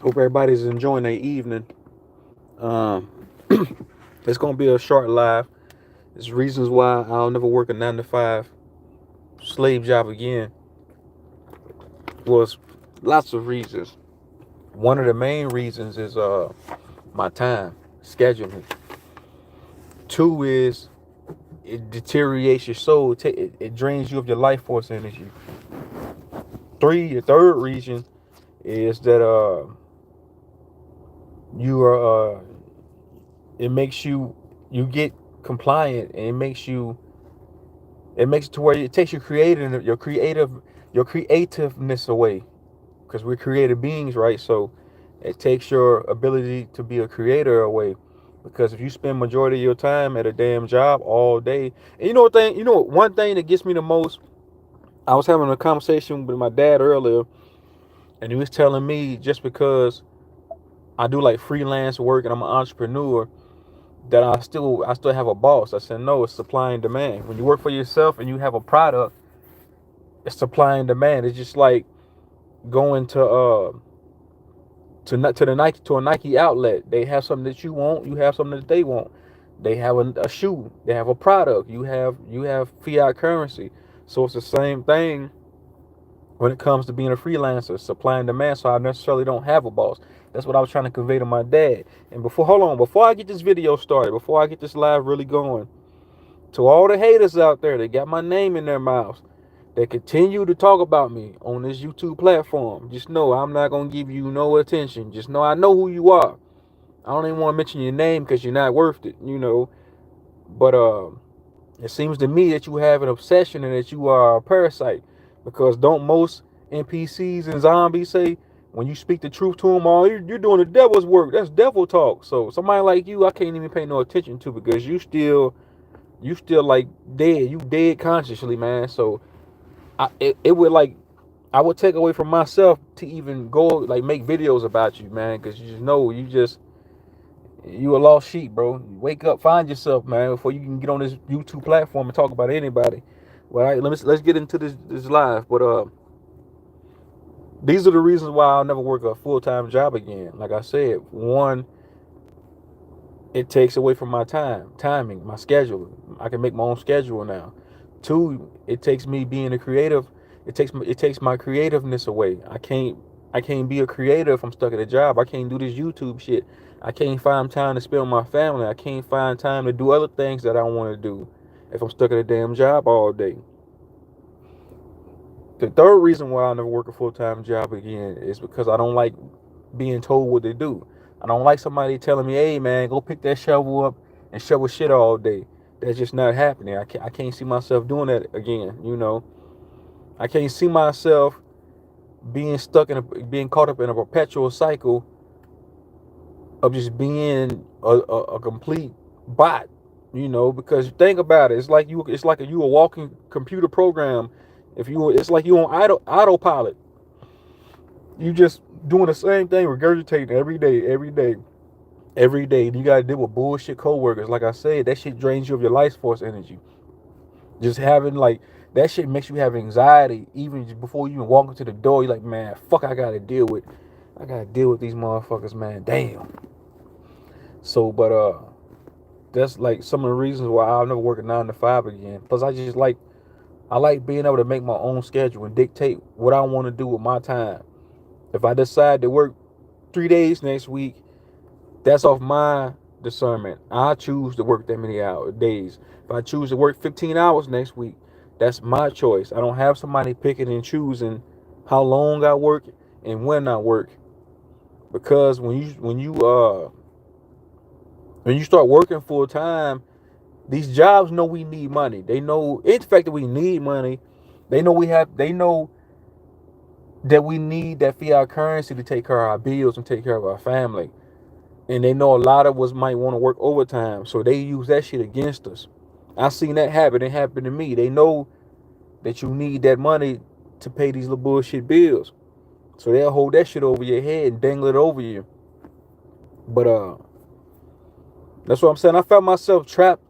Hope everybody's enjoying their evening. Um, it's gonna be a short live. There's reasons why I'll never work a 9 to 5 slave job again. Was lots of reasons. One of the main reasons is my time scheduling. Two is it deteriorates your soul. It drains you of your life force energy. The third reason is that you are it makes you get compliant, and it makes it to where it takes your creativeness away, because we're creative beings, right? So it takes your ability to be a creator away, because if you spend majority of your time at a damn job all day. And one thing that gets me the most, I was having a conversation with my dad earlier, and he was telling me, just because I do like freelance work and I'm an entrepreneur, that I still have a boss. I said, no, it's supply and demand. When you work for yourself and you have a product, it's supply and demand. It's just like going to a Nike outlet. They have something that you want, you have something that they want. They have a shoe, they have a product, you have fiat currency. So it's the same thing when it comes to being a freelancer, supply and demand. So I necessarily don't have a boss. That's what I was trying to convey to my dad. And before I get this video started, before I get this live really going, to all the haters out there that got my name in their mouths, that continue to talk about me on this YouTube platform, just know I'm not gonna give you no attention. Just know I know who you are. I don't even want to mention your name because you're not worth it. But it seems to me that you have an obsession and that you are a parasite. Because don't most NPCs and zombies say, when you speak the truth to them, all you're doing the devil's work? That's devil talk. So somebody like you, I can't even pay no attention to, because you still like dead. You dead consciously, man. So it would like, I would take away from myself to even go like make videos about you, man, because you just know you a lost sheep, bro. Wake up, find yourself, man, before you can get on this YouTube platform and talk about anybody. Well, all right, let's get into this live. But these are the reasons why I'll never work a full-time job again. Like I said, one, it takes away from my timing, my schedule. I can make my own schedule now. Two, it takes me being a creative. It takes my creativeness away. I can't be a creator if I'm stuck at a job. I can't do this YouTube shit. I can't find time to spend with my family. I can't find time to do other things that I want to do if I'm stuck at a damn job all day. The third reason why I'll never work a full-time job again is because I don't like being told what to do. I don't like somebody telling me, "Hey, man, go pick that shovel up and shovel shit all day." That's just not happening. I can't see myself doing that again. I can't see myself being caught up in a perpetual cycle of just being a complete bot. Because think about it, it's like you a walking computer program. It's like you on autopilot. You just doing the same thing, regurgitating every day. You gotta deal with bullshit coworkers. Like I said, that shit drains you of your life force energy. Just having like that shit makes you have anxiety even before you even walk into the door. You're like, man, fuck, I gotta deal with these motherfuckers, man. Damn. So, but that's like some of the reasons why I'll never work a 9 to 5 again. Plus, I like being able to make my own schedule and dictate what I want to do with my time. If I decide to work 3 days next week, that's off my discernment. I choose to work that many days. If I choose to work 15 hours next week, that's my choice. I don't have somebody picking and choosing how long I work and when I work. Because when you start working full time, these jobs know we need money. They know it's the fact that we need money. They know that we need that fiat currency to take care of our bills and take care of our family. And they know a lot of us might want to work overtime, so they use that shit against us. I seen that happen. It happened to me. They know that you need that money to pay these little bullshit bills, so they'll hold that shit over your head and dangle it over you. But that's what I'm saying. I felt myself trapped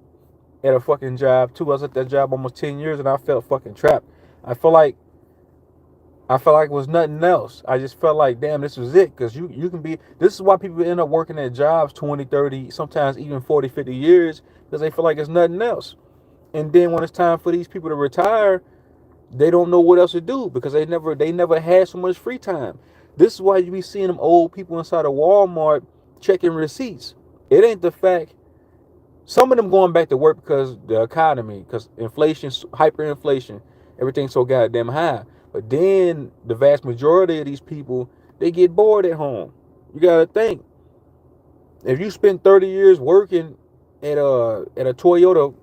at a fucking job too. I was at that job almost 10 years, and I felt fucking trapped. I feel like I felt like it was nothing else. I just felt like, damn, this was it. Because you can be, this is why people end up working at jobs 20, 30, sometimes even 40, 50 years, because they feel like it's nothing else. And then when it's time for these people to retire, they don't know what else to do because they never had so much free time. This is why you be seeing them old people inside of Walmart checking receipts. It ain't the fact, some of them going back to work because the economy, because inflation, hyperinflation, everything's so goddamn high. But then the vast majority of these people, they get bored at home. You gotta think, if you spend 30 years working at a Toyota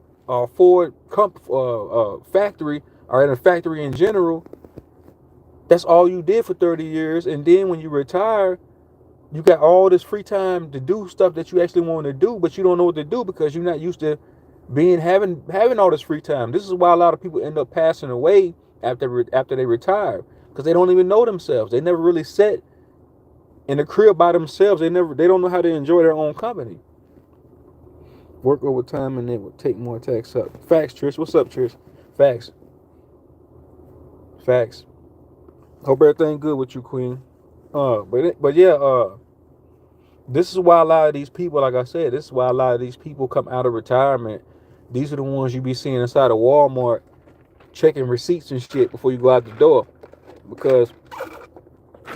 Ford factory, or at a factory in general, that's all you did for 30 years. And then when you retire, you got all this free time to do stuff that you actually want to do, but you don't know what to do because you're not used to having all this free time. This is why a lot of people end up passing away after they retire, because they don't even know themselves. They never really sat in a crib by themselves. They don't know how to enjoy their own company. Work overtime and they would take more tax up. Facts, Trish. What's up, Trish? Facts. Facts. Hope everything good with you, Queen. But yeah, this is why a lot of these people, like I said, this is why a lot of these people come out of retirement. These are the ones you be seeing inside of Walmart checking receipts and shit before you go out the door, because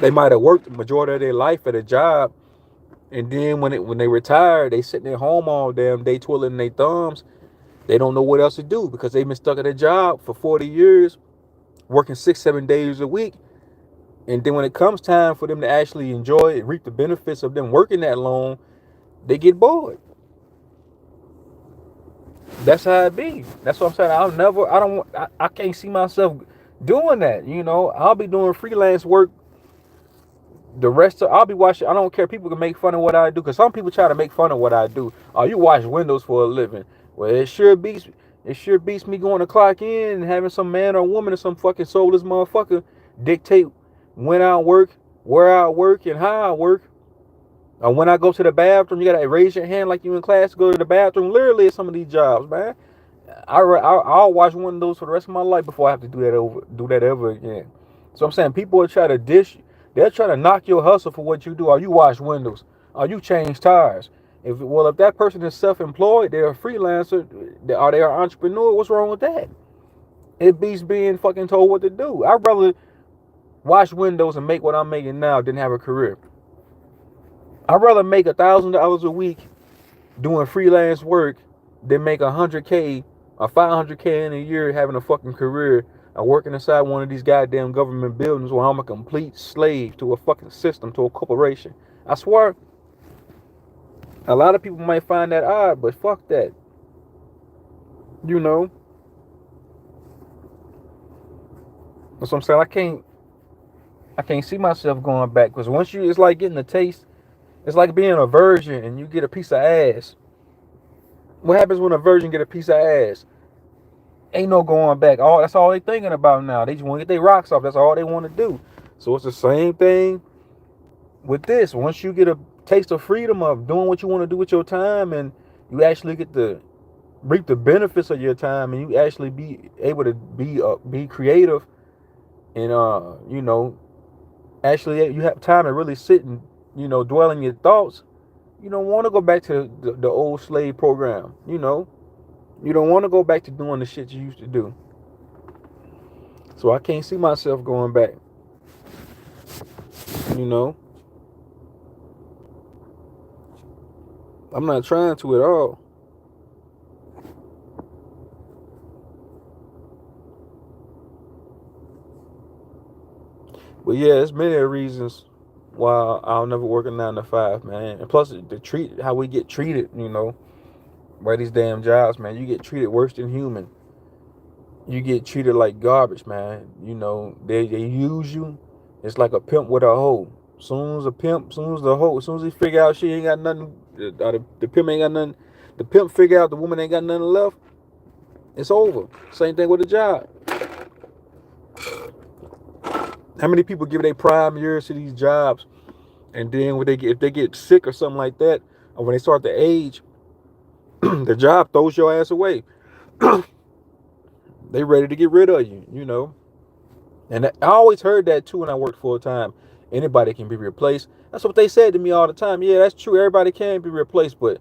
they might have worked the majority of their life at a job, and then when they retire, they sitting at home all damn day twiddling their thumbs. They don't know what else to do because they've been stuck at a job for 40 years, working 6, 7 days a week. And then when it comes time for them to actually enjoy it, reap the benefits of them working that long, they get bored. That's how it be. That's what I'm saying. I can't see myself doing that. I'll be doing freelance work I'll be watching. I don't care. People can make fun of what I do, because some people try to make fun of what I do. Oh, you wash windows for a living. Well, it sure beats me going to clock in and having some man or woman or some fucking soulless motherfucker dictate when I work, where I work, and how I work. Or when I go to the bathroom, you gotta raise your hand like you in class to go to the bathroom. Literally, at some of these jobs, man, I'll wash windows for the rest of my life before I have to do that ever again. So I'm saying, people will try to dish. They'll try to knock your hustle for what you do. Or you wash windows. Or you change tires. If that person is self-employed, they're a freelancer, or they're an entrepreneur, what's wrong with that? It beats being fucking told what to do. I'd rather wash windows and make what I'm making now than have a career. I'd rather make $1,000 a week doing freelance work than make $100K or $500K in a year having a fucking career and working inside one of these goddamn government buildings where I'm a complete slave to a fucking system, to a corporation. I swear, a lot of people might find that odd, but fuck that. That's what I'm saying. I can't see myself going back, because it's like getting a taste. It's like being a virgin and you get a piece of ass. What happens when a virgin get a piece of ass? Ain't no going back. That's all they thinking about now. They just want to get their rocks off. That's all they want to do. So it's the same thing with this. Once you get a taste of freedom of doing what you want to do with your time, and you actually get to reap the benefits of your time, and you actually be able to be creative, and actually you have time to really sit and dwell in your thoughts. You don't want to go back to the old slave program. You don't want to go back to doing the shit you used to do. So I can't see myself going back. I'm not trying to at all. But yeah, there's many reasons why I'll never work a 9 to 5, man. And plus, how we get treated, by these damn jobs, man. You get treated worse than human. You get treated like garbage, man. They use you. It's like a pimp with a hoe. Soon as he figure out she ain't got nothing, the pimp ain't got nothing. The pimp figure out the woman ain't got nothing left. It's over. Same thing with a job. How many people give their prime years to these jobs, and then if they get sick or something like that, or when they start to age, the job throws your ass away. They ready to get rid of you. And I always heard that too when I worked full time. Anybody can be replaced. That's what they said to me all the time. Yeah, that's true. Everybody can be replaced, but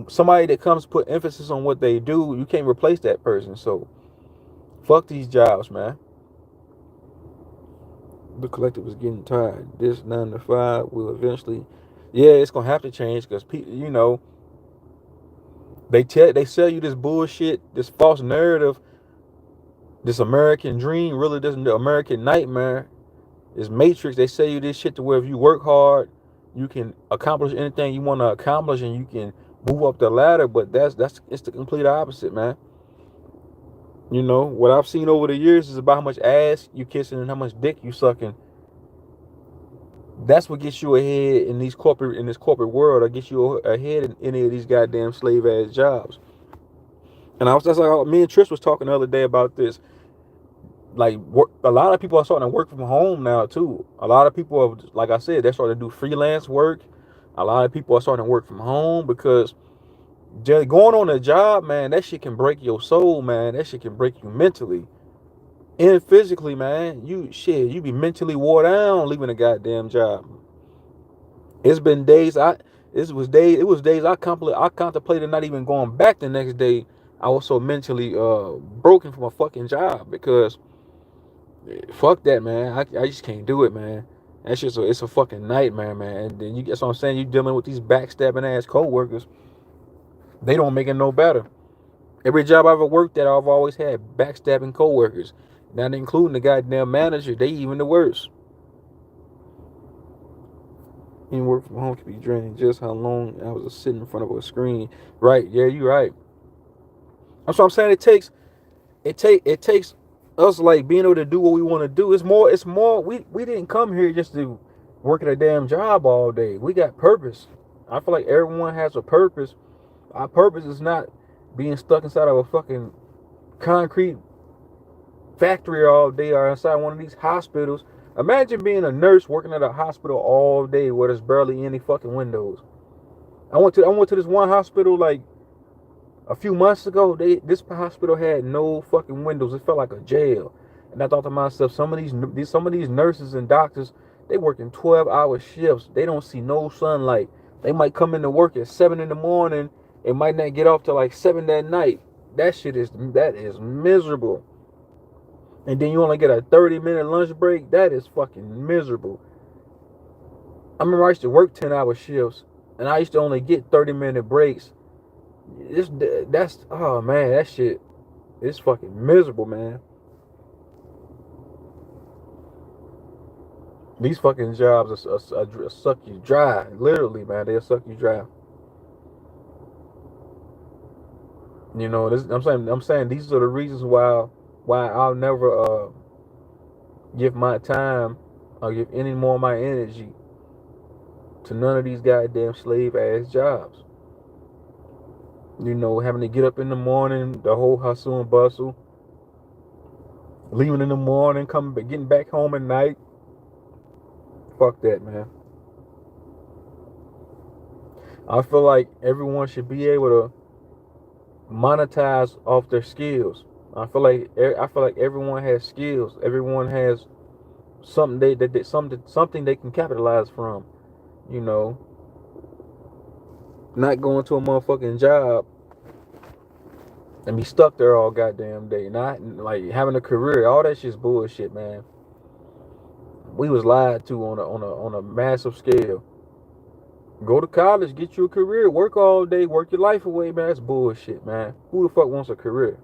somebody that comes put emphasis on what they do, you can't replace that person. So fuck these jobs, man. The collective is getting tired. This 9 to 5 will eventually, yeah, it's gonna have to change because people, they sell you this bullshit, this false narrative, this American dream really doesn't. The American nightmare is Matrix. They sell you this shit to where if you work hard, you can accomplish anything you want to accomplish, and you can move up the ladder. But that's it's the complete opposite, man. What I've seen over the years is about how much ass you kissing and how much dick you sucking. That's what gets you ahead in this corporate world. Or gets you ahead in any of these goddamn slave ass jobs. And that's like me and Trish was talking the other day about this. Like a lot of people are starting to work from home now too. A lot of people are, like I said, they're starting to do freelance work. A lot of people are starting to work from home because just going on a job, man, that shit can break your soul, man. That shit can break you mentally and physically, man. You be mentally wore down leaving a goddamn job. It's been days it was days I contemplated not even going back the next day. I was so mentally broken from a fucking job because fuck that, man. I just can't do it, man. That's just it's a fucking nightmare, man. And then that's what I'm saying. You dealing with these backstabbing ass coworkers. They don't make it no better. Every job I ever worked at, I've always had backstabbing coworkers. Not including the goddamn manager. They even the worst. And work from home can be draining. Just how long I was sitting in front of a screen. Right? Yeah, you're right. That's what I'm saying. It takes us like being able to do what we want to do. It's more we didn't come here just to work at a damn job all day. We got purpose. I feel like everyone has a purpose. Our purpose is not being stuck inside of a fucking concrete factory all day or inside one of these hospitals. Imagine being a nurse working at a hospital all day where there's barely any fucking windows. I went to this one hospital like a few months ago. This hospital had no fucking windows. It felt like a jail. And I thought to myself, some of these nurses and doctors, they work in 12-hour shifts. They don't see no sunlight. They might come into work at 7 in the morning and might not get off till like 7 that night. That is miserable. And then you only get a 30-minute lunch break. That is fucking miserable. I remember I used to work 10-hour shifts and I used to only get 30-minute breaks. Oh man, that shit is fucking miserable, man. These fucking jobs are suck you dry. Literally, man, they'll suck you dry. I'm saying these are the reasons why I'll never give my time or give any more of my energy to none of these goddamn slave ass jobs. Having to get up in the morning, the whole hustle and bustle, leaving in the morning, getting back home at night. Fuck that, man. I feel like everyone should be able to monetize off their skills. I feel like everyone has skills. Everyone has something something they can capitalize from. You know, not going to a motherfucking job and be stuck there all goddamn day. Not like having a career. All that shit's bullshit, man. We was lied to on a massive scale. Go to college, get you a career, work all day, work your life away, man. That's bullshit, man. Who the fuck wants a career?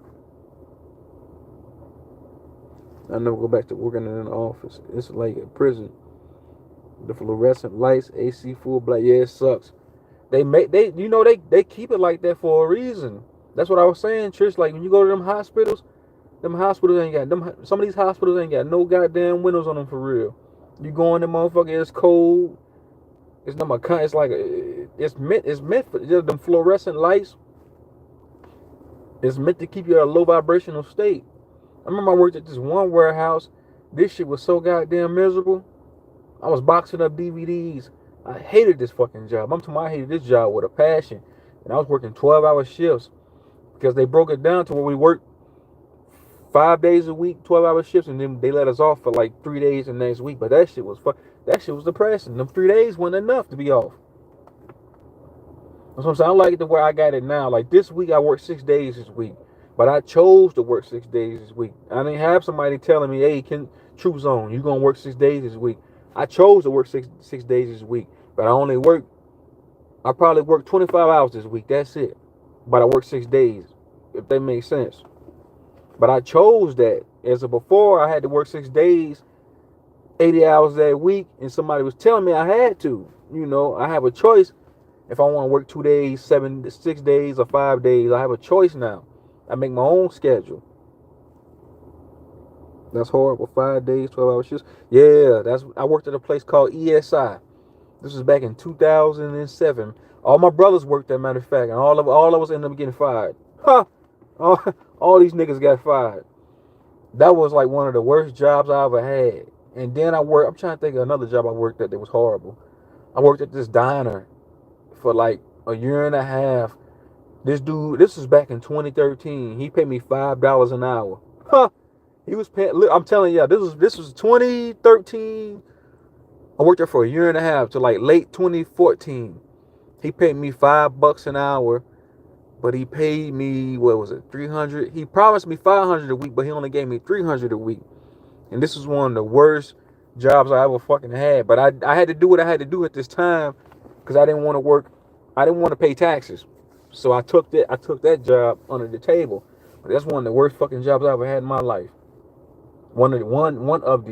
I never go back to working in an office. It's like a prison. The fluorescent lights, AC full black. Yeah, it sucks. They keep it like that for a reason. That's what I was saying, Trish. Like when you go to them hospitals ain't got them. Some of these hospitals ain't got no goddamn windows on them for real. You go in there, motherfucker, it's cold. It's not my kind. It's like it's meant for just them fluorescent lights. It's meant to keep you at a low vibrational state. I remember I worked at this one warehouse. This shit was so goddamn miserable. I was boxing up DVDs. I hated this fucking job. I hated this job with a passion. And I was working 12-hour shifts because they broke it down to where we worked 5 days a week, 12-hour shifts, and then they let us off for like 3 days the next week. But that shit was depressing. Them 3 days wasn't enough to be off. That's what I'm saying. I like it the way I got it now. Like this week, I worked 6 days this week, but I chose to work 6 days this week. I didn't have somebody telling me, "Hey, True Zone, you gonna work 6 days this week." I chose to work six days this week, but I probably worked 25 hours this week. That's it. But I worked 6 days, if that makes sense. But I chose that. As of before, I had to work 6 days, 80 hours that week, and somebody was telling me I had to. I have a choice. If I want to work 2 days, 6 days, or 5 days, I have a choice now. I make my own schedule. That's horrible. 5 days, 12-hour shifts. Yeah, I worked at a place called ESI. This was back in 2007. All my brothers worked there, matter of fact, and all of us ended up getting fired. Huh? All these niggas got fired. That was like one of the worst jobs I ever had. And then I'm trying to think of another job I worked at that was horrible. I worked at this diner for like a year and a half. This was back in 2013. He paid me $5 an hour. Huh? He was paying. I'm telling you, this was 2013. I worked there for a year and a half to like late 2014. He paid me $5 an hour, but he paid me, what was it, 300? He promised me 500 a week, but he only gave me 300 a week. And this was one of the worst jobs I ever fucking had. But I had to do what I had to do at this time because I didn't want to work. I didn't want to pay taxes. So I took that job under the table. But that's one of the worst fucking jobs I ever had in my life. One of the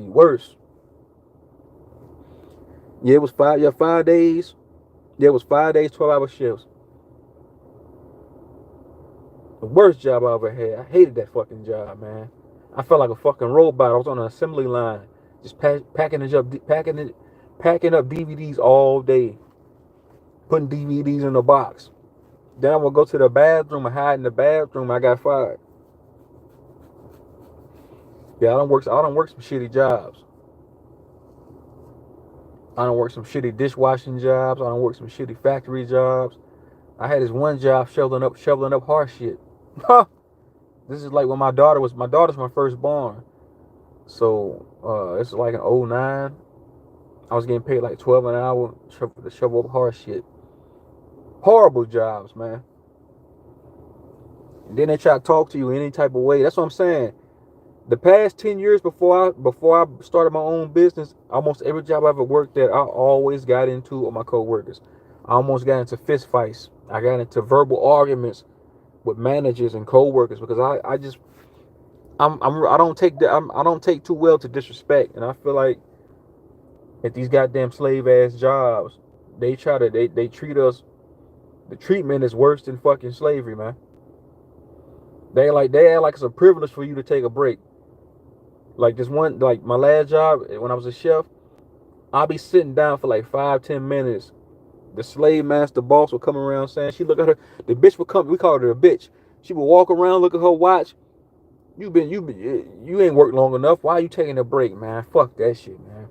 worst. Yeah, it was 5 days. Yeah, it was 5 days, 12-hour shifts. The worst job I ever had. I hated that fucking job, man. I felt like a fucking robot. I was on an assembly line, just packing up DVDs all day, putting DVDs in a box. Then I would go to the bathroom and hide in the bathroom. I got fired. Yeah, I don't work some shitty jobs. I don't work some shitty dishwashing jobs. I don't work some shitty factory jobs. I had this one job shoveling up horse shit. This is like when my daughter's my firstborn. So it's like an 09. I was getting paid like 12 an hour to shovel up horse shit. Horrible jobs, man. And then they try to talk to you any type of way. That's what I'm saying. The past 10 years before I started my own business, almost every job I ever worked at, I always got into with my coworkers. I almost got into fist fights. I got into verbal arguments with managers and coworkers because I don't take too well to disrespect, and I feel like at these goddamn slave ass jobs, they treat us. The treatment is worse than fucking slavery, man. They act like it's a privilege for you to take a break. Like like my last job when I was a chef, I'll be sitting down for like 5-10 minutes. The slave master boss would come around saying, she look at her, the bitch would come, we called her a bitch. She would walk around, look at her watch. You ain't worked long enough. Why are you taking a break, man? Fuck that shit, man.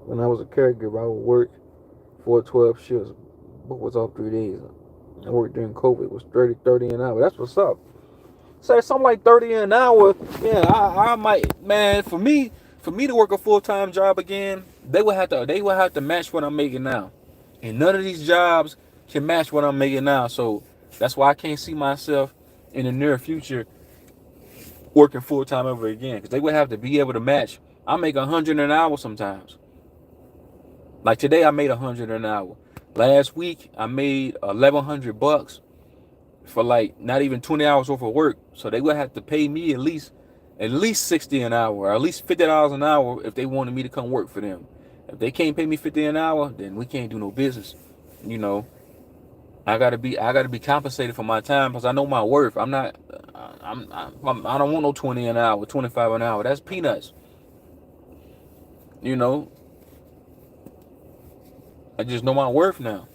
When I was a caregiver, I would work 12 shifts. What was all 3 days? I worked during COVID. It was 30 an hour. That's what's up. Say something like 30 an hour. Yeah, I might, man. For me to work a full-time job again, they would have to match what I'm making now, and none of these jobs can match what I'm making now. So that's why I can't see myself in the near future working full-time ever again, because they would have to be able to match. I make 100 an hour sometimes. Like today, I made 100 an hour. Last week, I made $1,100 for like not even 20 hours worth of work. So they would have to pay me at least 60 an hour, or at least $50 an hour if they wanted me to come work for them. If they can't pay me 50 an hour, then we can't do no business. I gotta be compensated for my time because I know my worth. I don't want no 20 an hour, 25 an hour. That's peanuts. I just know my worth now.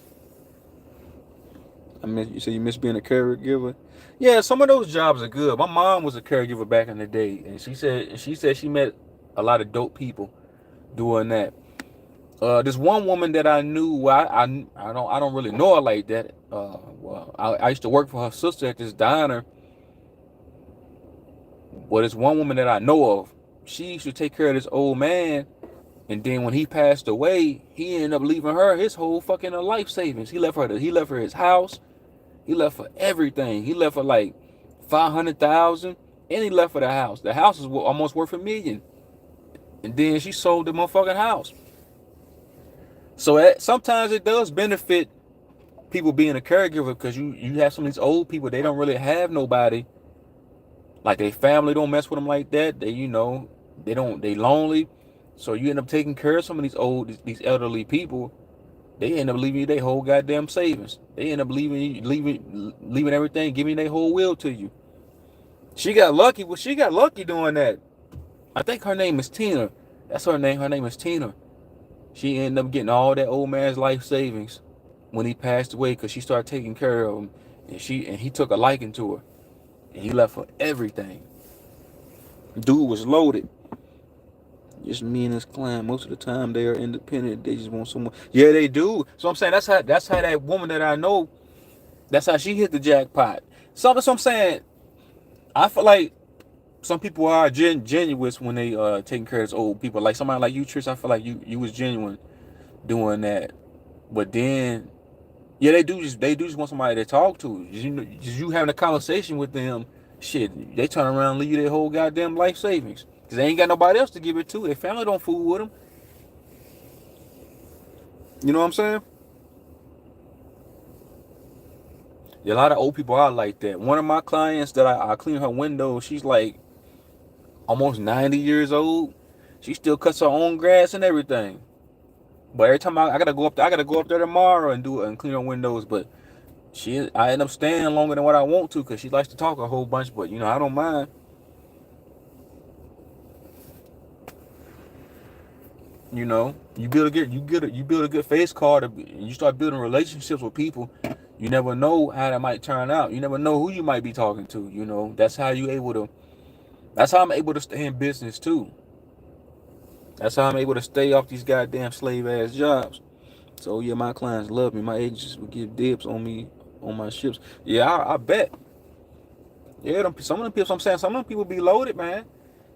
You say you miss being a caregiver? Yeah, some of those jobs are good. My mom was a caregiver back in the day, and she said she met a lot of dope people doing that. This one woman that I knew, I don't really know her like that. I used to work for her sister at this diner, Well, there's one woman that I know of. She used to take care of this old man, and then when he passed away, he ended up leaving her his whole fucking life savings. He left her his house. He left her everything. He left her like 500,000, and he left her the house. The house is almost worth $1 million. And then she sold the motherfucking house. So sometimes it does benefit people being a caregiver, because you have some of these old people, they don't really have nobody. Like, their family don't mess with them like that. They, they lonely. So you end up taking care of some of these elderly people. They end up leaving you their whole goddamn savings. They end up leaving everything, giving their whole will to you. She got lucky. Well, she got lucky doing that. I think her name is Tina. That's her name. Her name is Tina. She ended up getting all that old man's life savings when he passed away, because she started taking care of him, and he took a liking to her, and he left her everything. Dude was loaded. Just me and his client. Most of the time they are independent. They just want someone. Yeah, they do. So I'm saying that's how that woman that I know, that's how she hit the jackpot. So I'm saying, I feel like some people are genuine when they taking care of these old people. Like somebody like you, Trish, I feel like you was genuine doing that. But then, yeah, they do just want somebody to talk to. You having a conversation with them, shit, they turn around and leave you their whole goddamn life savings. Because they ain't got nobody else to give it to. Their family don't fool with them. You know what I'm saying? Yeah, a lot of old people are like that. One of my clients that I clean her window, she's like almost 90 years old. She still cuts her own grass and everything. But every time I gotta go up there tomorrow and clean her windows. But I end up staying longer than what I want to, because she likes to talk a whole bunch. But I don't mind. You build a good face card, and you start building relationships with people. You never know how that might turn out. You never know who you might be talking to. That's how I'm able to stay in business too. That's how I'm able to stay off these goddamn slave ass jobs. So yeah, my clients love me. My agents will give dibs on me on my ships. Yeah, I bet. Yeah, some of them people. I'm saying some of them people be loaded, man.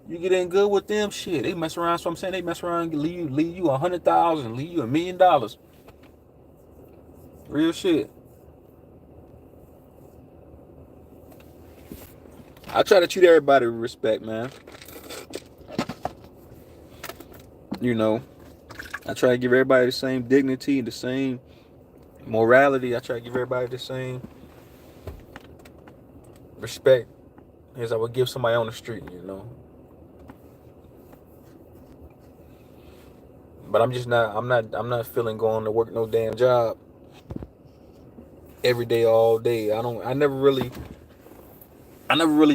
You get in good with them, shit. They mess around. So I'm saying they mess around and leave you 100,000, leave you $1 million. Real shit. I try to treat everybody with respect, man. I try to give everybody the same dignity, the same morality. I try to give everybody the same respect as I would give somebody on the street, But I'm not feeling going to work no damn job every day, all day. I never really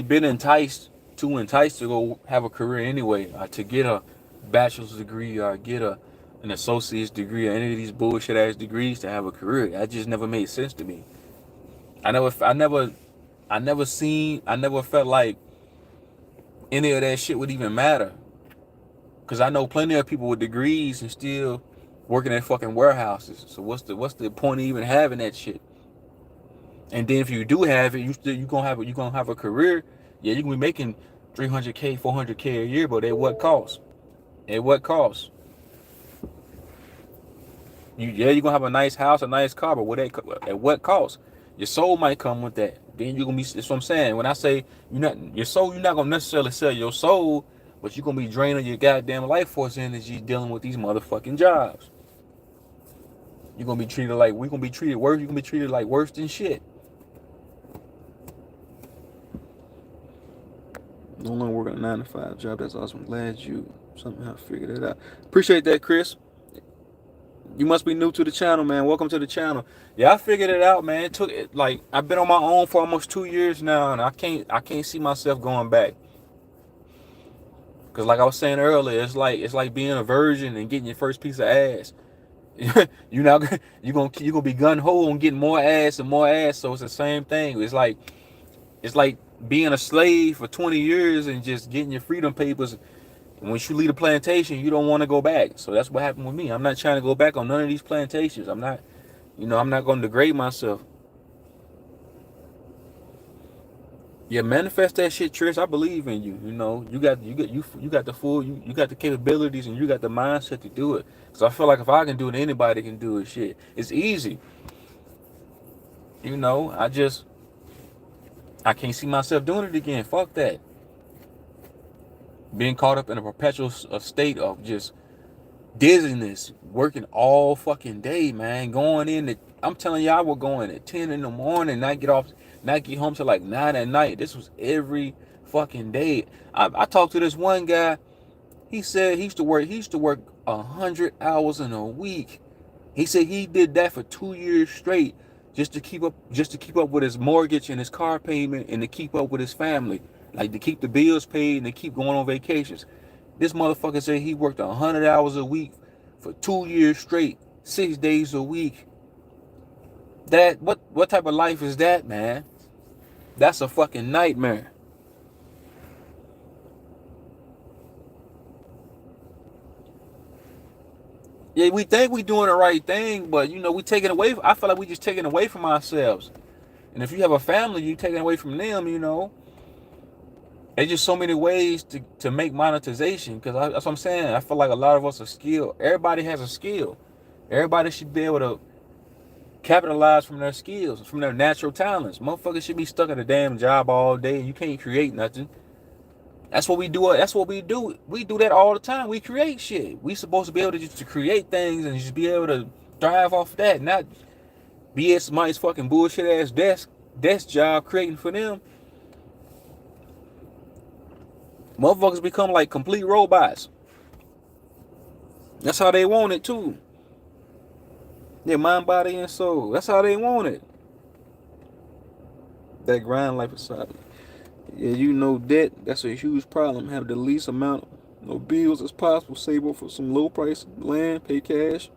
been enticed to go have a career anyway, to get a bachelor's degree or get an associate's degree or any of these bullshit ass degrees to have a career. That just never made sense to me. I never felt like any of that shit would even matter. Cause I know plenty of people with degrees and still working at fucking warehouses. So what's the point of even having that shit? And then if you do have it, you gonna have a career. Yeah, you can be making $300K, $400K a year, but at what cost? At what cost? You're gonna have a nice house, a nice car, but at what cost? Your soul might come with that. Then you're gonna be. That's what I'm saying. When I say your soul, you're not gonna necessarily sell your soul, but you're gonna be draining your goddamn life force energy dealing with these motherfucking jobs. We're gonna be treated worse. You're gonna be treated like worse than shit. No longer working a 9-to-5 job. That's awesome. I'm glad you somehow figured it out. Appreciate that, Chris. You must be new to the channel, man. Welcome to the channel. Yeah, I figured it out, man. I've been on my own for almost 2 years now, and I can't see myself going back. Cause like I was saying earlier, it's like being a virgin and getting your first piece of ass. you're gonna be gun ho on getting more ass and more ass. So it's the same thing. It's like being a slave for 20 years and just getting your freedom papers. Once you leave the plantation, you don't want to go back. So that's what happened with me. I'm not trying to go back on none of these plantations. I'm not going to degrade myself. Yeah, manifest that shit, Trish. I believe in you. You know, you got the full you got the capabilities and you got the mindset to do it. So I feel like if I can do it, anybody can do it. Shit, it's easy. You know, I can't see myself doing it again. Fuck that. Being caught up in a perpetual state of just dizziness, working all fucking day, man. Going in at, I'm telling you, I would go in at 10 in the morning, not get home till like 9 at night. This was every fucking day. I talked to this one guy. He said he used to work 100 hours in a week. He said he did that for 2 years straight just to keep up with his mortgage and his car payment and to keep up with his family. Like to keep the bills paid and to keep going on vacations. This motherfucker said he worked 100 hours a week for 2 years straight, 6 days a week. That what type of life is that, man? That's a fucking nightmare. Yeah, we think we doing the right thing, but you know, we taking away. I feel like we just taking away from ourselves. And if you have a family, you taking away from them. You know, there's just so many ways to make monetization. Because that's what I'm saying. I feel like a lot of us are skilled. Everybody has a skill. Everybody should be able to capitalize from their skills, from their natural talents. Motherfuckers should be stuck at a damn job all day and you can't create nothing. That's what we do. That's what we do. We do that all the time. We create shit. We supposed to be able to just to create things and just be able to thrive off of that, not be at somebody's fucking bullshit ass desk job creating for them. Motherfuckers become like complete robots. That's how they want it too. Their mind, body, and soul. That's how they want it. That grind life aside. Yeah, you know debt, that's a huge problem. Have the least amount of bills as possible. Save up for some low price land, pay cash.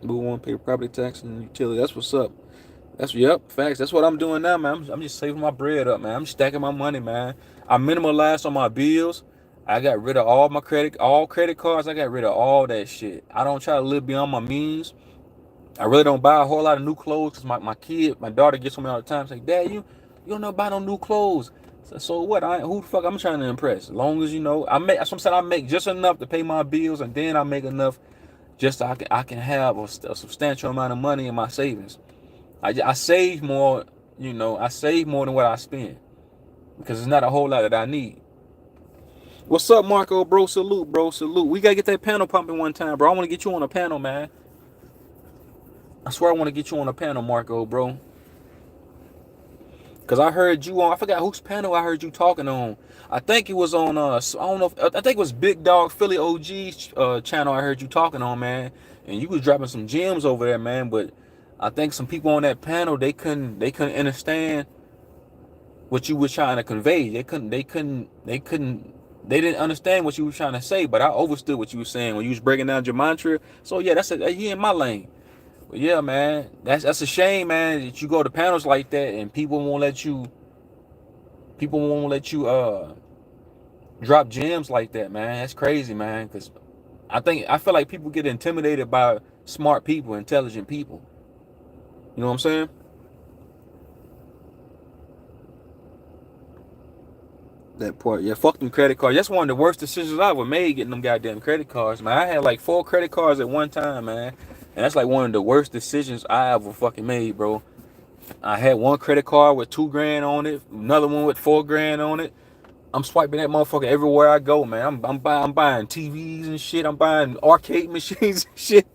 Move on, pay property tax and utility. That's what's up. That's yep, facts. That's what I'm doing now, man. I'm just saving my bread up, man. I'm stacking my money, man. I minimalized on my bills. I got rid of all credit cards. I got rid of all that shit. I don't try to live beyond my means. I really don't buy a whole lot of new clothes because my daughter gets on me all the time. Say, Dad, you don't know buy no new clothes. So what? Who the fuck I'm trying to impress? As long as you know, that's what I'm saying. I make just enough to pay my bills, and then I make enough just so I can have a substantial amount of money in my savings. I save more, you know. I save more than what I spend because it's not a whole lot that I need. What's up, Marco, bro? Salute, bro. Salute. We gotta get that panel pumping one time, bro. I want to get you on a panel, man. I swear I want to get you on a panel, Marco, bro. Cause I heard you on, I forgot whose panel I heard you talking on. I think it was on I don't know I think it was Big Dog Philly OG's channel I heard you talking on, man. And you was dropping some gems over there, man. But I think some people on that panel they couldn't understand what you were trying to convey. They didn't understand what you were trying to say, but I understood what you were saying when you was breaking down your mantra. So yeah, he in my lane. But yeah, man, that's a shame, man, that you go to panels like that and people won't let you drop gems like that, man. That's crazy, man. Cause I feel like people get intimidated by smart people, intelligent people. You know what I'm saying? That part, yeah. Fuck them credit cards. That's one of the worst decisions I ever made, getting them goddamn credit cards, man. I had like 4 credit cards at one time, man, and that's like one of the worst decisions I ever fucking made, bro. I had one credit card with 2 grand on it, another one with 4 grand on it. I'm swiping that motherfucker everywhere I go, man. I'm buying TVs and shit. I'm buying arcade machines and shit.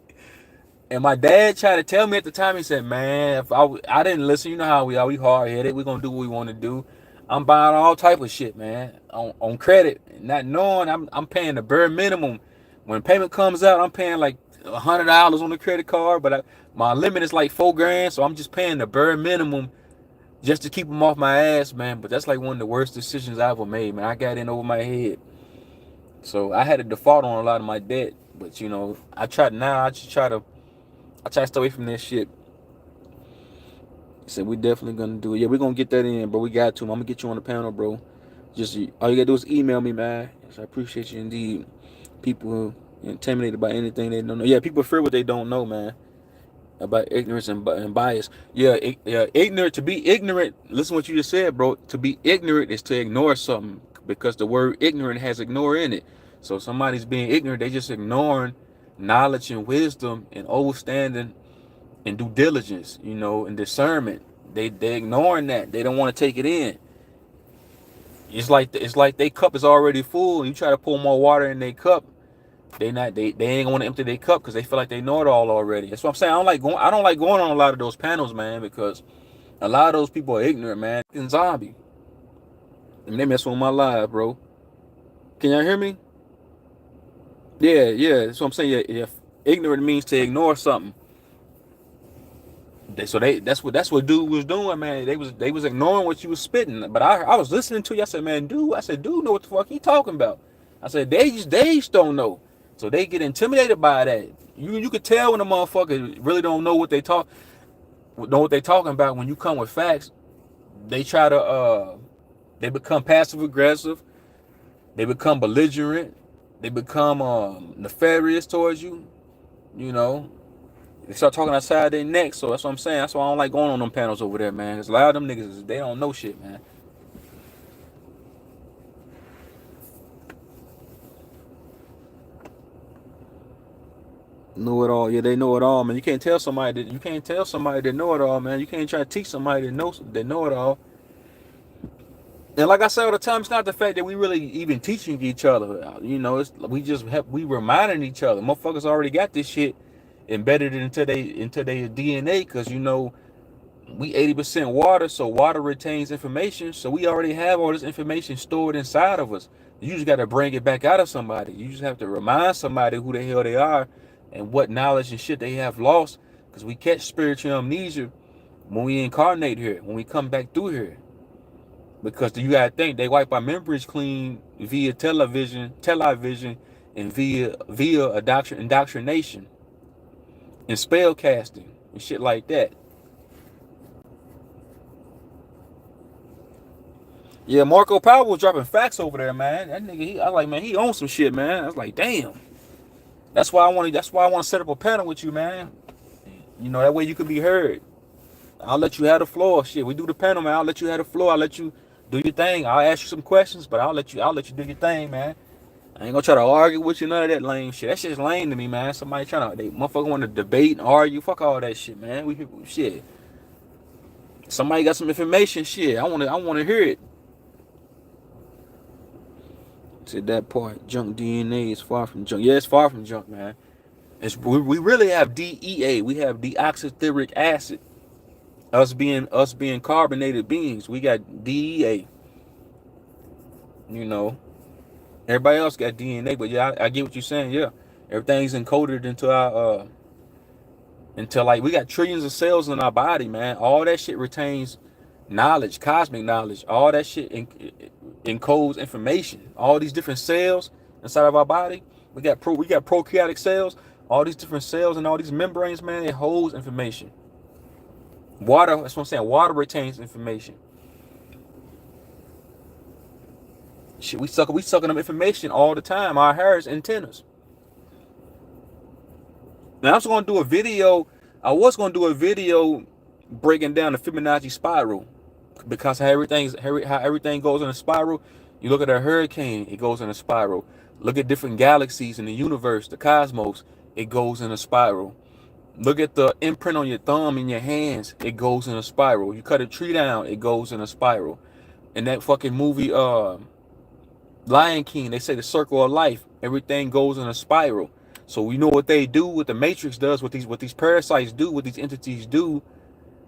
And my dad tried to tell me at the time. He said, "Man, if I didn't listen, you know how we are. We hard headed. We gonna do what we want to do. I'm buying all type of shit, man, on credit, not knowing I'm paying the bare minimum. When payment comes out, I'm paying like $100 on the credit card, but my limit is like 4 grand, so I'm just paying the bare minimum just to keep them off my ass, man. But that's like one of the worst decisions I ever made, man. I got in over my head, so I had to default on a lot of my debt. But you know, I try to stay away from that shit. He said we definitely gonna do it. Yeah, we're gonna get that in, bro. We got to. I'm gonna get you on the panel, bro. Just all you gotta do is email me, man. So I appreciate you indeed. People intimidated by anything they don't know. Yeah, people fear what they don't know, man. about ignorance and bias. Yeah, yeah, ignorant, to be ignorant. Listen to what you just said, bro. To be ignorant is to ignore something, because the word ignorant has ignore in it. So if somebody's being ignorant, they just ignoring knowledge and wisdom and understanding and due diligence, and discernment. They ignoring that. They don't want to take it in. It's like their cup is already full, and you try to pour more water in their cup. They ain't want to empty their cup because they feel like they know it all already. That's what I'm saying. I don't like going on a lot of those panels, man, because a lot of those people are ignorant, man. And zombie. And they mess with my live, bro. Can y'all hear me? Yeah. That's what I'm saying. Yeah, if ignorant means to ignore something. That's what dude was doing, man. They was ignoring what you was spitting. But I was listening to you. I said, man, dude know what the fuck he talking about. I said, they just don't know. So they get intimidated by that. You could tell when a motherfucker really don't know what they talking about. When you come with facts, they try to they become passive aggressive, they become belligerent, they become nefarious towards you, you know. They start talking outside their neck, so that's what I'm saying. That's why I don't like going on them panels over there, man. Cause a lot of them niggas, they don't know shit, man. Know it all, yeah, they know it all, man. You can't tell somebody that know it all, man. You can't try to teach somebody that know it all. And like I say all the time, it's not the fact that we really even teaching each other. It's we reminding each other. Motherfuckers already got this shit embedded into their DNA, because we 80% water, so water retains information. So we already have all this information stored inside of us. You just got to bring it back out of somebody. You just have to remind somebody who the hell they are and what knowledge and shit they have lost, because we catch spiritual amnesia when we incarnate here, when we come back through here. Because you gotta think, they wipe our memories clean via television, and via indoctrination and spell casting and shit like that. Yeah, Marco Powell was dropping facts over there, man. That nigga, I was like, man, he owns some shit, man. I was like, damn. That's why I want to set up a panel with you, man. That way you can be heard. I'll let you have the floor. Shit, we do the panel, man. I'll let you have the floor. I'll let you do your thing. I'll ask you some questions, but I'll let you do your thing, man. I ain't gonna try to argue with you, none of that lame shit. That shit's lame to me, man. Somebody they motherfucker want to debate and argue. Fuck all that shit, man. Shit. Somebody got some information, shit. I wanna hear it. To that part, junk DNA is far from junk. Yeah, it's far from junk, man. We really have DEA. We have deoxytheric acid. Us being carbonated beings. We got DEA. You know. Everybody else got DNA, but yeah, I get what you're saying. Yeah, everything's encoded into our like we got trillions of cells in our body, man. All that shit retains knowledge, cosmic knowledge. All that shit encodes information. All these different cells inside of our body. We got prokaryotic cells. All these different cells and all these membranes, man, it holds information. Water, that's what I'm saying. Water retains information. Shit, we sucking up information all the time. Our hair is antennas. Now I was gonna do a video. I was gonna do a video breaking down the Fibonacci spiral, because how everything goes in a spiral. You look at a hurricane, it goes in a spiral. Look at different galaxies in the universe, the cosmos, it goes in a spiral. Look at the imprint on your thumb in your hands, it goes in a spiral. You cut a tree down, it goes in a spiral. In that fucking movie, Lion King, they say the circle of life, everything goes in a spiral. So we know what they do, what the Matrix does, what these parasites do, what these entities do.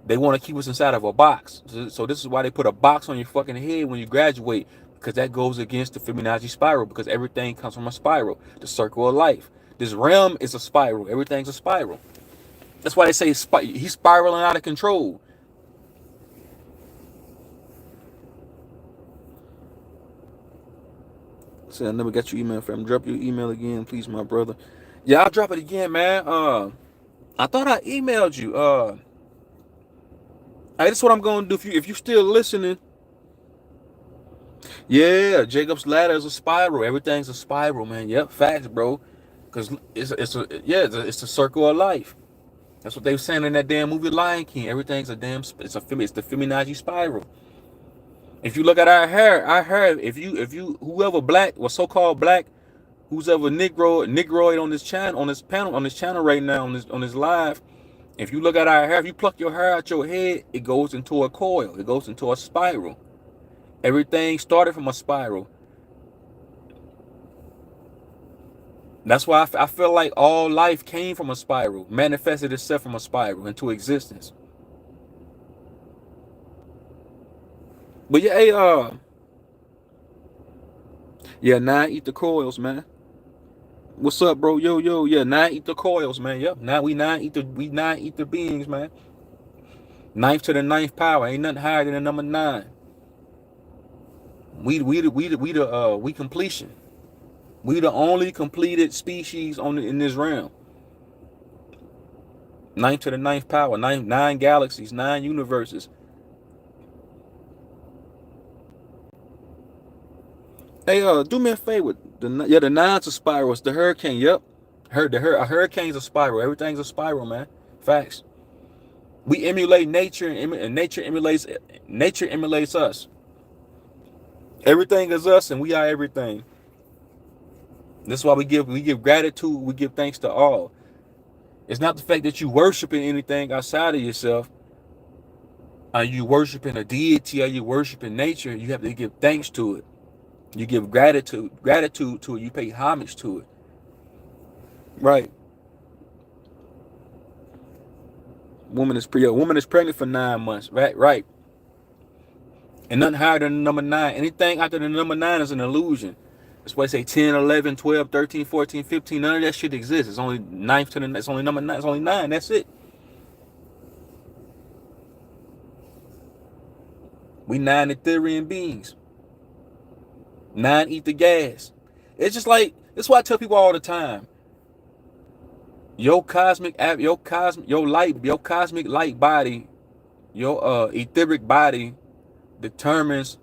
They want to keep us inside of a box. So this is why they put a box on your fucking head when you graduate, because that goes against the Fibonacci spiral, because everything comes from a spiral, the circle of life. This realm is a spiral. Everything's a spiral. That's why they say he's spiraling out of control. So I never got your email, fam. Drop your email again, please, my brother. Yeah, I'll drop it again, man. I thought I emailed you. Hey, this is what I'm gonna do. If you still listening, yeah, Jacob's ladder is a spiral. Everything's a spiral, man. Yep, facts, bro. Cause it's a circle of life. That's what they were saying in that damn movie Lion King. Everything's a damn, it's the Fibonacci spiral. If you look at our hair, if you whoever black or so-called black, who's ever negroid on this channel, on this channel right now, on this live, if you look at our hair, if you pluck your hair out your head, it goes into a coil. It goes into a spiral. Everything started from a spiral. That's why I feel like all life came from a spiral, manifested itself from a spiral into existence. But yeah, hey, yeah, 9 ether coils, man. What's up, bro? Yo, yeah, 9 ether coils, man. Yep, now we 9 ether beings, man. 9th to the 9th power, ain't nothing higher than the number 9. We completion. We the only completed species in this realm. 9th to the 9th power, 9 galaxies, 9 universes. Hey, do me a favor. The 9's a spiral. It's the hurricane. Yep. A hurricane's a spiral. Everything's a spiral, man. Facts. We emulate nature, and nature emulates us. Everything is us, and we are everything. That's why we give gratitude. We give thanks to all. It's not the fact that you worshiping anything outside of yourself. Are you worshiping a deity? Are you worshiping nature? You have to give thanks to it. You give gratitude to it. You pay homage to it. Right. Woman is pregnant for 9 months. Right. And nothing higher than the number 9. Anything after the number 9 is an illusion. That's why they say 10, 11, 12, 13, 14, 15. None of that shit exists. It's only 9th to the, it's only number 9. It's only 9. That's it. We 9 Ethereum beings. 9 ether gas. It's just like, that's why I tell people all the time. Your cosmic light body, your etheric body determines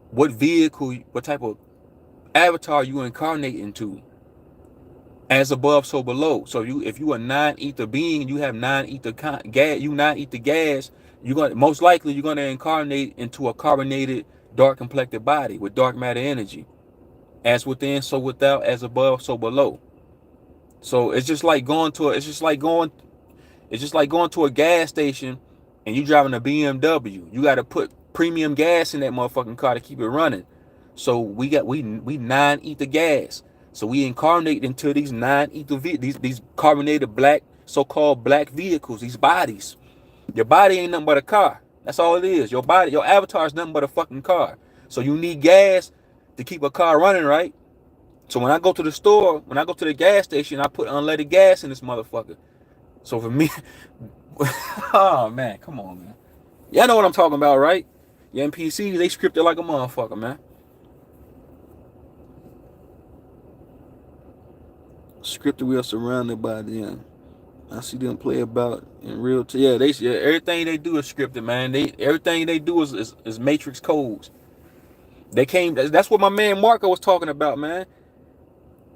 what vehicle, what type of avatar you incarnate into. As above, so below. So if you a 9 ether being, you have 9 ether gas, you 9 ether gas, most likely you're gonna incarnate into a carbonated, dark complected body with dark matter energy. As within, so without, as above, so below. So it's just like going to a gas station and you driving a BMW. You got to put premium gas in that motherfucking car to keep it running. So we 9 ether gas. So we incarnate into these 9 ether these carbonated black, so-called black vehicles, these bodies. Your body ain't nothing but a car. That's all it is. Your body, your avatar is nothing but a fucking car. So you need gas to keep a car running, right? So when I go to the store, when I go to the gas station, I put unleaded gas in this motherfucker. So for me, oh man, come on, man. Y'all know what I'm talking about, right? Your NPCs, they scripted like a motherfucker, man. Scripted, we are surrounded by them. I see them play about in real time. Yeah, everything they do is scripted, man. Everything they do is matrix codes. That's what my man Marco was talking about, man.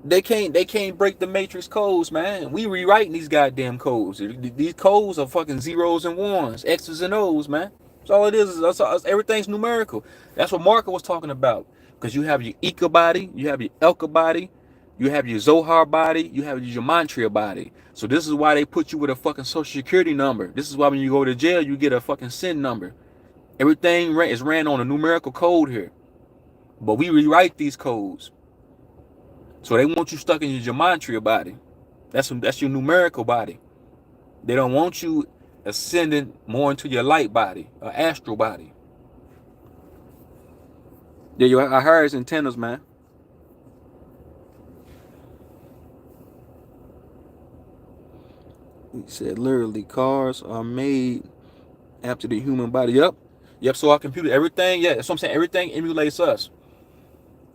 They can't break the matrix codes, man. We rewriting these goddamn codes. These codes are fucking zeros and ones, X's and O's, man. That's all it is. Everything's numerical. That's what Marco was talking about. Because you have your Ika body, you have your Elka body, you have your Zohar body, you have your Gematria body. So this is why they put you with a fucking social security number. This is why when you go to jail, you get a fucking SIN number. Everything is ran on a numerical code here. But we rewrite these codes. So they want you stuck in your Gematria body. That's your numerical body. They don't want you ascending more into your light body, or astral body. Yeah, I heard his antennas, man. He said literally cars are made after the human body. Yep. So our computer, everything, yeah, that's what I'm saying. Everything emulates us.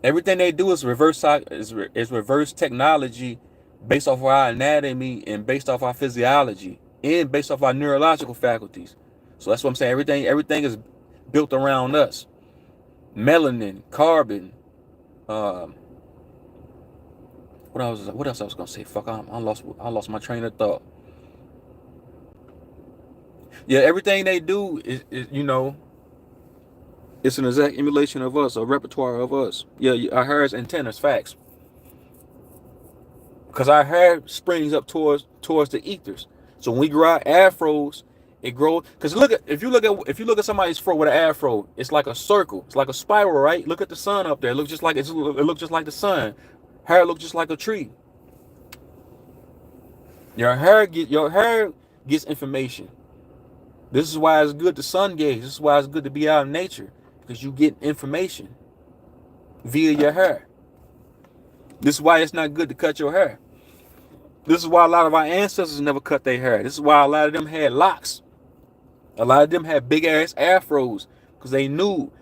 Everything they do is reverse technology based off of our anatomy and based off our physiology and based off our neurological faculties. So that's what I'm saying. Everything is built around us. Melanin, carbon. What else I was gonna say? Fuck, I lost my train of thought. Yeah, everything they do is it's an exact emulation of us, a repertoire of us. Yeah, our hair is antennas, facts. Because our hair springs up towards the ethers. So when we grow our afros, it grows. Because if you look at somebody's fro with an afro, it's like a circle. It's like a spiral, right? Look at the sun up there. It looks just like the sun. Hair looks just like a tree. Your hair gets information. This is why it's good to sun gaze. This is why it's good to be out in nature, because you get information via your hair. This is why it's not good to cut your hair. This is why a lot of our ancestors never cut their hair. This is why a lot of them had locks. A lot of them had big ass afros, because they knew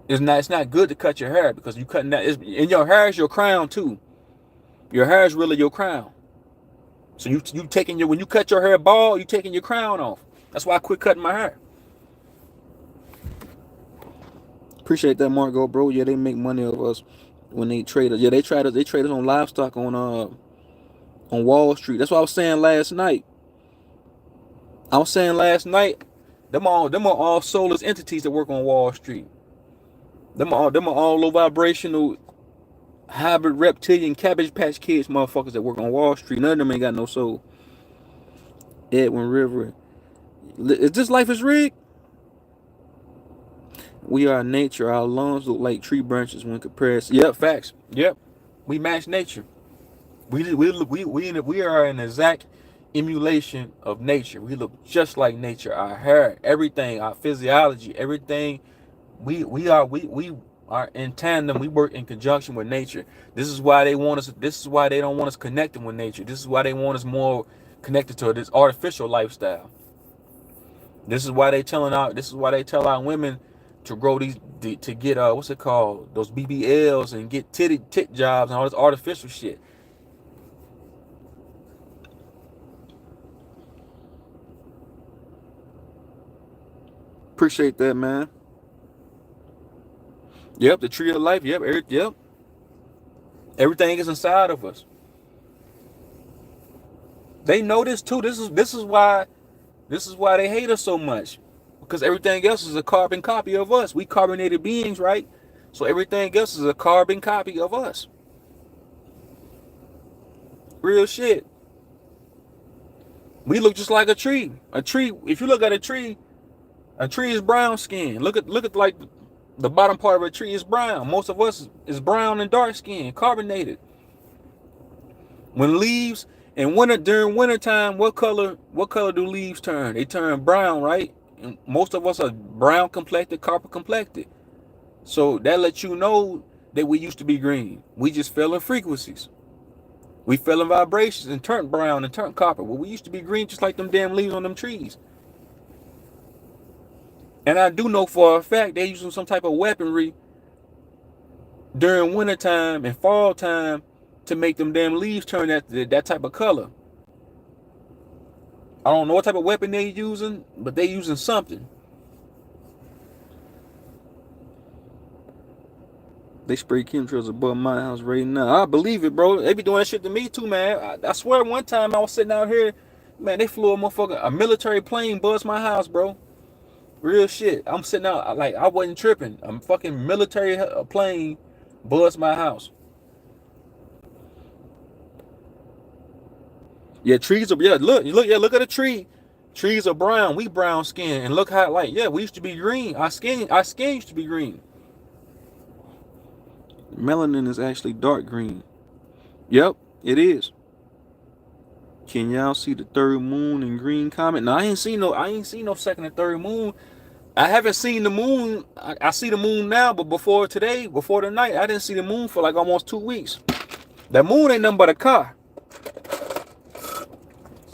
it's not good to cut your hair, because you cutting that. And your hair is your crown too. Your hair is really your crown. So when you cut your hair bald, you taking your crown off. That's why I quit cutting my hair. Appreciate that, Margo, bro. Yeah, they make money of us when they trade us. Yeah, they trade us on livestock on Wall Street. That's what I was saying last night. Them are all soulless entities that work on Wall Street. Them are all low vibrational hybrid reptilian Cabbage Patch Kids motherfuckers that work on Wall Street. None of them ain't got no soul. Edwin River. Is this life is rigged? We are nature. Our lungs look like tree branches when compared. Yep, facts. Yep, we match nature. We are an exact emulation of nature. We look just like nature. Our hair, everything, our physiology, everything. We are in tandem. We work in conjunction with nature. This is why they want us. This is why they don't want us connecting with nature. This is why they want us more connected to this artificial lifestyle. This is why they tell our women to grow to get what's it called, those BBLs, and get tit jobs and all this artificial shit. Appreciate that, man. Yep, the tree of life. Yep, yep. Everything is inside of us. They know this too. This is why they hate us so much, because everything else is a carbon copy of us. We carbonated beings, right? So everything else is a carbon copy of us. Real shit. We look just like a tree. A tree. If you look at a tree is brown skin. Look at like the bottom part of a tree is brown. Most of us is brown and dark skin, carbonated. When leaves during wintertime, what color do leaves turn? They turn brown, right? And most of us are brown complected, copper complected. So that lets you know that we used to be green. We just fell in frequencies. We fell in vibrations and turned brown and turned copper. Well, we used to be green just like them damn leaves on them trees. And I do know for a fact they're using some type of weaponry during wintertime and fall time to make them damn leaves turn that type of color. I don't know what type of weapon they're using, but they're using something. They spray chemtrails above my house right now. I believe it, bro. They be doing that shit to me too, man. I swear one time I was sitting out here, man, they flew a military plane buzzed my house, bro. Real shit. I'm sitting out, like, I wasn't tripping. A fucking military plane buzzed my house. Yeah, trees are, look at a tree. Trees are brown. We brown skin. And look how, like, we used to be green. Our skin used to be green. Melanin is actually dark green. Yep, it is. Can y'all see the third moon in green comet? No, I ain't seen no second and third moon. I haven't seen the moon. I see the moon now, but before the night, I didn't see the moon for like almost 2 weeks. That moon ain't nothing but a car.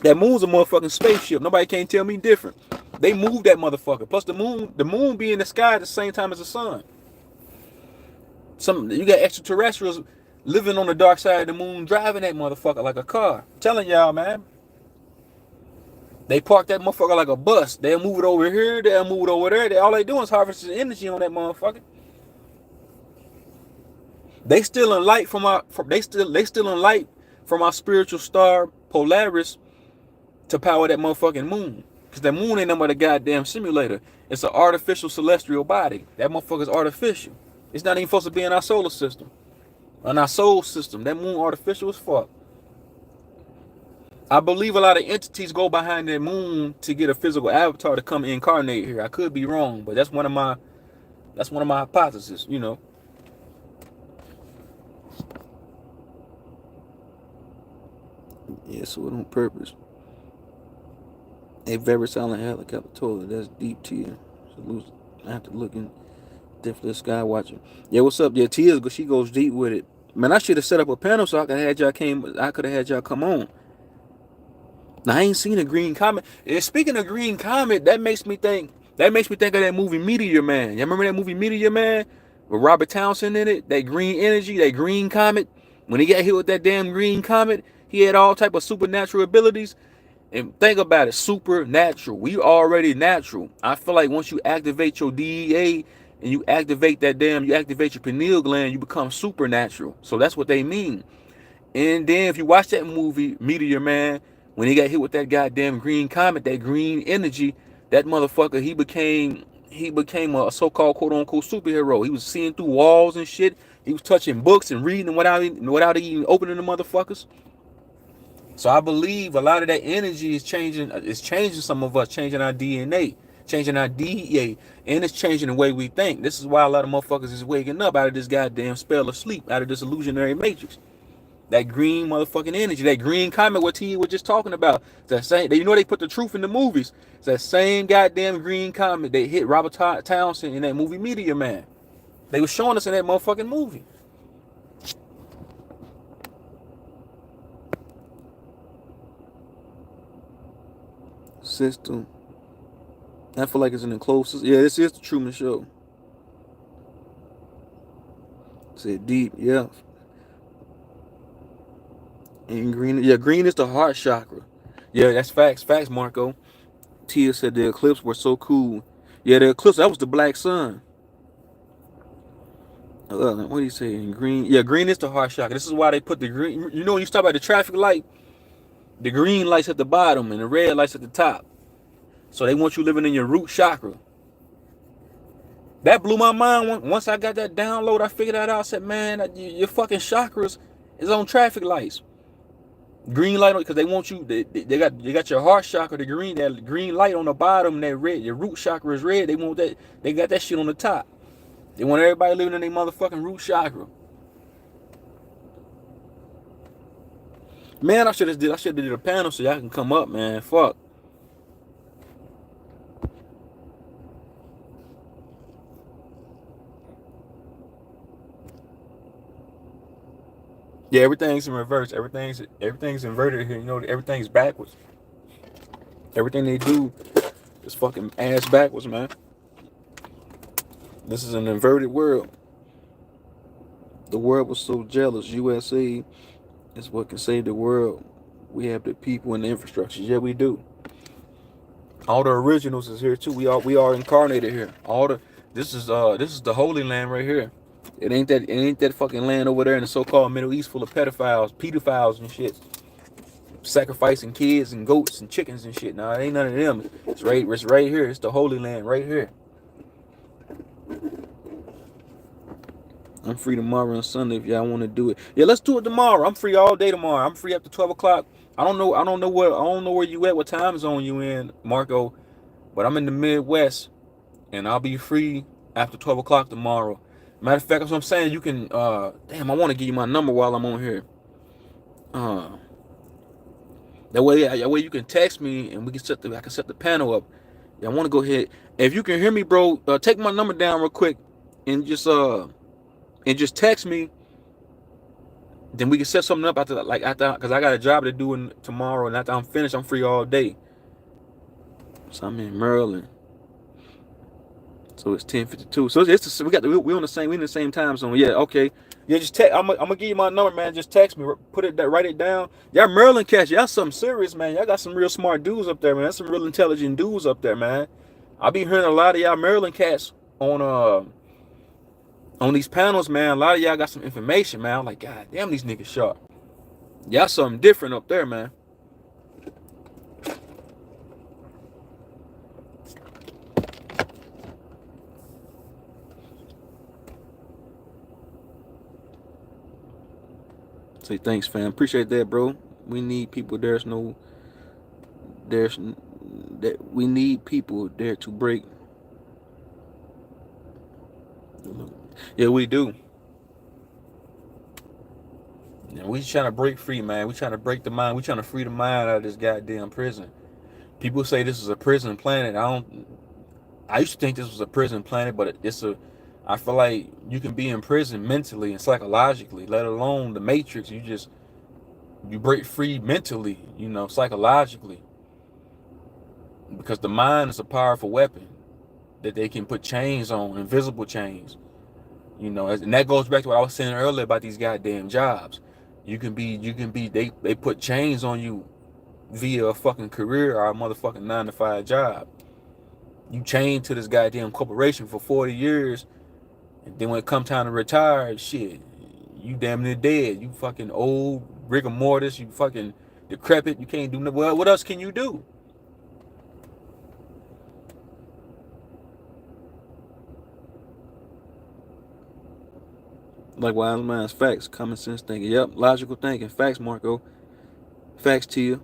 That moon's a motherfucking spaceship. Nobody can't tell me different. They moved that motherfucker. Plus the moon be in the sky at the same time as the sun. You got extraterrestrials living on the dark side of the moon, driving that motherfucker like a car. I'm telling y'all, man. They park that motherfucker like a bus. They'll move it over here. They'll move it over there. All they doing is harvesting energy on that motherfucker. They stealing light from our spiritual star Polaris to power that motherfucking moon. Because that moon ain't nothing but a goddamn simulator. It's an artificial celestial body. That motherfucker's artificial. It's not even supposed to be in our solar system. In our solar system, that moon artificial as fuck. I believe a lot of entities go behind that moon to get a physical avatar to come incarnate here. I could be wrong, but that's one of my hypotheses, you know. Yeah, so it on purpose. A very silent helicopter toilet. That's deep tier. So I have to look in. Definitely a sky watcher. Yeah, what's up? Yeah, Tia, she goes deep with it. Man, I should have set up a panel so I could have had y'all come on. Now I ain't seen a green comet. And speaking of green comet, that makes me think of that movie Meteor Man. You remember that movie Meteor Man with Robert Townsend in it? That green energy, that green comet. When he got hit with that damn green comet, he had all type of supernatural abilities. And think about it, supernatural. We already natural. I feel like once you activate your DEA and you activate your pineal gland, you become supernatural. So that's what they mean. And then if you watch that movie, Meteor Man, when he got hit with that goddamn green comet, that green energy, that motherfucker, he became a so-called quote-unquote superhero. He was seeing through walls and shit. He was touching books and reading them without even opening the motherfuckers. So I believe a lot of that energy is changing some of us, changing our DNA, changing our DEA, and it's changing the way we think. This is why a lot of motherfuckers is waking up out of this goddamn spell of sleep, out of this illusionary matrix. That green motherfucking energy, that green comet what T was just talking about. That same, you know they put the truth in the movies. It's that same goddamn green comet that hit Robert Townsend in that movie Meteor Man. They were showing us in that motherfucking movie. System. I feel like it's an enclosed system. Yeah, this is the Truman Show. Said deep, yeah. And green is the heart chakra. Yeah, that's facts. Facts, Marco. Tia said the eclipse were so cool. Yeah, the eclipse, that was the black sun. What do you say? Green. Yeah, green is the heart chakra. This is why they put the green. You know, when you stop at the traffic light, the green lights at the bottom and the red lights at the top. So they want you living in your root chakra. That blew my mind. Once I got that download, I figured that out. I said, man, your fucking chakras is on traffic lights. Green light, because they want you. They got your heart chakra, that green light on the bottom, that red. Your root chakra is red. They want that. They got that shit on the top. They want everybody living in their motherfucking root chakra. Man, I should have did a panel so y'all can come up, man. Fuck. Yeah, everything's in reverse. Everything's inverted here. You know, everything's backwards. Everything they do is fucking ass backwards, man. This is an inverted world. The world was so jealous. USA is what can save the world. We have the people and the infrastructure. Yeah, we do. All the originals is here too. We are incarnated here. This is the Holy Land right here. It ain't that fucking land over there in the so-called Middle East full of pedophiles and shit. Sacrificing kids and goats and chickens and shit. Nah, it ain't none of them. It's right here. It's the Holy Land right here. I'm free tomorrow and Sunday if y'all want to do it. Yeah, let's do it tomorrow. I'm free all day tomorrow. I'm free after 12 o'clock. I don't know where you at, what time zone you in, Marco. But I'm in the Midwest. And I'll be free after 12 o'clock tomorrow. Matter of fact, that's what I'm saying. You can damn, I want to give you my number while I'm on here. That way you can text me and I can set the panel up. Yeah, I want to go ahead. If you can hear me, bro, take my number down real quick and just text me. Then we can set something up after because I got a job to do tomorrow, and after I'm finished, I'm free all day. So I'm in Maryland. So it's 10:52. So we in the same time zone. Yeah, okay. Yeah, just text. I'm gonna give you my number, man. Just text me. Write it down. Y'all Maryland cats, y'all something serious, man. Y'all got some real smart dudes up there, man. That's some real intelligent dudes up there, man. I be hearing a lot of y'all Maryland cats on these panels, man. A lot of y'all got some information, man. I'm like, God damn, these niggas sharp. Y'all something different up there, man. Say thanks, fam. Appreciate that, bro. We need people. There's that we need people there to break. Yeah, we do. And we trying to break free, man. We trying to break the mind. We trying to free the mind out of this goddamn prison. People say this is a prison planet. I used to think this was a prison planet, but it's a. I feel like you can be in prison mentally and psychologically, let alone the matrix. You break free mentally, psychologically, because the mind is a powerful weapon that they can put chains on, invisible chains. And that goes back to what I was saying earlier about these goddamn jobs. They put chains on you via a fucking career or a motherfucking 9 to 5 job. You chained to this goddamn corporation for 40 years, and then when it come time to retire, shit, you damn near dead. You fucking old, rigor mortis, you fucking decrepit, you can't do nothing. Well, what else can you do? Like wise minds, facts, common sense thinking. Yep, logical thinking. Facts, Marco. Facts to you.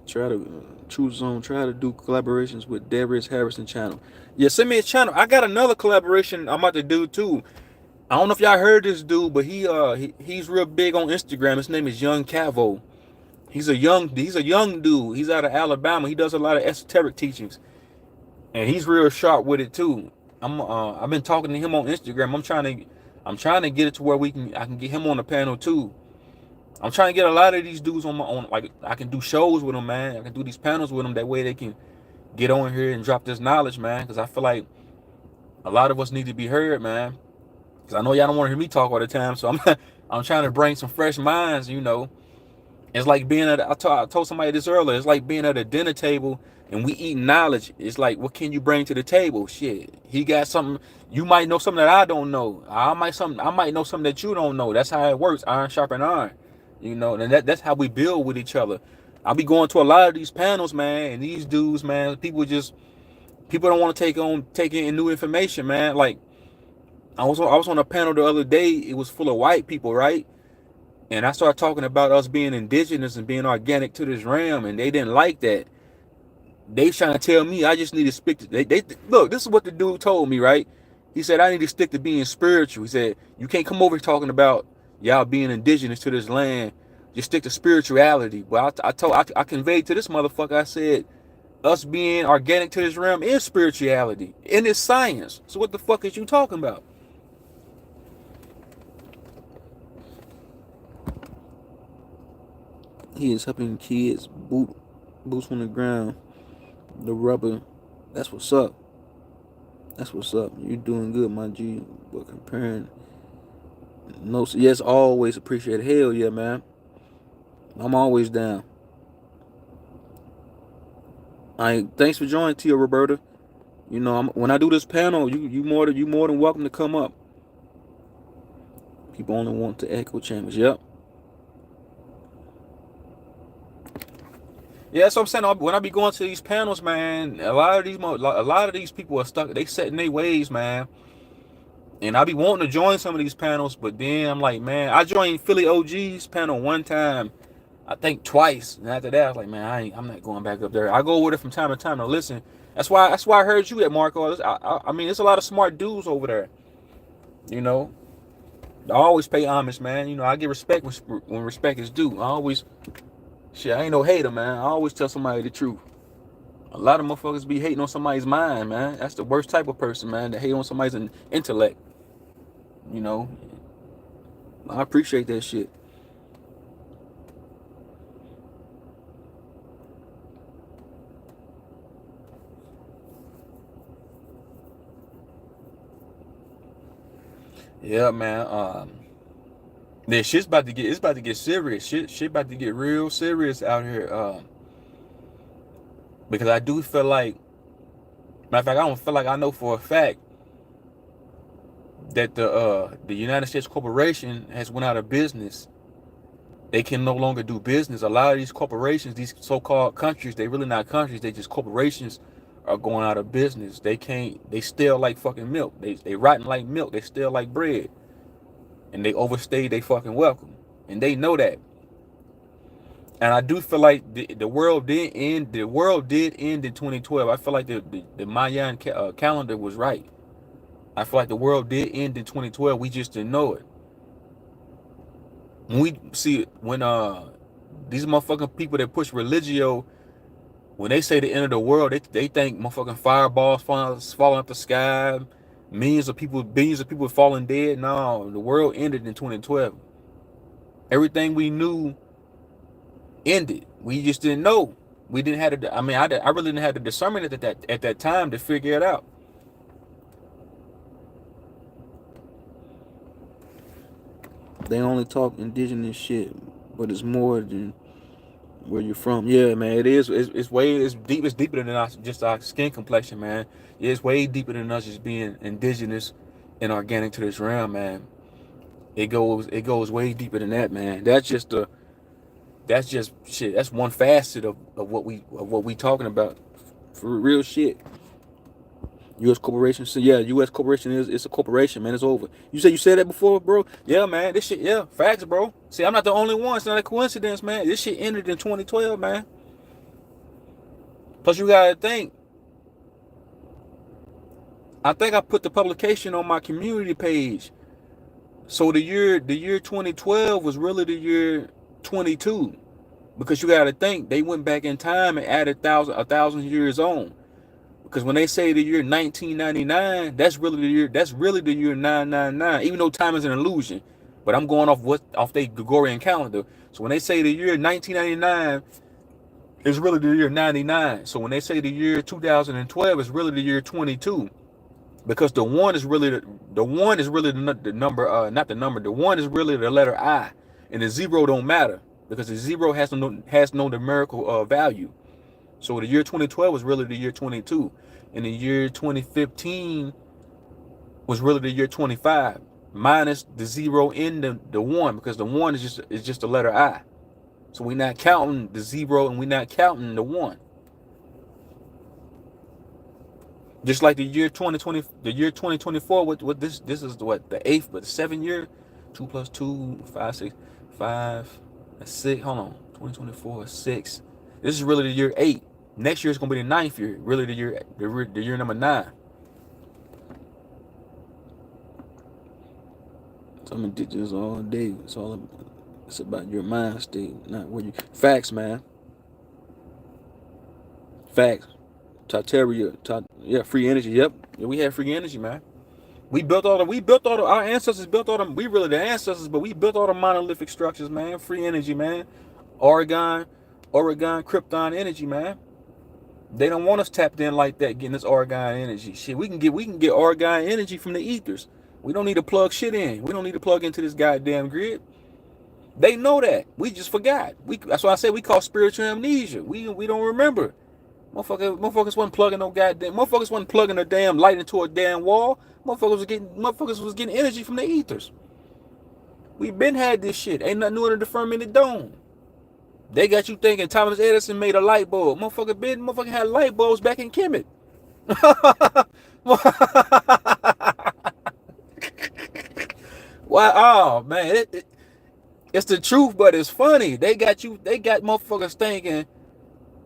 Try to choose zone. Try to do collaborations with Darius Harrison channel. Yeah, send me a channel. I got another collaboration I'm about to do too. I don't know if y'all heard this dude, but he's real big on Instagram. His name is Young Cavo. He's a young dude. He's out of Alabama. He does a lot of esoteric teachings, and he's real sharp with it too. I've been talking to him on Instagram. I'm trying to get it to where I can get him on the panel too. I'm trying to get a lot of these dudes on my own. Like I can do shows with them, man. I can do these panels with them. That way they can get on here and drop this knowledge, man. Because I feel like a lot of us need to be heard, man. Because I know y'all don't want to hear me talk all the time. So I'm trying to bring some fresh minds. It's like being at. I told somebody this earlier. It's like being at a dinner table and we eat knowledge. It's like, what can you bring to the table? Shit, he got something. You might know something that I don't know. I might know something that you don't know. That's how it works. Iron sharpen iron. And that's how we build with each other. I'll be going to a lot of these panels, man, and these dudes, man, people don't want to take in new information, man. Like I was on a panel the other day. It was full of white people, right? And I started talking about us being indigenous and being organic to this realm, and they didn't like that. They trying to tell me I just need to stick to. They look. This is what the dude told me, right? He said I need to stick to being spiritual. He said you can't come over here talking about y'all being indigenous to this land. Just stick to spirituality. Well, I conveyed to this motherfucker. I said us being organic to this realm is spirituality and it's science. So what the fuck is you talking about? He is helping kids boots on the ground. The rubber. That's what's up. That's what's up. You're doing good, my G. But comparing, no, yes, always appreciate it. Hell yeah, man. I'm always down. Thanks for joining, Tia Roberta. When I do this panel, you more than welcome to come up. People only want to echo chambers. Yep. Yeah, so I'm saying when I be going to these panels, man, a lot of these people are stuck. They set in their ways, man. And I be wanting to join some of these panels, but then I'm like, man, I joined Philly OG's panel one time, I think twice, and after that I was like, man, I'm not going back up there. I go over there from time to time to listen. That's why I heard you at Marco. I mean, there's a lot of smart dudes over there. I always pay homage, man. I give respect when respect is due. I ain't no hater, man. I always tell somebody the truth. A lot of motherfuckers be hating on somebody's mind, man. That's the worst type of person, man, to hate on somebody's intellect. I appreciate that shit. Yeah, man. Shit's about to get serious. Shit about to get real serious out here. Because I do feel like, matter of fact, I don't feel like I know for a fact that the United States corporation has went out of business. They can no longer do business. A lot of these corporations, these so-called countries, they really not countries. They just corporations are going out of business. They stale like fucking milk. They rotten like milk. They stale like bread. And they overstay they fucking welcome. and they know that. And I do feel like the world did end. The world did end in 2012. I feel like the Mayan calendar was right. I feel like the world did end in 2012. We just didn't know it. When we see when these motherfucking people that push religio, when they say the end of the world, they think motherfucking fireballs falling up the sky, billions of people falling dead. No, the world ended in 2012. Everything we knew ended. We just didn't know. We didn't have the. I mean, I really didn't have the discernment at that time to figure it out. They only talk indigenous shit, but it's more than where you're from. Yeah, man, it is. It's deep. It's deeper than just our skin complexion, man. It's way deeper than us just being indigenous and organic to this realm, man. It goes way deeper than that, man. That's just shit. That's one facet of what we talking about, for real shit. U.S. corporation. So yeah, U.S. corporation it's a corporation, man. It's over. You said that before, bro. Yeah, man. This shit, yeah, facts, bro. See, I'm not the only one. It's not a coincidence, man. This shit ended in 2012, man. Plus, you gotta think. I think I put the publication on my community page. So the year 2012 was really the year 22, because you gotta think they went back in time and added a thousand years on. Because when they say the year 1999, that's really the year 999. Even though time is an illusion, but I'm going off the Gregorian calendar. So when they say the year 1999, it's really the year 99. So when they say the year 2012, it's really the year 22, because the one is really the number, not the number. The one is really the letter I, and the zero don't matter because the zero has no numerical value. So the year 2012 was really the year 22, and the year 2015 was really the year 25, minus the zero in the one, because the one is just the letter I. So we're not counting the zero and we're not counting the one. Just like the year 2020, the year 2024, what this is what, the 8th, but the 7th year, 2 plus 2, 5, 6, 5, 6. Hold on, 2024, 6. This is really the year 8. Next year is gonna be the 9th year, really the year number 9. So I'm indigenous all day. It's about your mind state, not where you. Facts, man. Facts. Yeah, free energy. Yep, yeah, we had free energy, man. Our ancestors built all them. We really the ancestors, but we built all the monolithic structures, man. Free energy, man. Oregon, Krypton energy, man. They don't want us tapped in like that, getting this Oregon energy. Shit, we can get Oregon energy from the ethers. We don't need to plug shit in. We don't need to plug into this goddamn grid. They know that. We just forgot. That's why I say we call spiritual amnesia. We don't remember. Motherfuckers wasn't plugging no goddamn. Motherfuckers wasn't plugging a damn light into a damn wall. Motherfuckers was getting energy from the ethers. We been had this shit. Ain't nothing new in the fermented dome. They got you thinking Thomas Edison made a light bulb. Motherfucker had light bulbs back in Kemet. Wow, oh man, it's the truth, but it's funny. They got motherfuckers thinking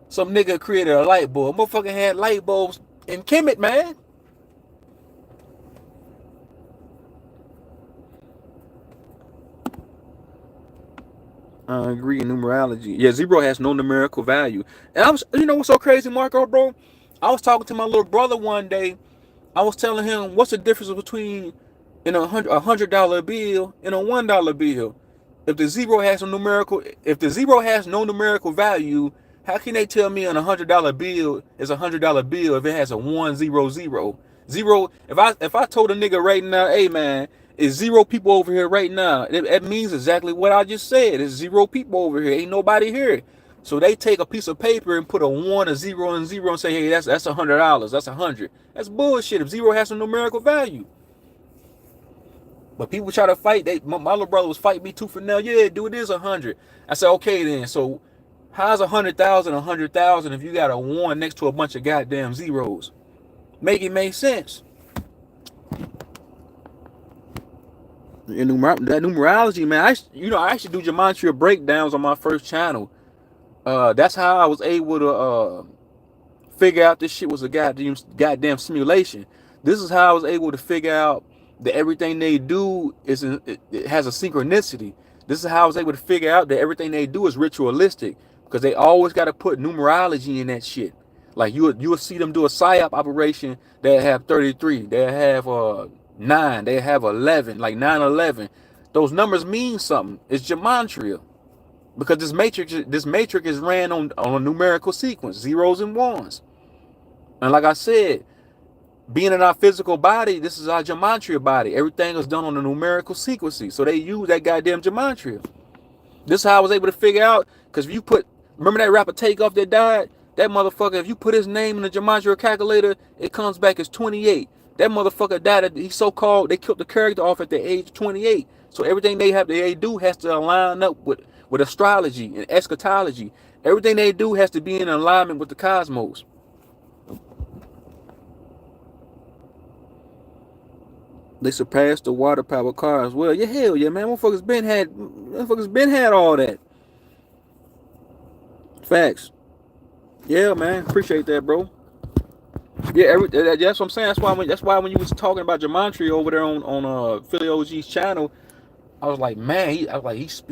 some nigga created a light bulb. Motherfucker had light bulbs in Kemet, man. I agree. Numerology. Yeah, zero has no numerical value. And you know what's so crazy, Marco, bro? I was talking to my little brother one day. I was telling him what's the difference between a $100 bill and a $1 bill. If the zero has no numerical value, how can they tell me a $100 bill is a $100 bill if it has a 100? Zero. If I told a nigga right now, hey man, it's 0 people over here right now, it means exactly what I just said. It's 0 people over here. Ain't nobody here. So they take a piece of paper and put a 1, a 0, and 0 and say, hey, that's $100. That's 100. That's bullshit if 0 has some numerical value. But people try to fight. My little brother was fighting me tooth and nail. Yeah, dude, it is 100. I said, okay then. So how's 100,000 100,000 if you got a 1 next to a bunch of goddamn zeros? Make it make sense. And that numerology, man. I actually do gematria breakdowns on my first channel. That's how I was able to figure out this shit was a goddamn simulation. This is how I was able to figure out that everything they do it has a synchronicity. This is how I was able to figure out that everything they do is ritualistic, because they always got to put numerology in that shit. Like you will see them do a psyop operation. They have 33. They have 9. They have 11. Like 911. Those numbers mean something. It's gematria, because this matrix is ran on a numerical sequence, zeros and ones. And like I said, being in our physical body, this is our gematria body. Everything is done on a numerical sequence. So they use that goddamn gematria. This is how I was able to figure out, because if you remember that rapper Takeoff that died? That motherfucker, if you put his name in the gematria calculator, it comes back as 28. That motherfucker died, they killed the character off at the age of 28. So everything they do has to line up with astrology and eschatology. Everything they do has to be in alignment with the cosmos. They surpassed the water power car as well. Yeah, hell yeah, man. Motherfuckers been had all that. Facts. Yeah, man. Appreciate that, bro. Yeah, that's what I'm saying. That's why when you was talking about gematria over there on Philly OG's channel, I was like, man, he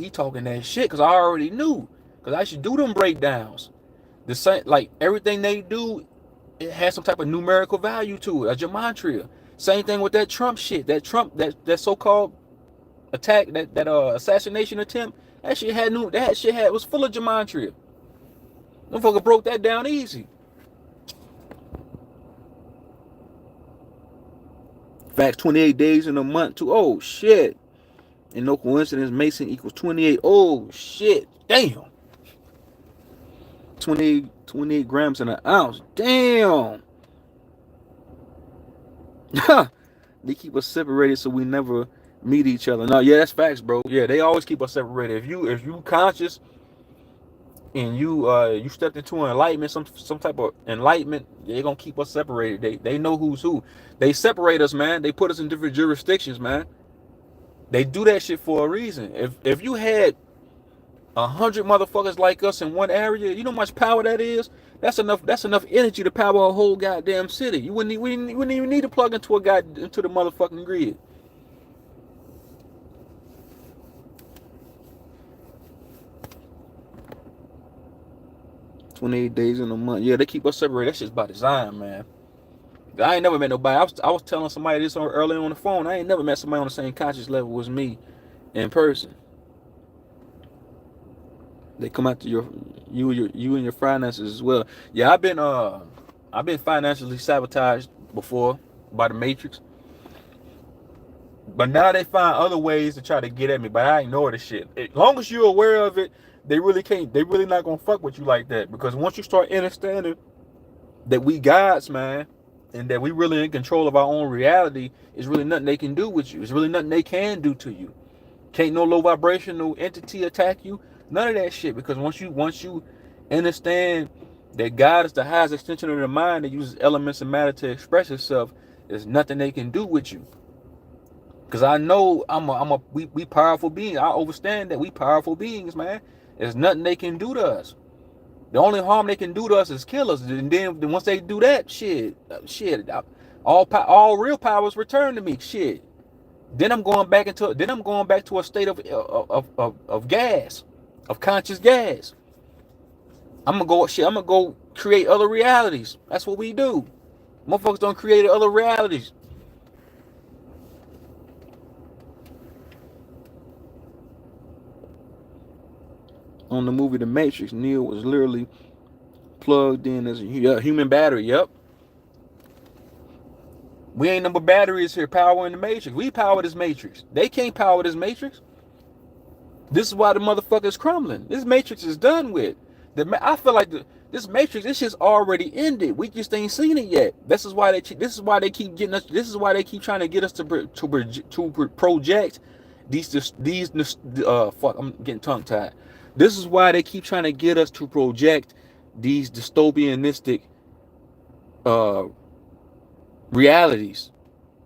talking that shit, because I already knew, because I should do them breakdowns. The same, like everything they do, it has some type of numerical value to it, a gematria. Same thing with that Trump shit. That so-called attack, that assassination attempt. That shit was full of gematria. Motherfucker broke that down easy. Facts, 28 days in a month too. Oh shit. And no coincidence, Mason equals 28. Oh shit. Damn. 28 grams in an ounce. Damn. They keep us separated so we never meet each other. No, yeah, that's facts, bro. Yeah, they always keep us separated. If you conscious and you stepped into an enlightenment, some type of enlightenment, they're gonna keep us separated. They know who's who. They separate us, man. They put us in different jurisdictions, man. They do that shit for a reason. If you had 100 motherfuckers like us in one area, you know how much power that is? That's enough energy to power a whole goddamn city. You wouldn't even need to plug into into the motherfucking grid. "28 days in a month." Yeah, they keep us separated. That shit's by design, man. I ain't never met nobody. I was telling somebody this earlier on the phone. I ain't never met somebody on the same conscious level as me in person. They come after you and your finances as well. Yeah, I've been financially sabotaged before by the Matrix, but now they find other ways to try to get at me. But I ignore the shit. As long as you're aware of it, they really can't. They really not gonna fuck with you like that, because once you start understanding that we gods, man, and that we really in control of our own reality, it's really nothing they can do with you. It's really nothing they can do to you. Can't no low vibrational entity attack you. None of that shit. Because once you understand that God is the highest extension of the mind that uses elements of matter to express itself, there's nothing they can do with you. Because I know we powerful beings. I understand that we powerful beings, man. There's nothing they can do to us. The only harm they can do to us is kill us. And then once they do that, all real powers return to me. Shit. Then I'm going back to a state of gas, of conscious gas. I'm gonna go create other realities. That's what we do. Motherfuckers don't create other realities. On the movie The Matrix, Neo was literally plugged in as a human battery. Yep. We ain't number batteries here powering the Matrix. We power this Matrix. They can't power this Matrix. This is why the motherfucker is crumbling. This Matrix is done with. I feel like this Matrix, this shit's already ended. We just ain't seen it yet. This is why they keep getting us. This is why they keep trying to get us to project these. Fuck, I'm getting tongue tied. This is why they keep trying to get us to project these dystopianistic realities.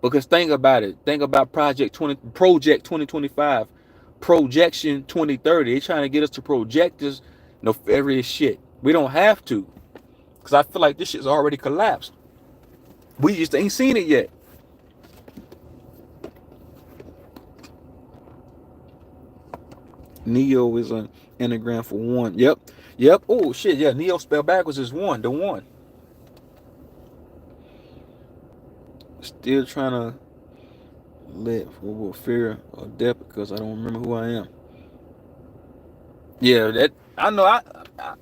Because think about it. Think about Project 2025, Projection 2030. They're trying to get us to project this nefarious shit. We don't have to. Because I feel like this shit's already collapsed. We just ain't seen it yet. Neo is an anagram for one. Yep. Yep. Oh shit. Yeah. Neo spelled backwards is one. The one. Still trying to live with fear of death because I don't remember who I am. Yeah, that I know. I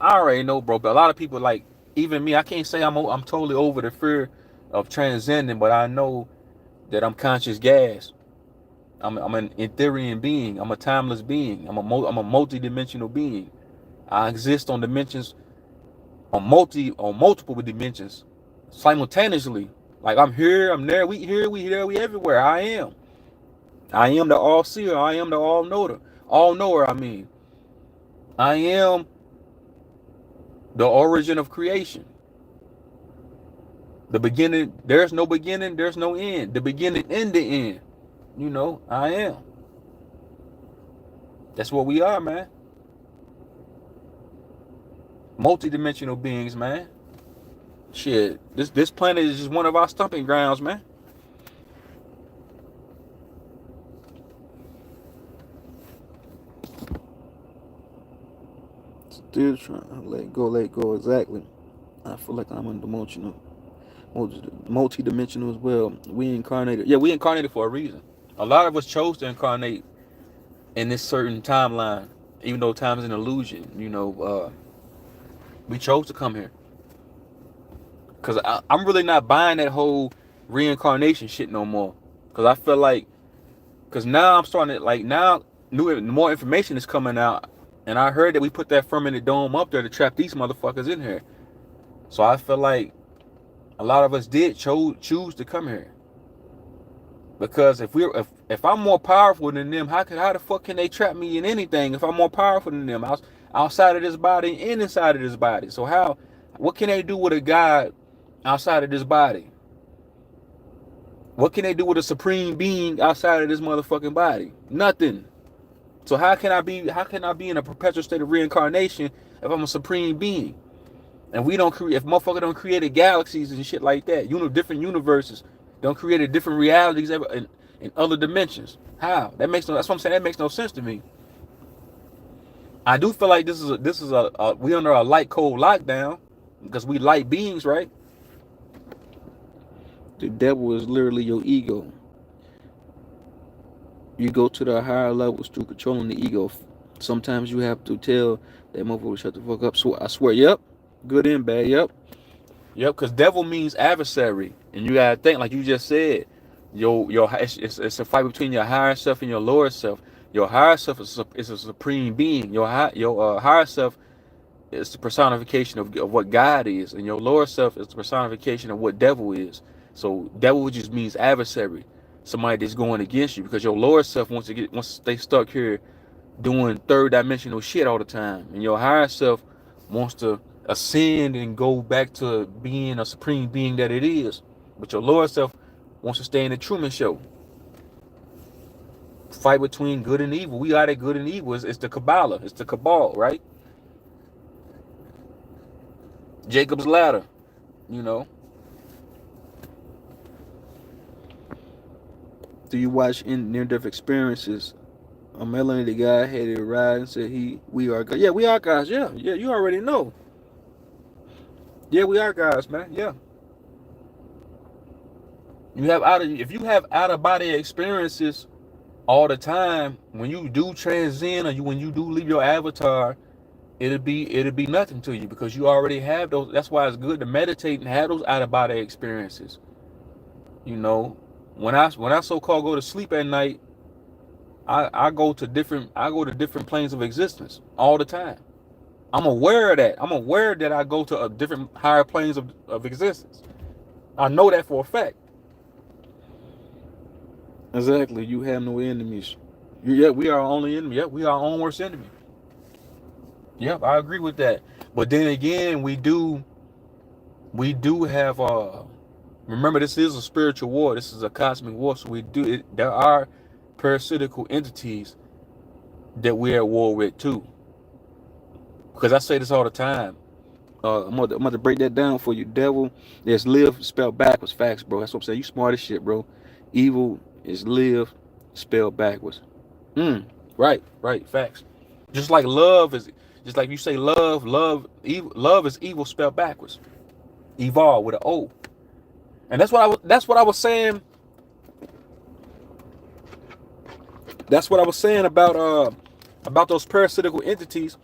already know, bro. But a lot of people, like even me, I can't say I'm totally over the fear of transcending, but I know that I'm conscious gas. I'm an ethereal being. I'm a timeless being. I'm a multi-dimensional being. I exist on dimensions, on multiple dimensions, simultaneously. Like I'm here, I'm there, we here, we there, we everywhere. I am. I am the all seer. I am the all knower. All knower. I mean, I am the origin of creation. The beginning. There's no beginning. There's no end. The beginning and the end. You know, I am. That's what we are, man. Multi-dimensional beings, man. Shit, this planet is just one of our stomping grounds, man. Still trying to let go. Exactly. I feel like I'm multi-dimensional as well. We incarnated. Yeah, we incarnated for a reason. A lot of us chose to incarnate in this certain timeline, even though time is an illusion. You know, we chose to come here. Because I'm really not buying that whole reincarnation shit no more. Because I feel like, because now I'm starting to, like, now more information is coming out. And I heard that we put that firmament dome up there to trap these motherfuckers in here. So I feel like a lot of us did choose to come here. Because if I'm more powerful than them, how the fuck can they trap me in anything if I'm more powerful than them outside of this body and inside of this body? So what can they do with a God outside of this body? What can they do with a supreme being outside of this motherfucking body? Nothing. So how can I be in a perpetual state of reincarnation if I'm a supreme being? And if motherfucker don't create galaxies and shit like that, different universes, don't create different realities in other dimensions. How? That's what I'm saying. That makes no sense to me. I do feel like this is we under a light cold lockdown because we light beings, right? The devil is literally your ego. You go to the higher levels through controlling the ego. Sometimes you have to tell that motherfucker to shut the fuck up. So I swear, yep, good and bad, yep, because devil means adversary, and you gotta think like you just said. It's a fight between your higher self and your lower self. Your higher self is a supreme being. Your higher self is the personification of what God is, and your lower self is the personification of what devil is. So devil just means adversary, somebody that's going against you, because your lower self wants to stay stuck here doing third dimensional shit all the time, and your higher self wants to ascend and go back to being a supreme being that it is, but your lower self wants to stay in the Truman Show. Fight between good and evil. We are that good and evil. It's the Kabbalah. It's the Cabal, right? Jacob's ladder, you know. Do you watch in near-death experiences? A melanated guy had a ride and said we are God. Yeah, we are guys. Yeah, you already know. Yeah, we are guys, man. Yeah. If you have out of body experiences all the time, when you do transcend or when you do leave your avatar, it'll be nothing to you because you already have those. That's why it's good to meditate and have those out of body experiences. You know, when I so-called go to sleep at night, I go to different planes of existence all the time. I'm aware of that. I'm aware that I go to different higher planes of existence. I know that for a fact. Exactly. You have no enemies. Yeah, we are our only enemy. Yeah, we are our own worst enemy. Yep, I agree with that. But then again, we do have Remember, this is a spiritual war. This is a cosmic war. So we do it. There are parasitical entities that we're at war with too. Because I say this all the time. I'm gonna break that down for you. Devil is live spelled backwards. Facts, bro. That's what I'm saying. You smart as shit, bro. Evil is live spelled backwards. Right. Facts. Just like love is, just like you say evil, love is evil spelled backwards. Evolve with an O. And that's what I was saying. That's what I was saying about those parasitical entities.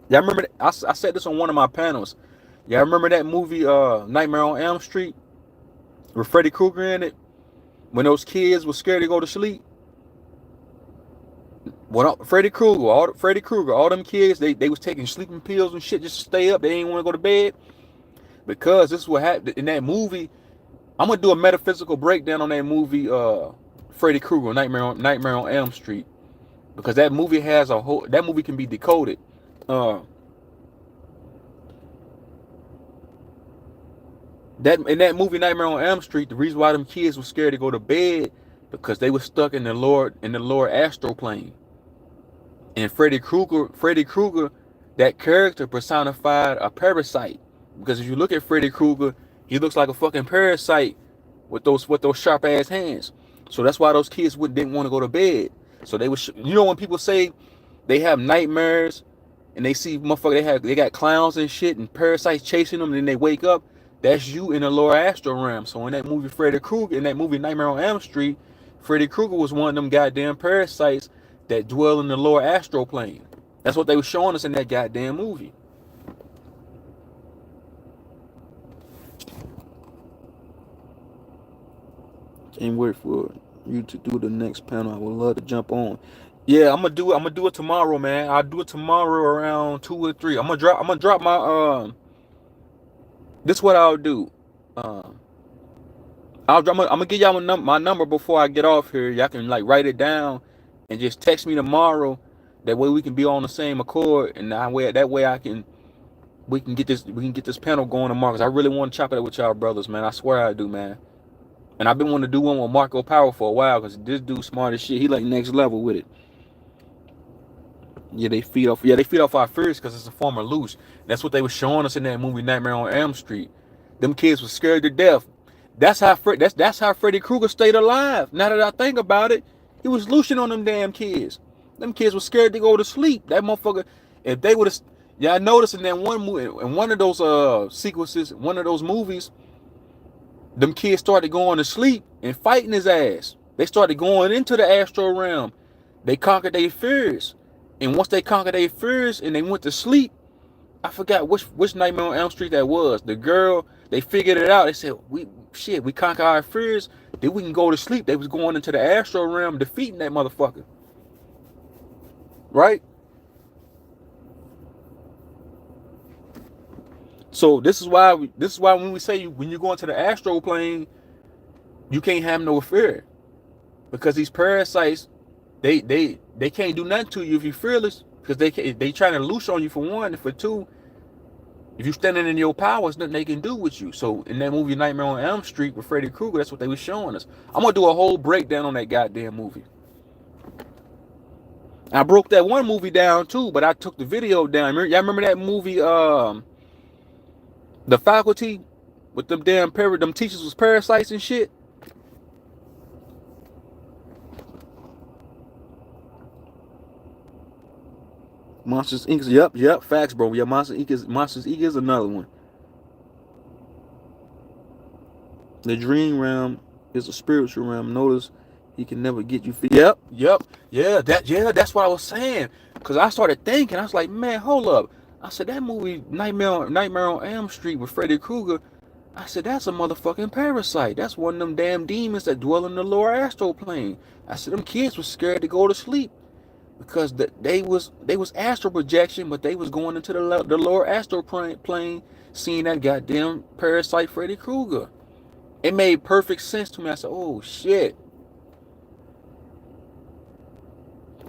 Yeah, I remember I said this on one of my panels. Yeah, I remember that movie Nightmare on Elm Street with Freddy Krueger in it. When those kids were scared to go to sleep. Freddy Krueger, all them kids, they was taking sleeping pills and shit just to stay up. They didn't want to go to bed. Because this is what happened in that movie. I'm gonna do a metaphysical breakdown on that movie, Freddy Krueger, Nightmare on Elm Street. Because that movie has that movie can be decoded. In that movie Nightmare on Elm Street, the reason why them kids were scared to go to bed because they were stuck in the lower astral plane. And Freddy Krueger, that character personified a parasite. Because if you look at Freddy Krueger, he looks like a fucking parasite with those sharp ass hands. So that's why those kids didn't want to go to bed. So they was, when people say they have nightmares and they see motherfucker, they got clowns and shit and parasites chasing them, and then they wake up. That's you in the lower astral realm. So in that movie Freddy Krueger, in that movie Nightmare on Elm Street, Freddy Krueger was one of them goddamn parasites that dwell in the lower astral plane. That's what they were showing us in that goddamn movie. Can't wait for you to do the next panel. I would love to jump on. Yeah, I'm gonna do it tomorrow, man. I'll do it tomorrow around 2 or 3. I'm gonna drop my this is what I'll do. I'm gonna give y'all my number before I get off here. Y'all can like write it down and just text me tomorrow. That way we can be on the same accord, and that way we can get this panel going tomorrow. Cause I really want to chop it up with y'all brothers, man. I swear I do, man. And I've been wanting to do one with Marco Power for a while, because this dude smart as shit. He like next level with it. Yeah, they feed off our fears because it's a form of loose. That's what they were showing us in that movie Nightmare on Elm Street. Them kids were scared to death. That's how Freddy Krueger stayed alive. Now that I think about it, he was loosing on them damn kids. Them kids were scared to go to sleep. That motherfucker, if they would have, I noticed in that one movie, in one of those sequences, one of those movies, them kids started going to sleep and fighting his ass. They started going into the astral realm. They conquered their fears. And once they conquered their fears and they went to sleep, I forgot which Nightmare on Elm Street that was. The girl, they figured it out. They said, we conquer our fears, then we can go to sleep. They was going into the astral realm, defeating that motherfucker. Right? So this is why when we say when you go into the astral plane, you can't have no fear. Because these parasites, they can't do nothing to you if you're fearless, because they trying to loose on you for one, and for two, if you're standing in your power, there's nothing they can do with you. So in that movie Nightmare on Elm Street with Freddy Krueger, that's what they were showing us. I'm gonna do a whole breakdown on that goddamn movie. I broke that one movie down too, but I took the video down. Y'all remember that movie, The Faculty, with them them teachers was parasites and shit? Monsters Inc. Yep, facts, bro. Yeah, Monsters Inc. is another one. The dream realm is a spiritual realm. Notice he can never get you. Yep. Yeah, that's what I was saying. Cause I started thinking, I was like, man, hold up. I said that movie Nightmare on Elm Street with Freddy Krueger, I said that's a motherfucking parasite. That's one of them damn demons that dwell in the lower astral plane. I said them kids were scared to go to sleep. Because they was astral projection, but they was going into the lower astral plane, seeing that goddamn parasite Freddy Krueger. It made perfect sense to me. I said, oh shit.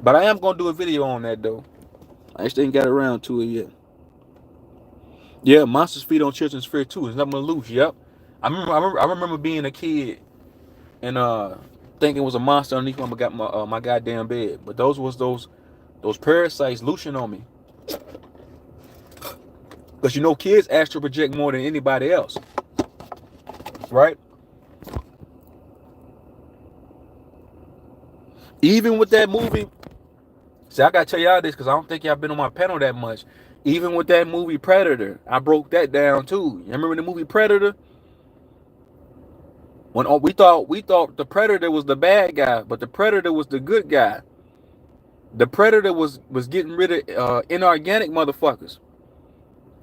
But I am gonna do a video on that though. I just ain't got around to it yet. Yeah, monsters feed on children's fear too. It's nothing loose. Yep. I remember being a kid and thinking it was a monster underneath my goddamn bed. But those parasites loosing on me. Because you know kids astral project more than anybody else. Right? Even with that movie, see, I gotta tell y'all this because I don't think y'all been on my panel that much. Even with that movie Predator, I broke that down too. You remember the movie Predator? When we thought the Predator was the bad guy, but the Predator was the good guy. The Predator was getting rid of inorganic motherfuckers.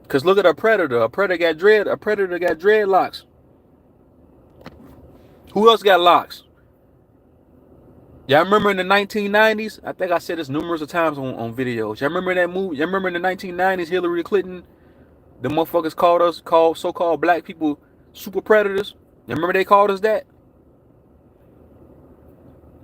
Cause look at a Predator. A Predator got dreadlocks. Who else got locks? Y'all remember in the 1990s? I think I said this numerous of times on videos. Y'all remember that movie? Y'all remember in the 1990s, Hillary Clinton, the motherfuckers called so-called black people super predators. You remember they called us that?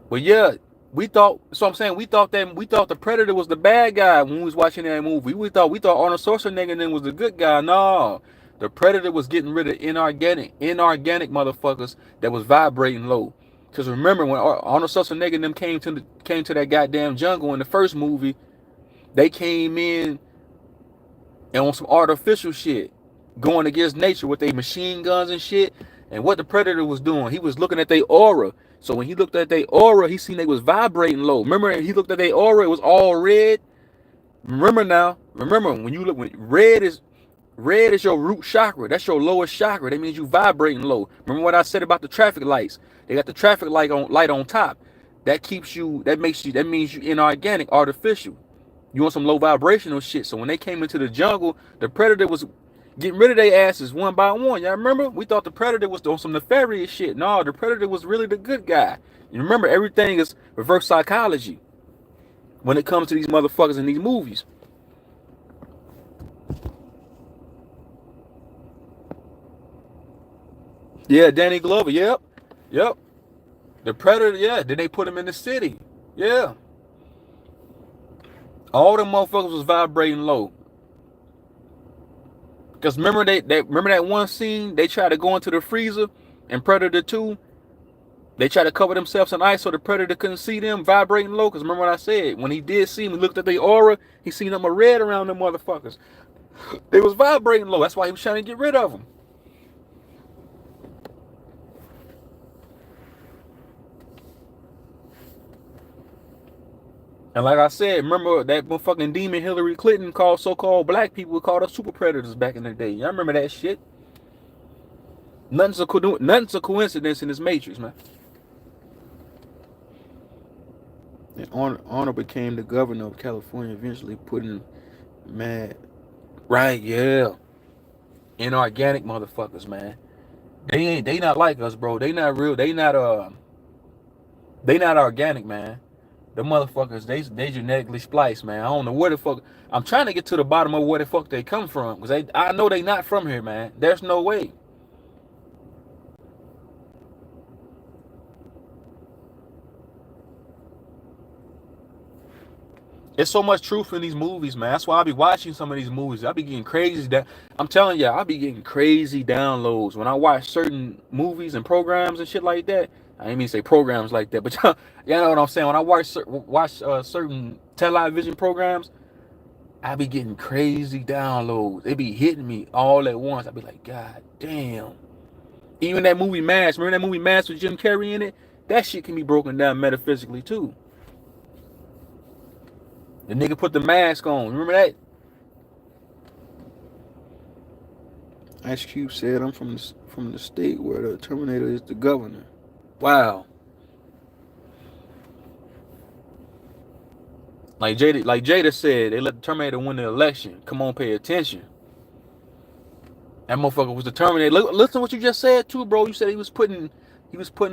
But yeah, we thought the Predator was the bad guy when we was watching that movie. We thought Arnold Schwarzenegger then was the good guy. No. The Predator was getting rid of inorganic motherfuckers that was vibrating low. Because remember when Arnold Schwarzenegger and them came to that goddamn jungle in the first movie, they came in and on some artificial shit, going against nature with their machine guns and shit. And what the Predator was doing, he was looking at their aura. So when he looked at their aura, he seen they was vibrating low. Remember, he looked at their aura, it was all red. Remember when you look, when red is your root chakra. That's your lowest chakra. That means you vibrating low. Remember what I said about the traffic lights? They got the traffic light on top. That means you inorganic, artificial. You want some low vibrational shit. So when they came into the jungle, the Predator was getting rid of their asses one by one. Y'all remember? We thought the Predator was doing some nefarious shit. No, the Predator was really the good guy. You remember, everything is reverse psychology when it comes to these motherfuckers in these movies. Yeah, Danny Glover. Yep. The Predator. Yeah. Then they put him in the city. Yeah. All them motherfuckers was vibrating low. Because remember that one scene they tried to go into the freezer in Predator 2. They tried to cover themselves in ice so the Predator couldn't see them vibrating low. Because remember what I said, when he did see them, he looked at their aura, he seen them a red around them motherfuckers. They was vibrating low. That's why he was trying to get rid of them. And like I said, remember that motherfucking demon Hillary Clinton called so-called black people, called us super predators back in the day. Y'all remember that shit? Nothing's a coincidence in this matrix, man. And Arnold became the governor of California, eventually putting mad. Right, yeah. Inorganic motherfuckers, man. They not like us, bro. They not real. They not organic, man. The motherfuckers, they genetically spliced, man. I don't know where the fuck. I'm trying to get to the bottom of where the fuck they come from, because I know they not from here, man. There's no way. It's so much truth in these movies, man. That's why I be watching some of these movies. I be getting crazy. I'm telling you, I be getting crazy downloads when I watch certain movies and programs and shit like that. I didn't mean to say programs like that, but y'all know what I'm saying. When I watch certain television programs, I be getting crazy downloads. They be hitting me all at once. I be like, God damn. Even that movie Mask. Remember that movie Mask with Jim Carrey in it? That shit can be broken down metaphysically too. The nigga put the mask on. Remember that? Ice Cube said, "I'm from the state where the Terminator is the governor." Wow. Like Jada said, they let the Terminator win the election. Come on, pay attention. That motherfucker was the Terminator. Listen to what you just said too, bro. You said he was putting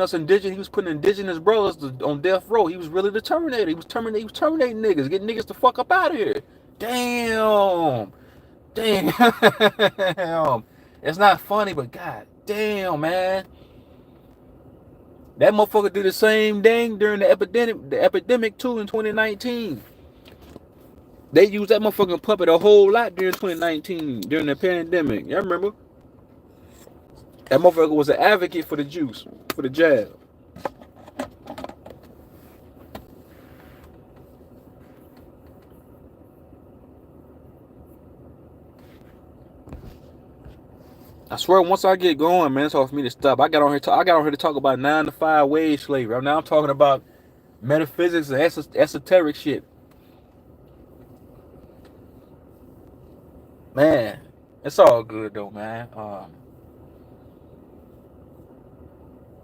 us indigenous. He was putting indigenous brothers on death row. He was really the Terminator. He was terminating niggas, getting niggas the fuck up out of here. Damn. It's not funny, but god damn, man. That motherfucker did the same thing during the epidemic too in 2019. They used that motherfucking puppet a whole lot during 2019, during the pandemic. Y'all remember? That motherfucker was an advocate for the Jews, for the jab. I swear, once I get going, man, it's hard for me to stop. I got on here to talk about 9 to 5 wage slavery. Now I'm talking about metaphysics and esoteric shit. Man, it's all good though, man.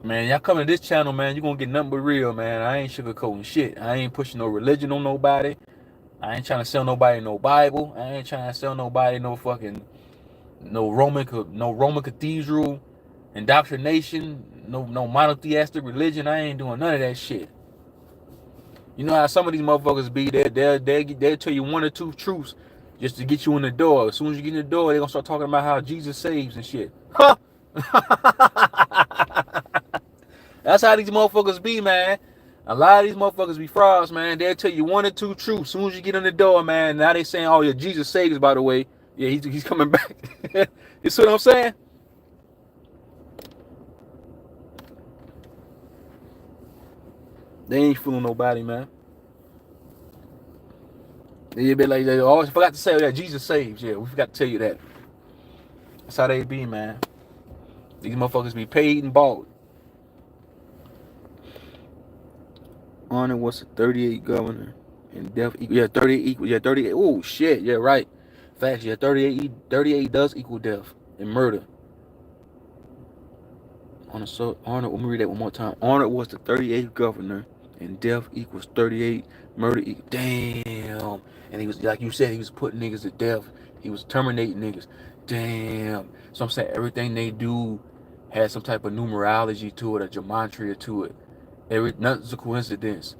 Man, y'all come to this channel, man, you're gonna get nothing but real, man. I ain't sugarcoating shit. I ain't pushing no religion on nobody. I ain't trying to sell nobody no Bible. I ain't trying to sell nobody no fucking no Roman cathedral indoctrination, no monotheistic religion. I ain't doing none of that shit. You know how some of these motherfuckers be, they'll tell you one or two truths just to get you in the door. As soon as you get in the door, they're gonna start talking about how Jesus saves and shit. Huh? That's how these motherfuckers be, man. A lot of these motherfuckers be frauds, man. They'll tell you one or two truths. As soon as you get in the door, man, now they saying, oh yeah, Jesus saves, by the way. Yeah, he's coming back. You see what I'm saying? They ain't fooling nobody, man. They be like, they always forgot to say that Jesus saves. Yeah, we forgot to tell you that. That's how they be, man. These motherfuckers be paid and bought. Honor was a 38 governor and death equal. Yeah, 38 equal. Yeah, 38. Oh shit. Yeah, right. Facts. Yeah, 38 does equal death and murder. Honor. Let me read that one more time. Honor was the 38th governor, and death equals 38. Murder equals. Damn. And he was, like you said, he was putting niggas to death. He was terminating niggas. Damn. So I'm saying everything they do has some type of numerology to it, a gematria to it. Nothing's a coincidence.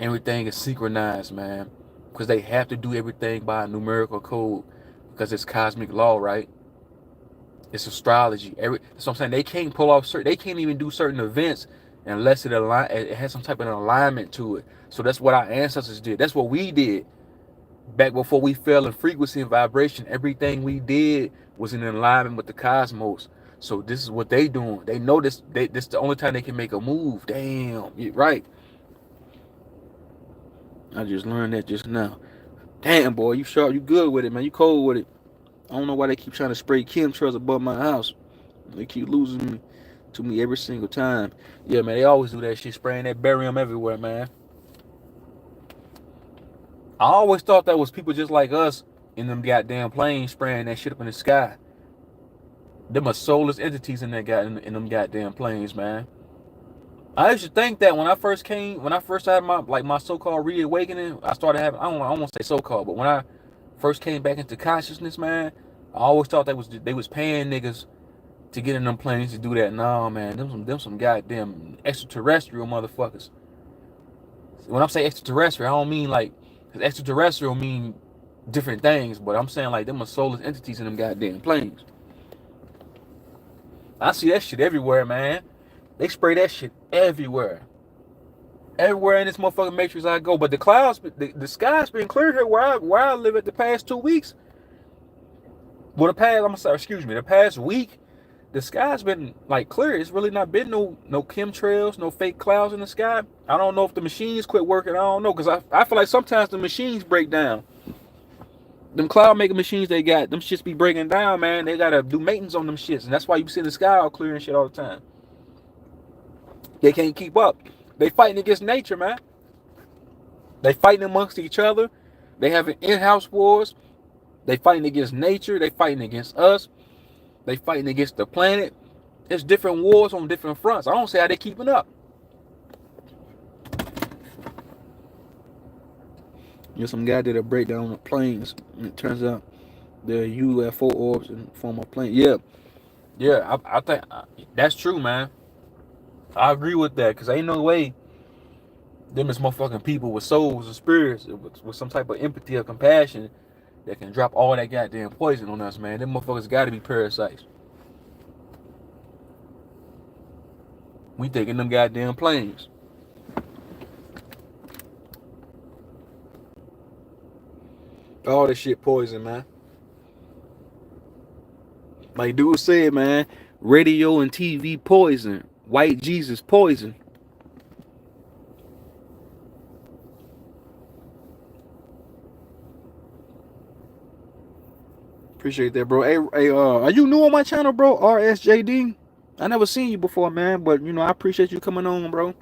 Everything is synchronized, man. Because they have to do everything by a numerical code. Because it's cosmic law, right? It's astrology. That's what I'm saying. They can't pull off they can't even do certain events unless it has some type of alignment to it. So that's what our ancestors did. That's what we did back before we fell in frequency and vibration. Everything we did was in alignment with the cosmos. So this is what they doing. They know this. This is the only time they can make a move. Damn, you're right. I just learned that just now. Damn, boy, you sharp. You good with it, man. You cold with it. I don't know why they keep trying to spray chemtrails above my house. They keep losing me to me every single time. Yeah, man, they always do that shit, spraying that barium everywhere, man. I always thought that was people just like us in them goddamn planes spraying that shit up in the sky. Them are soulless entities in them goddamn planes, man. I used to think that when I first had my so-called reawakening, I started having, I don't want to say so-called, but when I first came back into consciousness, man, I always thought they was paying niggas to get in them planes to do that. No, man, them some goddamn extraterrestrial motherfuckers. When I'm saying extraterrestrial, I don't mean like, because extraterrestrial mean different things, but I'm saying like them are soulless entities in them goddamn planes. I see that shit everywhere, man. They spray that shit everywhere. Everywhere in this motherfucking matrix I go. But the clouds, the sky's been clear here where I live at the past 2 weeks. Well, the past week, the sky's been like clear. It's really not been no chemtrails, no fake clouds in the sky. I don't know if the machines quit working. I don't know, because I feel like sometimes the machines break down. Them cloud making machines they got, them shits be breaking down, man. They gotta do maintenance on them shits, and that's why you see the sky all clear and shit all the time. They can't keep up. They fighting against nature, man. They fighting amongst each other. They having in-house wars. They fighting against nature. They fighting against us. They fighting against the planet. There's different wars on different fronts. I don't say how they keeping up. You know, some guy did a breakdown on the planes, and it turns out they're UFO orbs in the form of planes. Yeah, I think that's true, man. I agree with that, because ain't no way them is motherfucking people with souls and spirits with some type of empathy or compassion that can drop all that goddamn poison on us, man. Them motherfuckers gotta be parasites. We taking them goddamn planes. All this shit poison, man. Like dude said, man, Radio and TV poison. White Jesus poison. Appreciate that, bro. Hey, are you new on my channel, bro? RSJD. I never seen you before, man, but you know I appreciate you coming on, bro.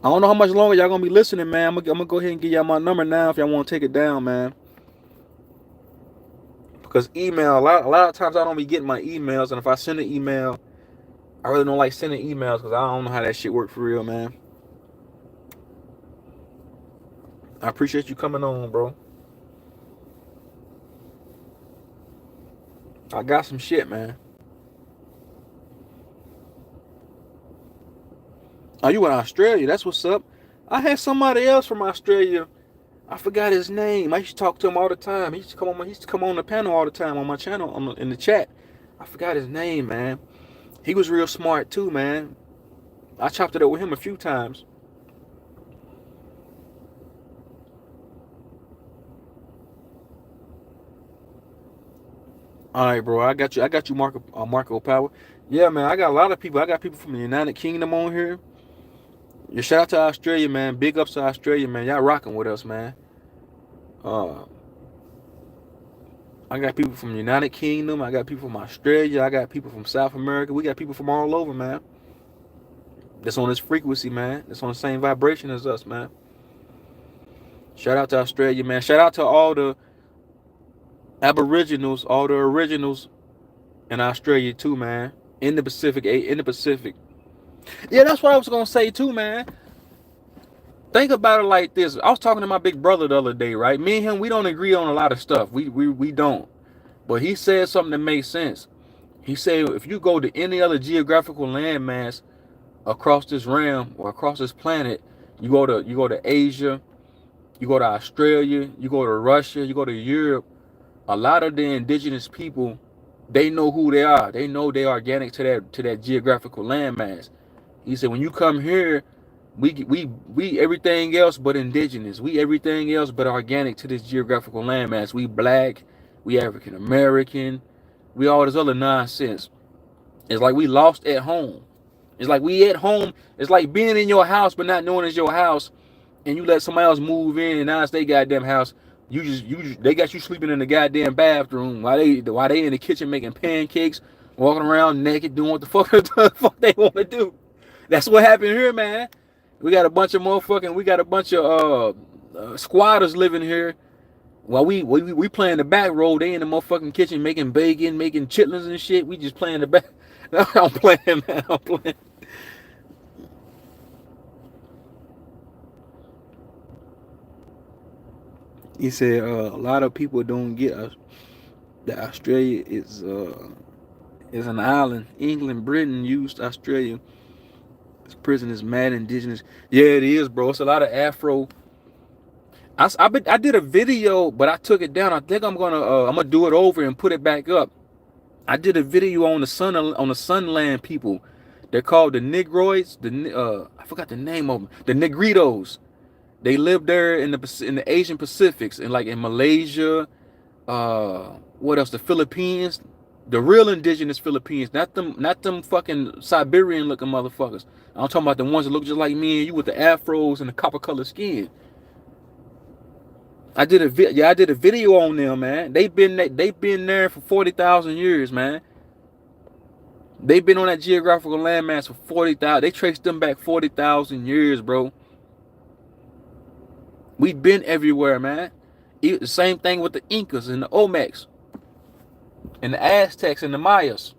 I don't know how much longer y'all gonna be listening, man. I'm gonna go ahead and give y'all my number now if y'all want to take it down, man. Because email, a lot of times I don't be getting my emails, and if I send an email, I really don't like sending emails because I don't know how that shit work for real, man. I appreciate you coming on, bro. I got some shit, man. Oh, you in Australia? That's what's up. I had somebody else from Australia. I forgot his name. I used to talk to him all the time. He used to come on the panel all the time on my channel in the chat. I forgot his name, man. He was real smart too, man. I chopped it up with him a few times. All right, bro. I got you, Marco Power. Yeah, man. I got a lot of people. I got people from the United Kingdom on here. Yeah, shout out to Australia, man. Big ups to Australia, man. Y'all rocking with us, man. I got people from the United Kingdom. I got people from Australia. I got people from South America. We got people from all over, man. That's on this frequency, man. That's on the same vibration as us, man. Shout out to Australia, man. Shout out to all the Aboriginals, all the originals in Australia too, man. In the Pacific. Yeah, that's what I was gonna say too, man. Think about it like this. I was talking to my big brother the other day, right? Me and him, we don't agree on a lot of stuff. We don't. But he said something that makes sense. He said if you go to any other geographical landmass across this realm or across this planet, you go to Asia, you go to Australia, you go to Russia, you go to Europe, a lot of the indigenous people, they know who they are. They know they're organic to that geographical landmass. He said when you come here, we everything else but indigenous. We everything else but organic to this geographical landmass. We black, we African American, we all this other nonsense. It's like we lost at home. It's like we at home. It's like being in your house but not knowing it's your house, and you let somebody else move in and now it's their goddamn house. They got you sleeping in the goddamn bathroom while they in the kitchen making pancakes, walking around naked, doing what the fuck they want to do. That's what happened here, man. We got a bunch of squatters living here. While we playing the back road, they in the motherfucking kitchen making bacon, making chitlins and shit. We just playing the back. I'm playing, man. I'm playing. He said a lot of people don't get that Australia is an island. England, Britain used Australia as prison is mad indigenous. Yeah, it is, bro. It's a lot of Afro. I did a video, but I took it down. I think I'm gonna do it over and put it back up. I did a video on the Sunland people. They're called the Negroids. I forgot the name of them. The Negritos. They live there in the Asian Pacifics and like in Malaysia. What else? The Philippines. The real indigenous Philippines, not them fucking Siberian looking motherfuckers. I'm talking about the ones that look just like me and you with the afros and the copper colored skin. I did a video on them, man. They've been there for 40,000 years, man. They've been on that geographical landmass for 40,000. They traced them back 40,000 years, bro. We've been everywhere, man. The same thing with the Incas and the Olmecs and the Aztecs and the Mayas.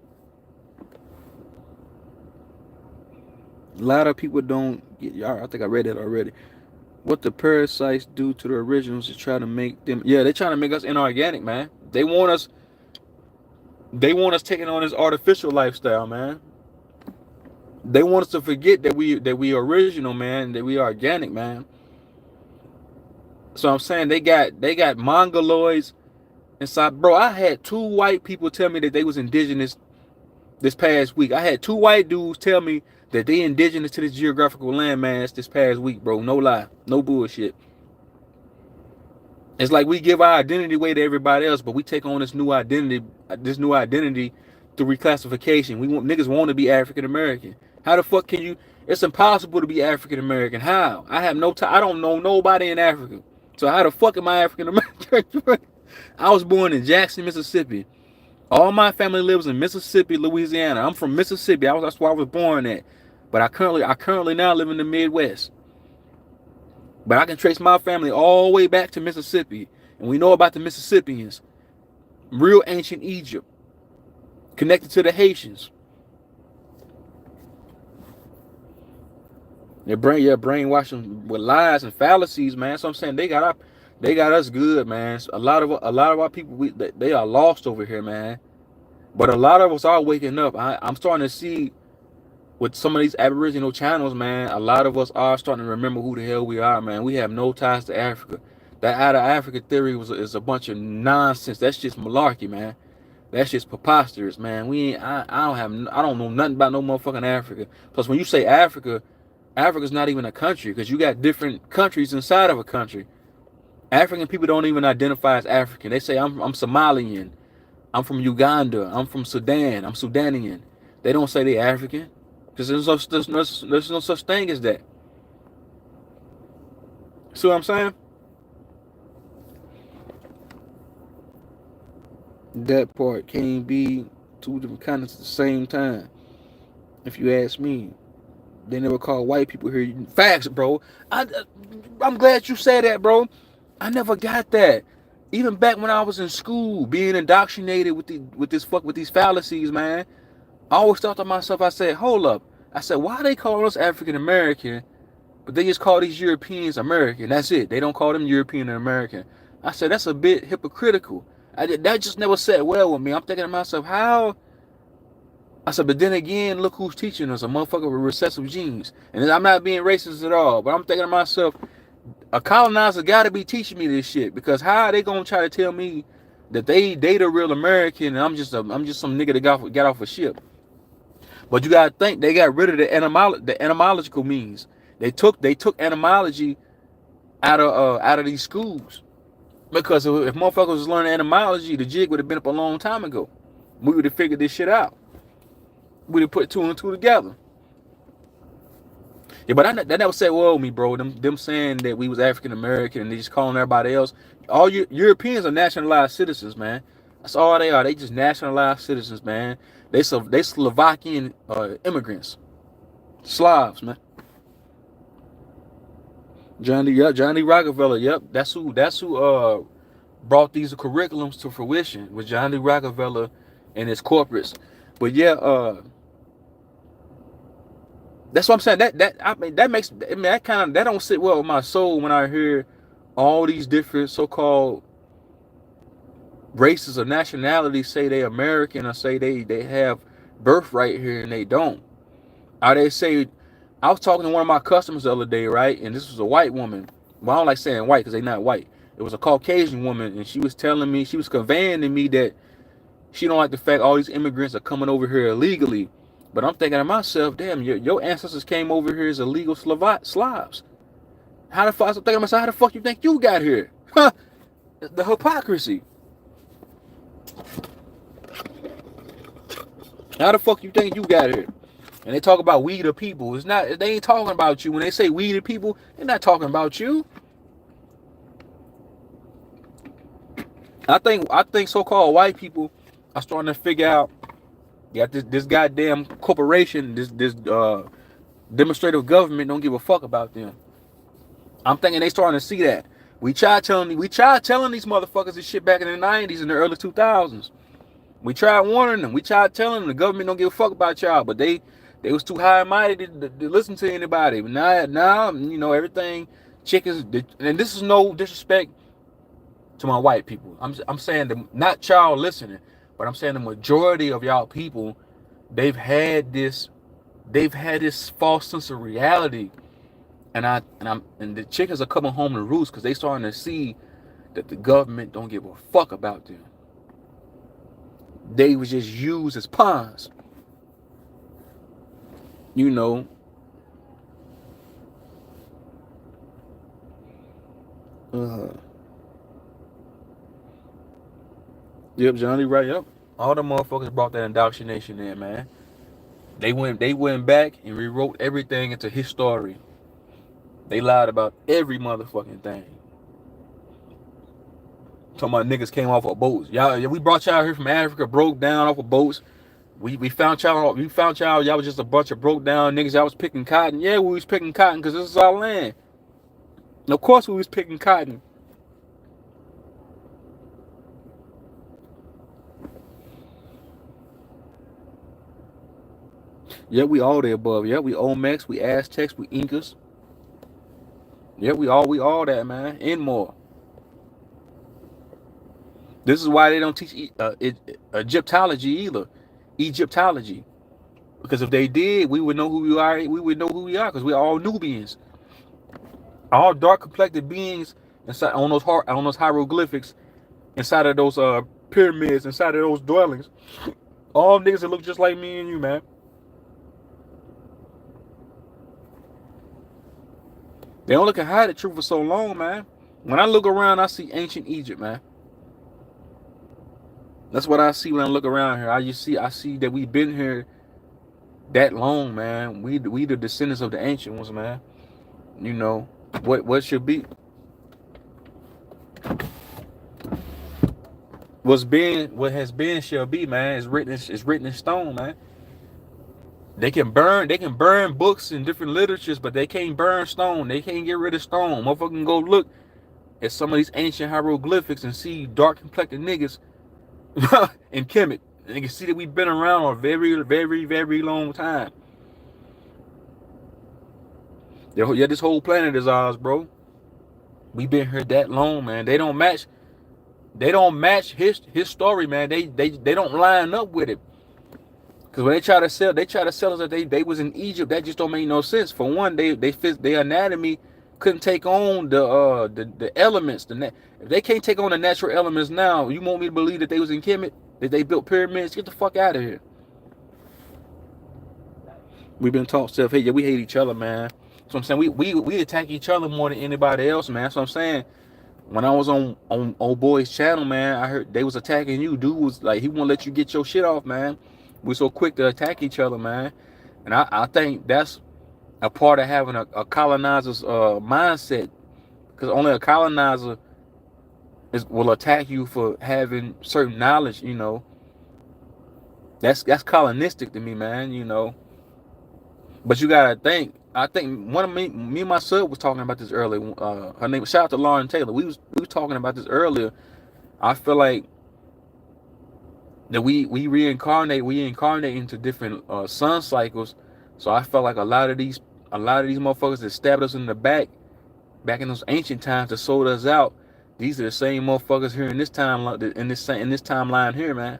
A lot of people don't get. I think I read that already. What the parasites do to the originals is try to make them. Yeah, they're trying to make us inorganic, man. They want us taking on this artificial lifestyle, man. They want us to forget that we original, man. That we are organic, man. So I'm saying they got mongoloids inside, bro. I had 2 white people tell me that they was indigenous this past week. I had 2 white dudes tell me that they indigenous to this geographical landmass this past week, bro. No lie, no bullshit. It's like we give our identity away to everybody else, but we take on this new identity through reclassification. We want niggas want to be African American. How the fuck can you? It's impossible to be African American. How? I have no time. I don't know nobody in Africa. So how the fuck am I African American? I was born in Jackson, Mississippi. All my family lives in Mississippi, Louisiana. I'm from Mississippi. That's where I was born at. But I currently now live in the Midwest. But I can trace my family all the way back to Mississippi. And we know about the Mississippians. Real ancient Egypt. Connected to the Haitians. They're brainwashing with lies and fallacies, man. So I'm saying they got us good, man. A lot of our people, they are lost over here, man. But a lot of us are waking up. I'm starting to see with some of these Aboriginal channels, man, a lot of us are starting to remember who the hell we are, man. We have no ties to Africa. That out of Africa theory is a bunch of nonsense. That's just malarkey, man. That's just preposterous, man. I don't know nothing about no motherfucking Africa. Plus, when you say Africa, Africa's not even a country because you got different countries inside of a country. African people don't even identify as African. They say I'm Somalian, I'm from Uganda, I'm from Sudan, I'm Sudanian. They don't say they African. Because there's no such thing as that. See what I'm saying? That part can't be two different continents at the same time. If you ask me, they never call white people here. Facts, bro. I'm glad you said that, bro. I never got that. Even back when I was in school, being indoctrinated with these fallacies, man. I always thought to myself, I said, hold up. I said, why they call us African American, but they just call these Europeans American? That's it. They don't call them European and American. I said, that's a bit hypocritical. That just never sat well with me. I'm thinking to myself, how? I said, but then again, look who's teaching us, a motherfucker with recessive genes. And I'm not being racist at all, but I'm thinking to myself, a colonizer got to be teaching me this shit, because how are they gonna try to tell me that they the real American and I'm just some nigga that got off a ship? But you gotta think they got rid of the etymological means. They took etymology out of these schools, because if motherfuckers was learning etymology, the jig would have been up a long time ago. We would have figured this shit out. We'd have put two and two together. Yeah, but that never said well with me, bro. Them saying that we was African American and they just calling everybody else. All Europeans are nationalized citizens, man. That's all they are. They just nationalized citizens, man. They Slovakian immigrants, Slavs, man. Johnny Rockefeller. Yep, that's who brought these curriculums to fruition, with Johnny Rockefeller and his corporates. But yeah, that's what I'm saying. That don't sit well with my soul when I hear all these different so-called races or nationalities say they American, or say they have birthright here and they don't. Or they say, I was talking to one of my customers the other day, right? And this was a white woman. Well, I don't like saying white because they're not white. It was a Caucasian woman, and she was conveying to me that she don't like the fact all these immigrants are coming over here illegally. But I'm thinking to myself, damn, your ancestors came over here as illegal Slavs. I'm thinking to myself, how the fuck you think you got here? Huh? The hypocrisy. How the fuck you think you got here? And they talk about we the people. They ain't talking about you. When they say we the people, they're not talking about you. I think so-called white people are starting to figure out, got this goddamn corporation, this demonstrative government don't give a fuck about them. I'm thinking they starting to see that. We tried telling these motherfuckers this shit back in the 90s and the early 2000s. We tried warning them. We tried telling them the government don't give a fuck about y'all, but they was too high-minded to listen to anybody. But now everything chickens. And this is no disrespect to my white people. I'm saying that not y'all listening, but I'm saying the majority of y'all people, they've had this false sense of reality, and the chickens are coming home to roost because they starting to see that the government don't give a fuck about them. They was just used as pawns. You know. Yep, Johnny, right. Yep. All the motherfuckers brought that indoctrination in, man. They went back and rewrote everything into his story. They lied about every motherfucking thing. Talking about niggas came off of boats. Y'all, we brought y'all here from Africa, broke down off of boats. We found y'all. We found y'all. Y'all was just a bunch of broke down niggas. Y'all was picking cotton. Yeah, we was picking cotton because this is our land. And of course, we was picking cotton. Yeah, we all the above. Yeah, we Olmecs, we Aztecs, we Incas. Yeah, we all that, man, and more. This is why they don't teach Egyptology either. Egyptology. Because if they did, we would know who we are. We would know who we are because we're all Nubians, all dark complected beings inside on those hieroglyphics, inside of those pyramids, inside of those dwellings. All niggas that look just like me and you, man. They only can hide the truth for so long, man. When I look around, I see ancient Egypt, man. That's what I see when I look around here. I see that we've been here that long, man. We the descendants of the ancient ones, man. You know what should be what has been shall be, man. It's written in stone, man. They can burn books and different literatures, but they can't burn stone. They can't get rid of stone. Motherfucker can go look at some of these ancient hieroglyphics and see dark complected niggas in Kemet. And you can see that we've been around a very, very, very long time. Yeah, this whole planet is ours, bro. We've been here that long, man. They don't match. They don't match his story, man. They don't line up with it. Cause when they try to sell us that they was in Egypt. That just don't make no sense. For one, they fit their anatomy couldn't take on the elements. If they can't take on the natural elements now, you want me to believe that they was in Kemet, that they built pyramids? Get the fuck out of here. We've been taught self hate. Yeah, we hate each other, man. So I'm saying we attack each other more than anybody else, man. So I'm saying when I was on old boy's channel, man, I heard they was attacking you. Dude was like, he won't let you get your shit off, man. We're so quick to attack each other, man. And I think that's a part of having a colonizer's mindset, because only a colonizer will attack you for having certain knowledge. You know, that's colonistic to me, man. You know, but you gotta think. I think one of me and my son was talking about this earlier. Her name, shout out to Lauren Taylor. We was talking about this earlier. I feel like that we reincarnate into different sun cycles. So I felt like a lot of these motherfuckers that stabbed us in the back in those ancient times that sold us out. These are the same motherfuckers here in this timeline here, man.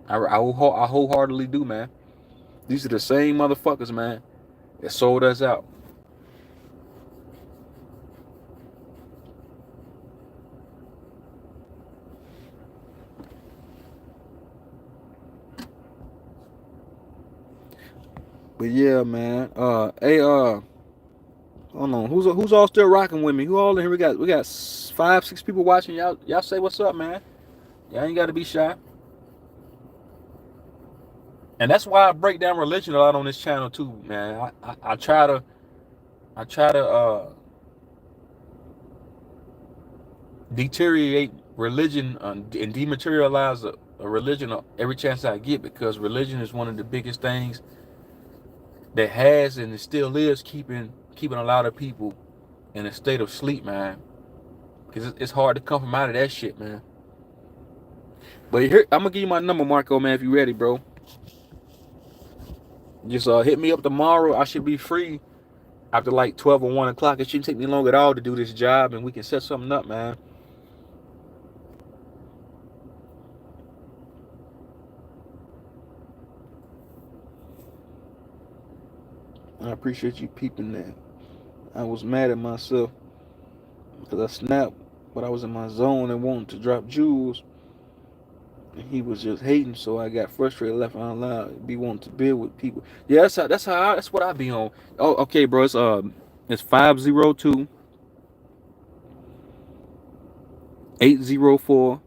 I wholeheartedly do, man. These are the same motherfuckers, man, that sold us out. But yeah, man. Hold on. Who's all still rocking with me? Who all in here? We got 5-6 people watching. Y'all say what's up, man. Y'all ain't gotta be shy. And that's why I break down religion a lot on this channel too, man. I try to deteriorate religion and dematerialize a religion every chance I get, because religion is one of the biggest things that has and it still is keeping a lot of people in a state of sleep, man. Because it's hard to come from out of that shit, man. But here, I'm gonna give you my number, Marco, man, if you ready, bro. Just hit me up tomorrow. I should be free after like 12 or 1 o'clock. It shouldn't take me long at all to do this job, and we can set something up, man. I appreciate you peeping that. I was mad at myself because I snapped, but I was in my zone and wanted to drop jewels. And he was just hating, so I got frustrated, left out loud, be wanting to build with people. Yeah, that's what I be on. Oh, okay, bro. It's 502 804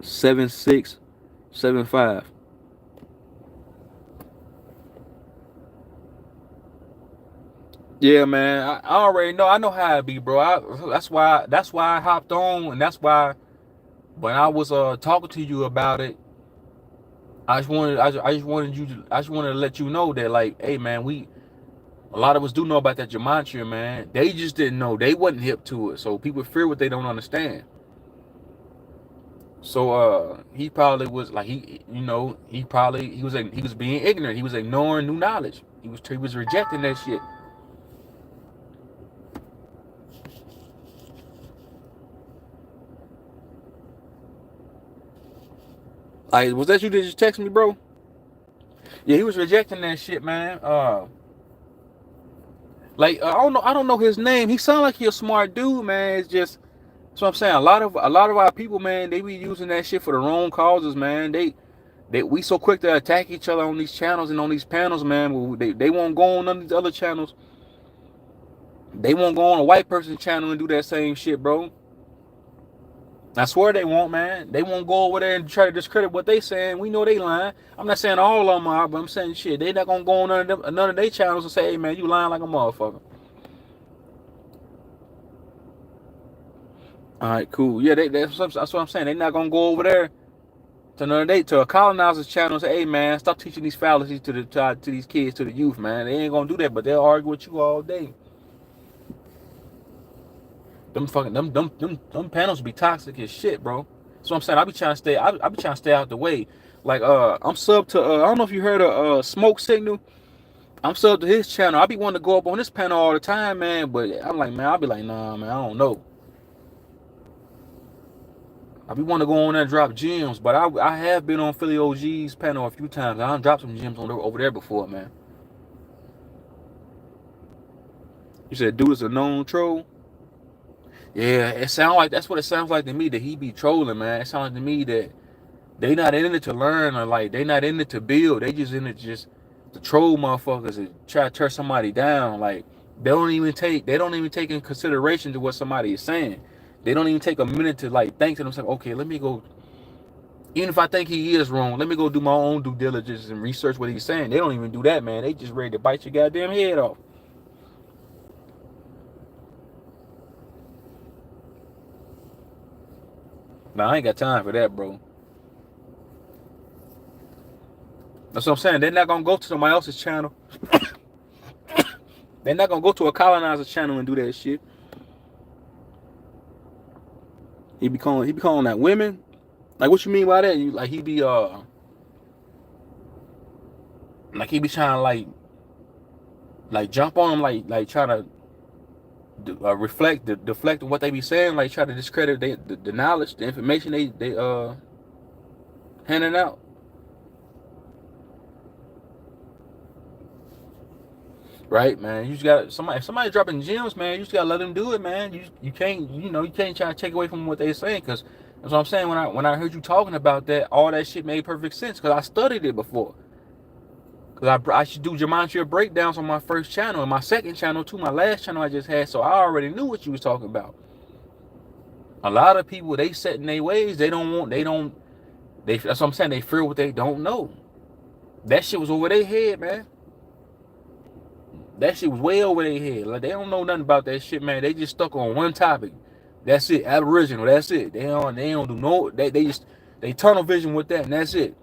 7675. Yeah, man. I already know. I know how it be, bro. That's why I hopped on, and that's why when I was talking to you about it, I just wanted to let you know that, like, hey, man, a lot of us do know about that gematria, man. They just didn't know. They wasn't hip to it. So people fear what they don't understand. So he probably was like, he was being ignorant. He was ignoring new knowledge. He was rejecting that shit. Like, was that you that just text me, bro? Yeah, he was rejecting that shit, man. I don't know his name. He sound like he a smart dude, man. It's just, that's what I'm saying. A lot of our people, man, they be using that shit for the wrong causes, man. We so quick to attack each other on these channels and on these panels, man. They won't go on none of these other channels. They won't go on a white person's channel and do that same shit, bro. I swear they won't, man. They won't go over there and try to discredit what they saying. We know they lying. I'm not saying all of them are, but I'm saying shit. They not gonna go on none of their channels and say, hey, man, you lying like a motherfucker. All right, cool. Yeah, that's what I'm saying. They not gonna go over there to a colonizer's channel and say, hey, man, stop teaching these fallacies to these kids, to the youth, man. They ain't gonna do that, but they'll argue with you all day. Them panels be toxic as shit, bro. So I'm saying I be trying to stay out the way. Like I'm sub to I don't know if you heard of Smoke Signal. I'm sub to his channel. I be wanting to go up on this panel all the time, man. But I'm like, man, I'll be like, nah, man, I don't know. I be wanting to go on there and drop gems, but I have been on Philly OG's panel a few times. I done dropped some gems over there before, man. You said dude is a known troll. Yeah, that's what it sounds like to me, that he be trolling, man. It sounds like to me that they not in it to learn, or like they not in it to build. They just in it just to troll motherfuckers and try to tear somebody down. Like they don't even take in consideration to what somebody is saying. They don't even take a minute to like think to themselves, okay, let me go. Even if I think he is wrong, let me go do my own due diligence and research what he's saying. They don't even do that, man. They just ready to bite your goddamn head off. Now I ain't got time for that, bro. That's what I'm saying. They're not gonna go to somebody else's channel. They're not gonna go to a colonizer channel and do that shit. He be calling that women. Like, what you mean by that? You like he be trying to like jump on them, like trying to deflect what they be saying, like try to discredit the knowledge, the information they handing out. Right, man. You just got if somebody dropping gems, man. You just gotta let them do it, man. You can't you can't try to take away from what they saying, because that's what I'm saying. When I heard you talking about that, all that shit made perfect sense, because I studied it before. Because I should do gematria breakdowns on my first channel and my second channel too, my last channel I just had, so I already knew what you was talking about. A lot of people, they set in their ways. That's what I'm saying. They fear what they don't know. That shit was over their head, man. That shit was way over their head. Like, they don't know nothing about that shit, man. They just stuck on one topic. That's it. Aboriginal. That's it. They don't do no. They tunnel vision with that, and that's it.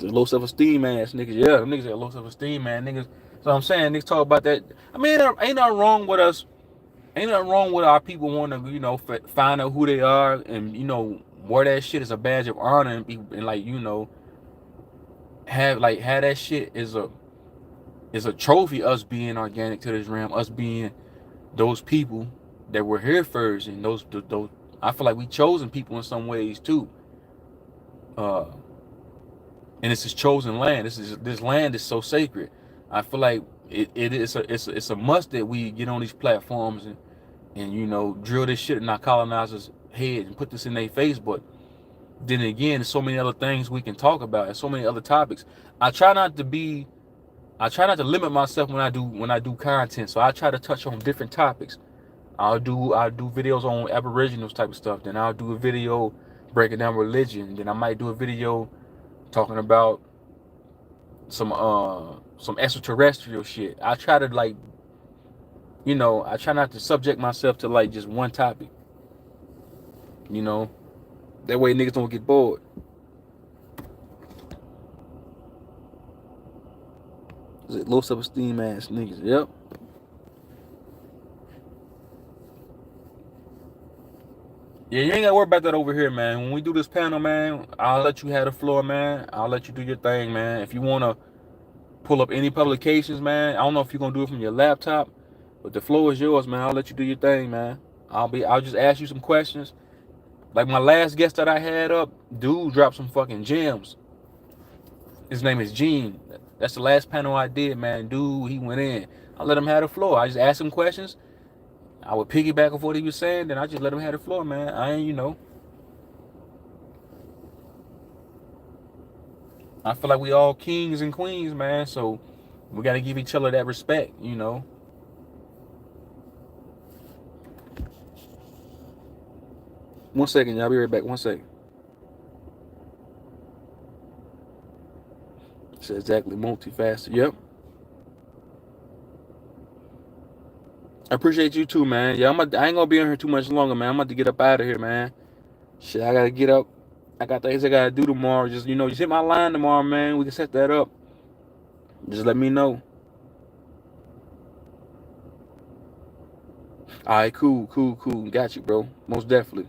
The low self-esteem ass niggas. Yeah, them niggas got low self-esteem, man. Niggas. So I'm saying, niggas talk about that. I mean, ain't nothing wrong with us. Ain't nothing wrong with our people wanting to, find out who they are, and wear that shit as a badge of honor, and like, have that shit is a trophy. Us being organic to this realm, us being those people that were here first, and those I feel like we chosen people in some ways too. And it's this chosen land. This land is so sacred. I feel like it's a must that we get on these platforms and drill this shit in our colonizers' head and put this in their face. But then again, there's so many other things we can talk about and so many other topics. I try not to be I try not to limit myself when I do content. So I try to touch on different topics. I'll do videos on Aboriginals type of stuff. Then I'll do a video breaking down religion. Then I might do a video talking about some extraterrestrial shit. I try to like, I try not to subject myself to like just one topic. You know, that way niggas don't get bored. Is it low self-esteem ass niggas? Yep. Yeah, you ain't gotta worry about that over here, man. When we do this panel, man, I'll let you have the floor, man. I'll let you do your thing, man. If you wanna pull up any publications, man, I don't know if you're gonna do it from your laptop, but the floor is yours, man. I'll let you do your thing, man. I'll just ask you some questions. Like my last guest that I had up, dude dropped some fucking gems. His name is Gene. That's the last panel I did, man. Dude, he went in. I let him have the floor. I just asked him questions. I would piggyback off what he was saying, then I just let him have the floor, man. I ain't. I feel like we all kings and queens, man. So we gotta give each other that respect. 1 second, y'all. Be right back. 1 second. It's exactly multifaceted. Yep. I appreciate you too, man. Yeah, I ain't gonna be in here too much longer, man. I'm about to get up out of here, man. Shit, I gotta get up. I got things I gotta do tomorrow. Just just hit my line tomorrow, man. We can set that up. Just let me know. All right, cool. Got you, bro. Most definitely.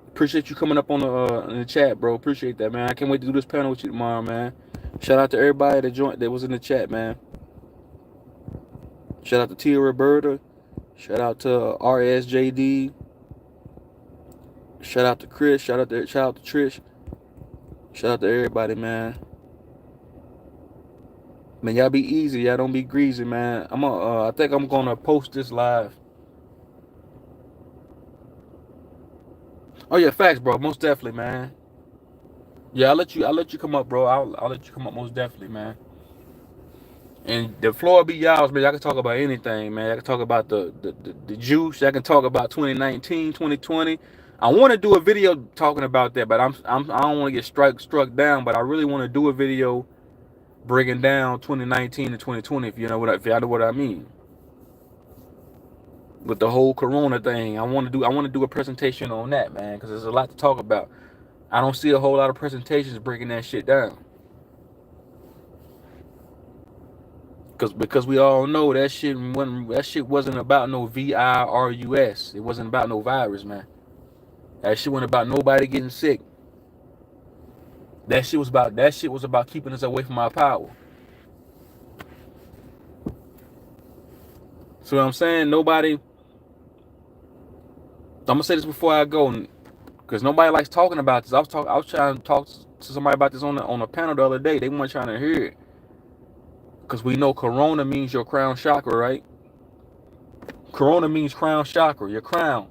Appreciate you coming up on the in the chat, bro. Appreciate that, man. I can't wait to do this panel with you tomorrow, man. Shout out to everybody that was in the chat, man. Shout out to Tia Roberta. Shout out to RSJD. Shout out to Chris. Shout out to Trish. Shout out to everybody, man. Man, y'all be easy. Y'all don't be greasy, man. I think I'm gonna post this live. Oh yeah, facts, bro. Most definitely, man. Yeah, I'll let you come up, bro. I'll let you come up most definitely, man. And the floor be y'all's, man. Y'all can talk about anything, man. Y'all can talk about the juice. Y'all can talk about 2019, 2020. I want to do a video talking about that, but I don't want to get struck down. But I really want to do a video breaking down 2019 and 2020. If y'all know what I mean. With the whole Corona thing, I want to do a presentation on that, man, because there's a lot to talk about. I don't see a whole lot of presentations breaking that shit down. Because we all know that shit wasn't about no virus. It wasn't about no virus, man. That shit wasn't about nobody getting sick. That shit was about keeping us away from our power. So what I'm saying, I'm gonna say this before I go, because nobody likes talking about this. I was trying to talk to somebody about this on a panel the other day. They weren't trying to hear it. Because we know corona means your crown chakra, right? Corona means crown chakra, your crown.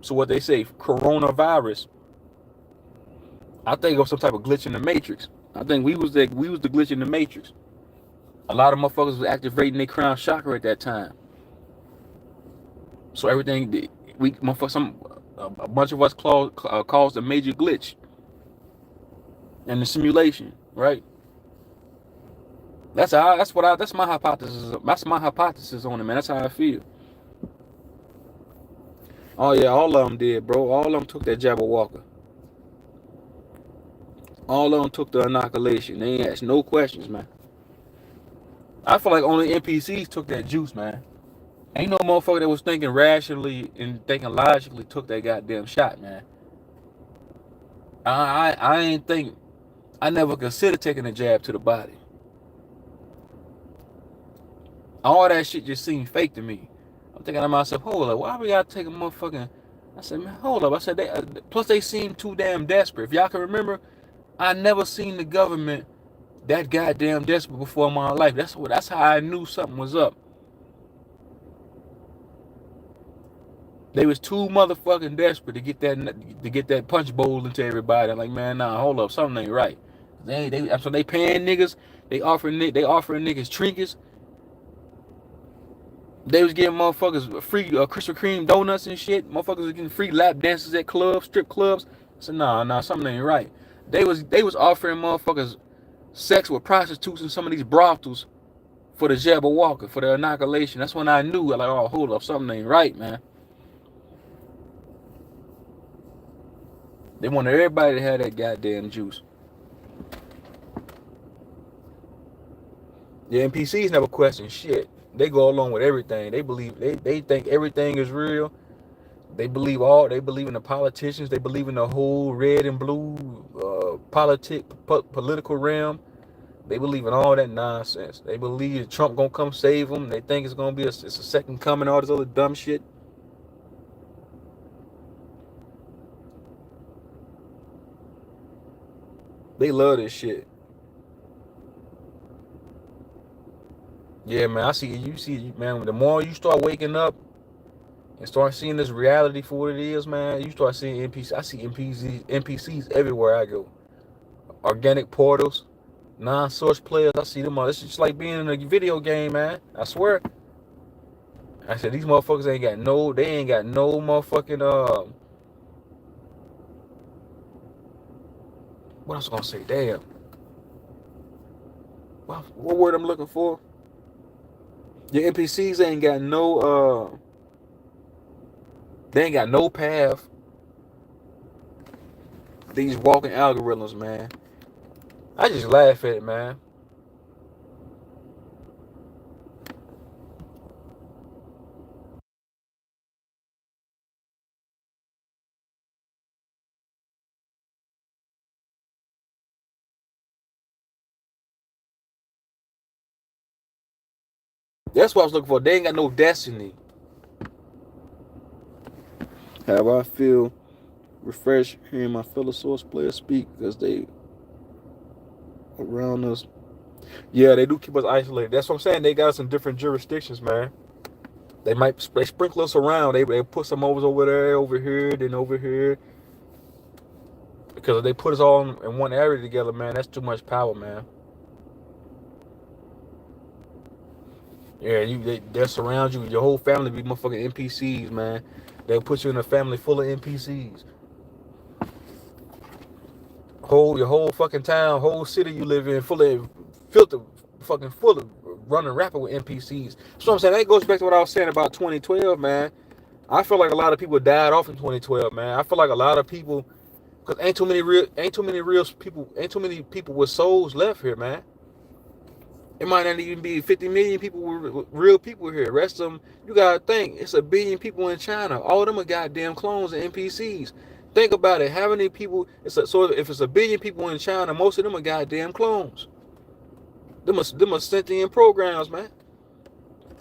So what they say, coronavirus. I think it was some type of glitch in the matrix. I think we was the glitch in the matrix. A lot of motherfuckers was activating their crown chakra at that time. So everything a bunch of us caused a major glitch in the simulation, right? That's my hypothesis. That's my hypothesis on it, man. That's how I feel. Oh yeah, all of them did, bro. All of them took that Jabberwocker. All of them took the inoculation. They ain't asked no questions, man. I feel like only NPCs took that juice, man. Ain't no motherfucker that was thinking rationally and thinking logically took that goddamn shot, man. I never considered taking a jab to the body. All that shit just seemed fake to me. I'm thinking to myself, hold up, why we gotta take a motherfucking... I said, man, hold up. I said, plus they seem too damn desperate. If y'all can remember, I never seen the government that goddamn desperate before in my life. That's how I knew something was up. They was too motherfucking desperate to get that punch bowl into everybody. I'm like, man, nah, hold up, something ain't right. So they paying niggas. They offering niggas trinkets. They was giving motherfuckers free Krispy Kreme donuts and shit. Motherfuckers was getting free lap dances at clubs, strip clubs. So nah, something ain't right. They was offering motherfuckers sex with prostitutes in some of these brothels for the Jabberwocky, for the inoculation. That's when I knew, like, oh, hold up, something ain't right, man. They wanted everybody to have that goddamn juice. The NPCs never question shit. They go along with everything. They think everything is real. They believe in the politicians. They believe in the whole red and blue political realm. They believe in all that nonsense. They believe that Trump gonna come save them. They think it's gonna be it's a second coming. All this other dumb shit. They love this shit. Yeah, man. You see, man. The more you start waking up and start seeing this reality for what it is, man, you start seeing NPCs. I see NPCs everywhere I go. Organic portals, non-source players. I see them all. It's just like being in a video game, man. I swear. I said these motherfuckers ain't got no. They ain't got no motherfucking What else gonna say? Damn. What word I'm looking for? Your NPCs ain't got no. They ain't got no path. These walking algorithms, man. I just laugh at it, man. That's what I was looking for. They ain't got no destiny. How I feel refreshed hearing my fellow source players speak because they around us. Yeah, they do keep us isolated. That's what I'm saying. They got us in different jurisdictions, man. They sprinkle us around. They put some over there, over here, then over here. Because if they put us all in one area together, man, that's too much power, man. Yeah, they'll surround you. Your whole family be motherfucking NPCs, man. They'll put you in a family full of NPCs. Your whole fucking town, whole city you live in, full of running rapid with NPCs. So I'm saying that goes back to what I was saying about 2012, man. I feel like a lot of people died off in 2012, man. I feel like a lot of people, cause ain't too many people with souls left here, man. It might not even be 50 million people with real people here. The rest of them, you gotta think, it's a billion people in China. All of them are goddamn clones and NPCs. Think about it. How many people? So if it's a billion people in China, most of them are goddamn clones. Them are sentient programs, man.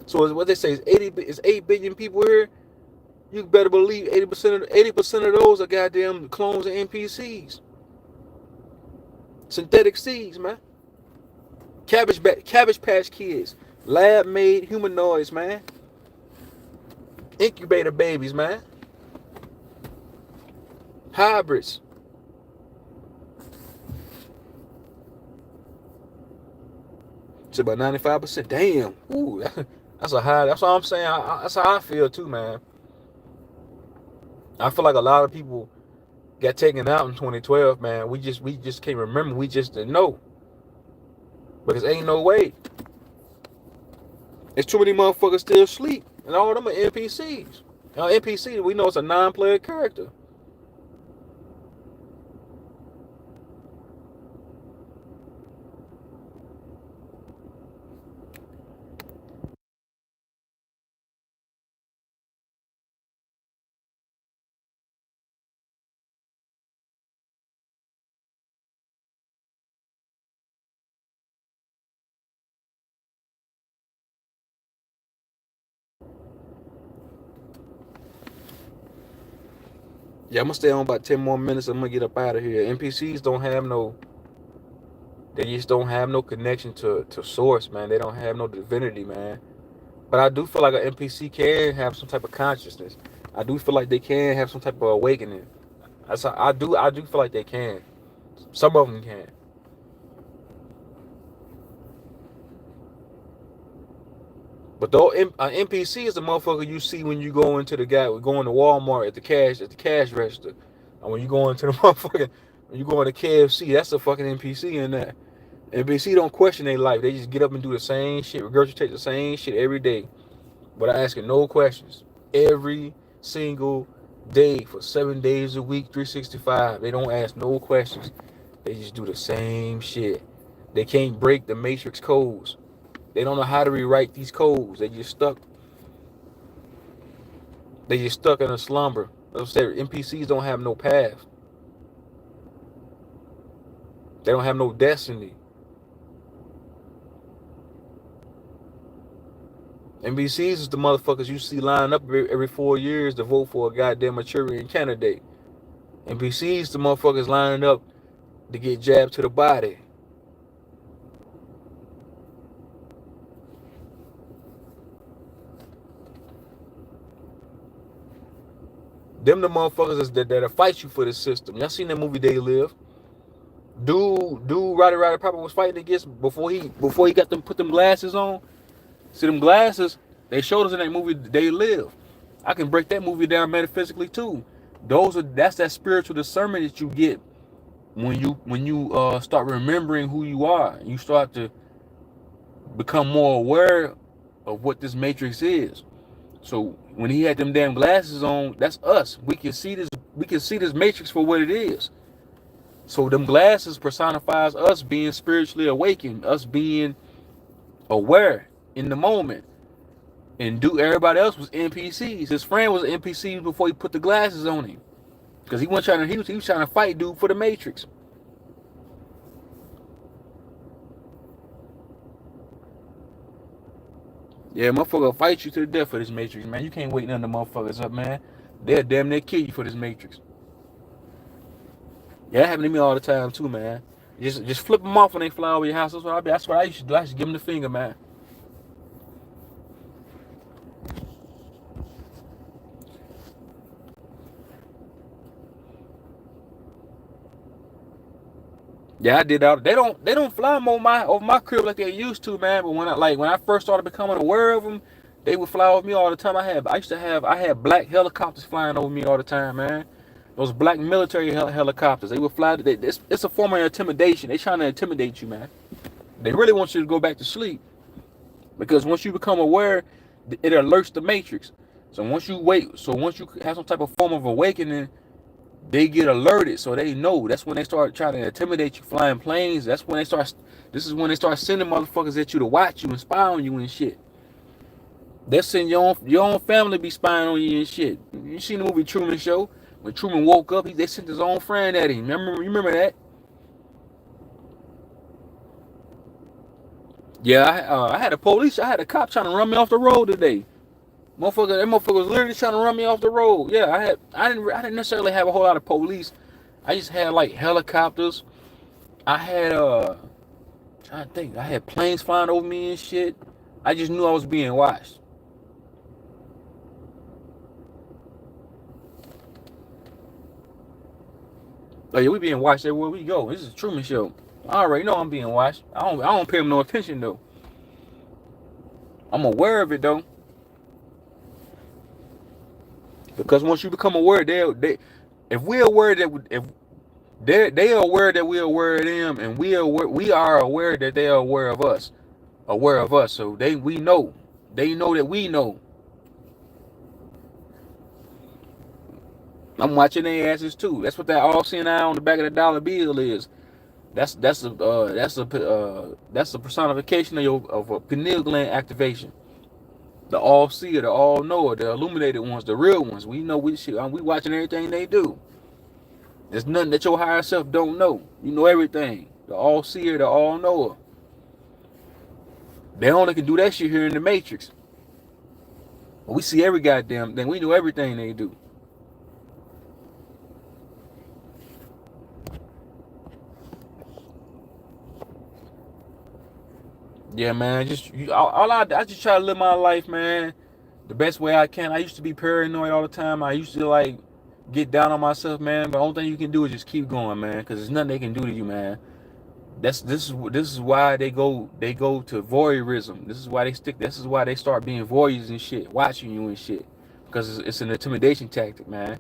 So what they say is 8 billion people here. You better believe 80% of those are goddamn clones and NPCs. Synthetic seeds, man. Cabbage Patch Kids, lab-made humanoids, man. Incubator babies, man. Hybrids. It's about 95%. Damn. Ooh, that's a high. That's what I'm saying. That's how I feel too, man. I feel like a lot of people got taken out in 2012, man. We just can't remember. We just didn't know. Because ain't no way. There's too many motherfuckers still asleep. And all of them are NPCs. Now, NPC, we know it's a non-player character. Yeah, I'm gonna stay on about 10 more minutes. I'm gonna get up out of here. NPCs don't have no. They just don't have no connection to source, man. They don't have no divinity, man. But I do feel like an NPC can have some type of consciousness. I do feel like they can have some type of awakening. I do feel like they can. Some of them can. But though NPC is the motherfucker you see when you go into going to Walmart at the cash register, and when you go into the motherfucking when you go into KFC, that's a fucking NPC in there. NPC don't question their life; they just get up and do the same shit, regurgitate the same shit every day, without asking no questions. Every single day for 7 days a week, 365, they don't ask no questions. They just do the same shit. They can't break the matrix codes. They don't know how to rewrite these codes. They just stuck. They just stuck in a slumber. Those NPCs don't have no path. They don't have no destiny. NPCs is the motherfuckers you see lining up every 4 years to vote for a goddamn Manchurian candidate. NPCs the motherfuckers lining up to get jabbed to the body. Them the motherfuckers that'll fight you for the system. Y'all seen that movie They Live? Dude, Roddy Piper was fighting against before he got them put them glasses on. See them glasses? They showed us in that movie They Live. I can break that movie down metaphysically too. That's that spiritual discernment that you get when you start remembering who you are. You start to become more aware of what this matrix is. So when he had them damn glasses on, that's us. We can see this matrix for what it is. So them glasses personifies us being spiritually awakened, us being aware in the moment. And everybody else was NPCs. His friend was an NPC before he put the glasses on him. Because he was trying to fight dude for the matrix. Yeah, motherfucker will fight you to the death for this matrix, man. You can't wait none of the motherfuckers up, man. They'll damn near kill you for this matrix. Yeah, that happened to me all the time too, man. Just flip them off when they fly over your house. That's what I used to do. I used to give them the finger, man. Yeah, I did that. They don't fly them over my crib like they used to, man. But when I first started becoming aware of them, they would fly over me all the time. I had black helicopters flying over me all the time, man. Those black military helicopters. They would fly. It's a form of intimidation. They trying to intimidate you, man. They really want you to go back to sleep, because once you become aware, it alerts the matrix. So once you have some type of form of awakening, they get alerted, so they know. That's when they start trying to intimidate you, flying planes. This is when they start sending motherfuckers at you to watch you and spy on you and shit. They're sending your own family be spying on you and shit. You seen the movie Truman Show? When Truman woke up, they sent his own friend at him. You remember that? Yeah, I had a cop trying to run me off the road today. That motherfucker was literally trying to run me off the road. Yeah, I didn't necessarily have a whole lot of police. I just had like helicopters. I had I think I had planes flying over me and shit. I just knew I was being watched. Oh yeah, we being watched everywhere we go. This is a Truman Show. I already know I'm being watched. I don't pay them no attention though. I'm aware of it though. Because once you become aware, if we're aware that if they are aware that we're aware of them, and we are aware that they are aware of us. So we know. They know that we know. I'm watching their asses too. That's what that all seeing eye on the back of the dollar bill is. That's a personification of a pineal gland activation. The all seer, the all knower, the illuminated ones, the real ones. We know we watching everything they do. There's nothing that your higher self don't know. You know everything. The all seer, the all knower. They only can do that shit here in the Matrix. But we see every goddamn thing. We know everything they do. Yeah, man. I just try to live my life, man, the best way I can. I used to be paranoid all the time. I used to like get down on myself, man. But the only thing you can do is just keep going, man, because there's nothing they can do to you, man. This is why they go to voyeurism. This is why they stick. This is why they start being voyeurs and shit, watching you and shit, because it's an intimidation tactic, man.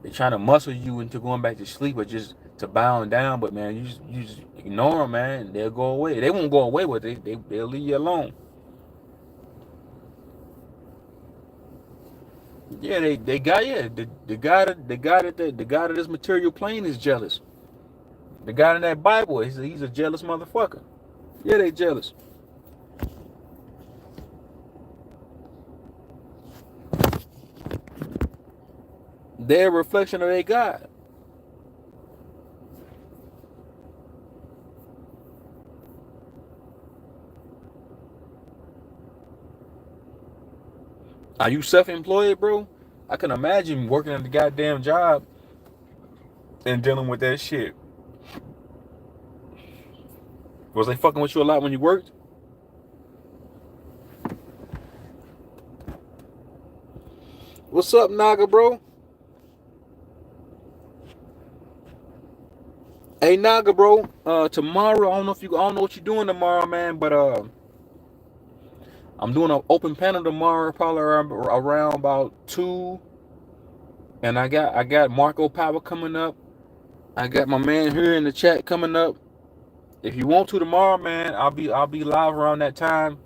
They're trying to muscle you into going back to sleep or just to bowing down. But man, you just ignore them, man. And they'll go away. They won't go away, but they'll leave you alone. Yeah, they got the God of this material plane is jealous. The God in that Bible, he's a jealous motherfucker. Yeah, they jealous. They're a reflection of their God. Are you self-employed, bro? I can imagine working at the goddamn job and dealing with that shit. Was they fucking with you a lot when you worked? What's up, Naga, bro? Hey, Naga, bro. Tomorrow, I don't know what you're doing tomorrow, man, but I'm doing an open panel tomorrow, probably around about 2. And I got Marco Power coming up. I got my man here in the chat coming up. If you want to tomorrow, man, I'll be live around that time.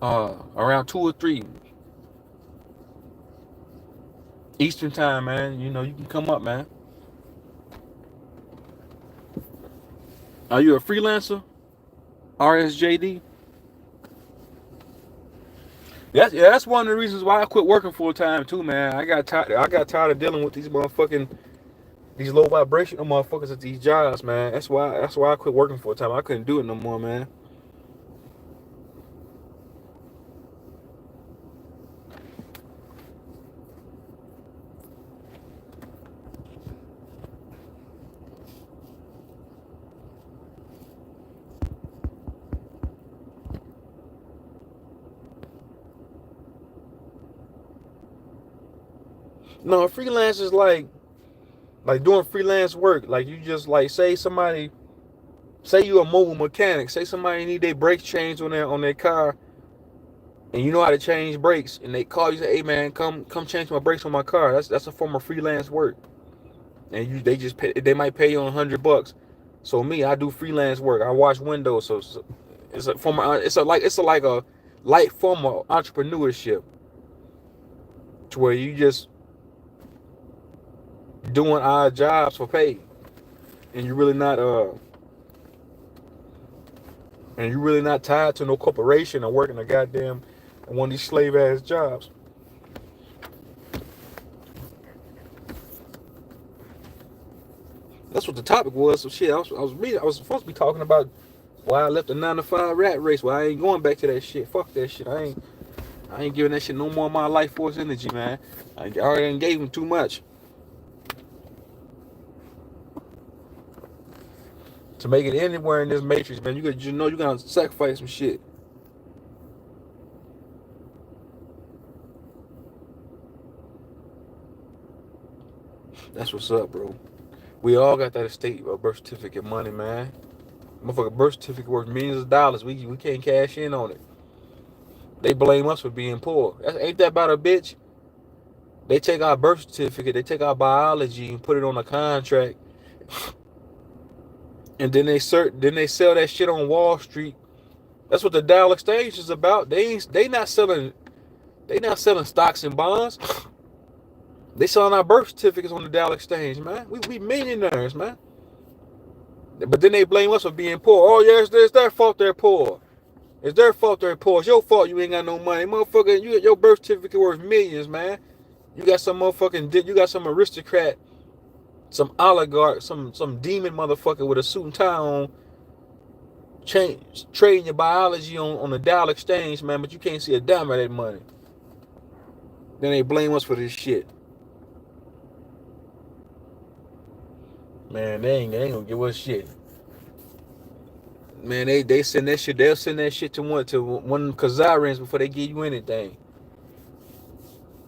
Around 2 or 3 Eastern time, man. You know, you can come up, man. Are you a freelancer? RSJD? That's one of the reasons why I quit working full time too, man. I got tired of dealing with these low vibrational motherfuckers at these jobs, man. That's why I quit working full time. I couldn't do it no more, man. No, freelance is like doing freelance work. Like you just like say you a mobile mechanic. Say somebody need their brakes changed on their car, and you know how to change brakes, and they call you, say, "Hey man, come change my brakes on my car." That's a form of freelance work, and they might pay you $100. So me, I do freelance work. I wash windows. So it's a form of, it's like a light form of entrepreneurship, to where you just doing odd jobs for pay, and you're really not tied to no corporation or working a goddamn one of these slave ass jobs. That's what the topic was. So shit, I was supposed to be talking about why I left the 9 to 5 rat race. Why I ain't going back to that shit. Fuck that shit. I ain't giving that shit no more of my life force energy, man. I already gave him too much. To make it anywhere in this matrix, man, you gotta sacrifice some shit. That's what's up, bro. We all got that estate birth certificate money, man. Motherfucker, birth certificate worth millions of dollars. We can't cash in on it. They blame us for being poor. Ain't that about a bitch? They take our birth certificate, they take our biology and put it on a contract, and then they sell that shit on Wall Street. That's what the Dow Exchange is about. They not selling stocks and bonds. They selling our birth certificates on the Dow Exchange, man. We millionaires, man. But then they blame us for being poor. Oh yeah, it's their fault they're poor. It's their fault they're poor. It's your fault you ain't got no money, motherfucker. Your birth certificate worth millions, man. You got some aristocrat, some oligarch, some demon motherfucker with a suit and tie on, trading your biology on the Dow Exchange, man. But you can't see a dime of that money. Then they blame us for this shit. Man, they ain't gonna give us shit. Man, they send that shit. They'll send that shit to one of them Khazarians before they give you anything.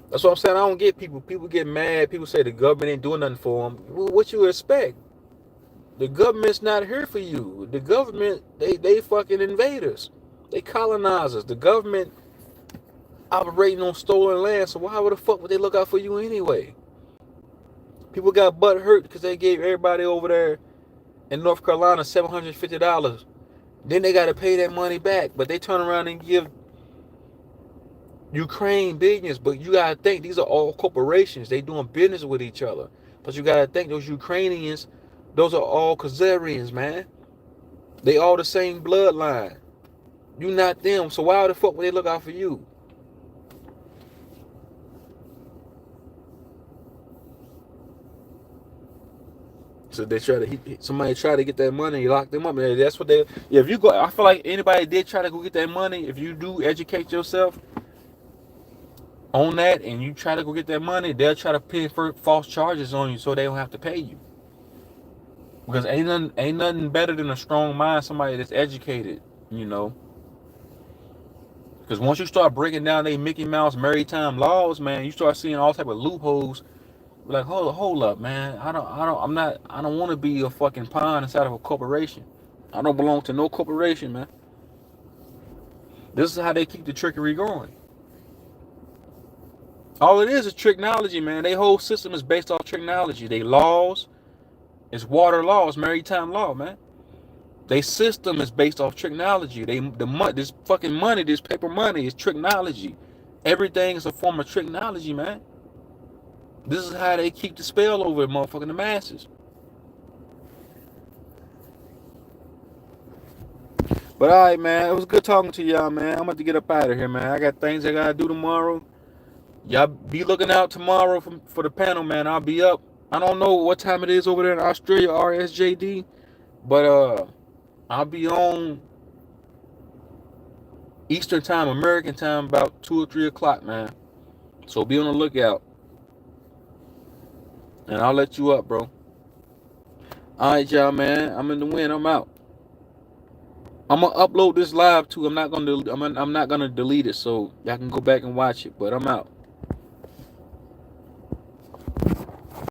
That's what I'm saying. I don't get people. People get mad. People say the government ain't doing nothing for them. What you expect? The government's not here for you. The government, they fucking invaders. They colonizers. The government operating on stolen land. So why would the fuck would they look out for you anyway? People got butt hurt because they gave everybody over there in North Carolina $750. Then they got to pay that money back. But they turn around and give Ukraine billions. But you got to think these are all corporations. They doing business with each other. But you got to think those Ukrainians, those are all Khazarians, man. They all the same bloodline. You not them. So why the fuck would they look out for you? So they try to somebody try to get that money, you lock them up. And that's what they. Yeah, if you go, I feel like anybody did try to go get that money. If you do educate yourself on that and you try to go get that money, they'll try to pin for false charges on you so they don't have to pay you. Because ain't nothing better than a strong mind, somebody that's educated, you know. Because once you start breaking down they Mickey Mouse maritime laws, man, you start seeing all type of loopholes. Like, hold up, man. I don't want to be a fucking pawn inside of a corporation. I don't belong to no corporation, man. This is how they keep the trickery going. All it is technology, man. Their whole system is based off technology. They laws, it's water laws, maritime law, man. Their system is based off technology. This fucking money, this paper money is technology. Everything is a form of technology, man. This is how they keep the spell over motherfucking the masses. But all right, man. It was good talking to y'all, man. I'm about to get up out of here, man. I got things I gotta do tomorrow. Y'all be looking out tomorrow for the panel, man. I'll be up. I don't know what time it is over there in Australia, RSJD, but I'll be on Eastern time, American time, about 2 or 3 o'clock, man. So be on the lookout. And I'll let you up, bro. Alright, y'all, man. I'm in the wind. I'm out. I'm gonna upload this live too. I'm not gonna delete it, so y'all can go back and watch it. But I'm out.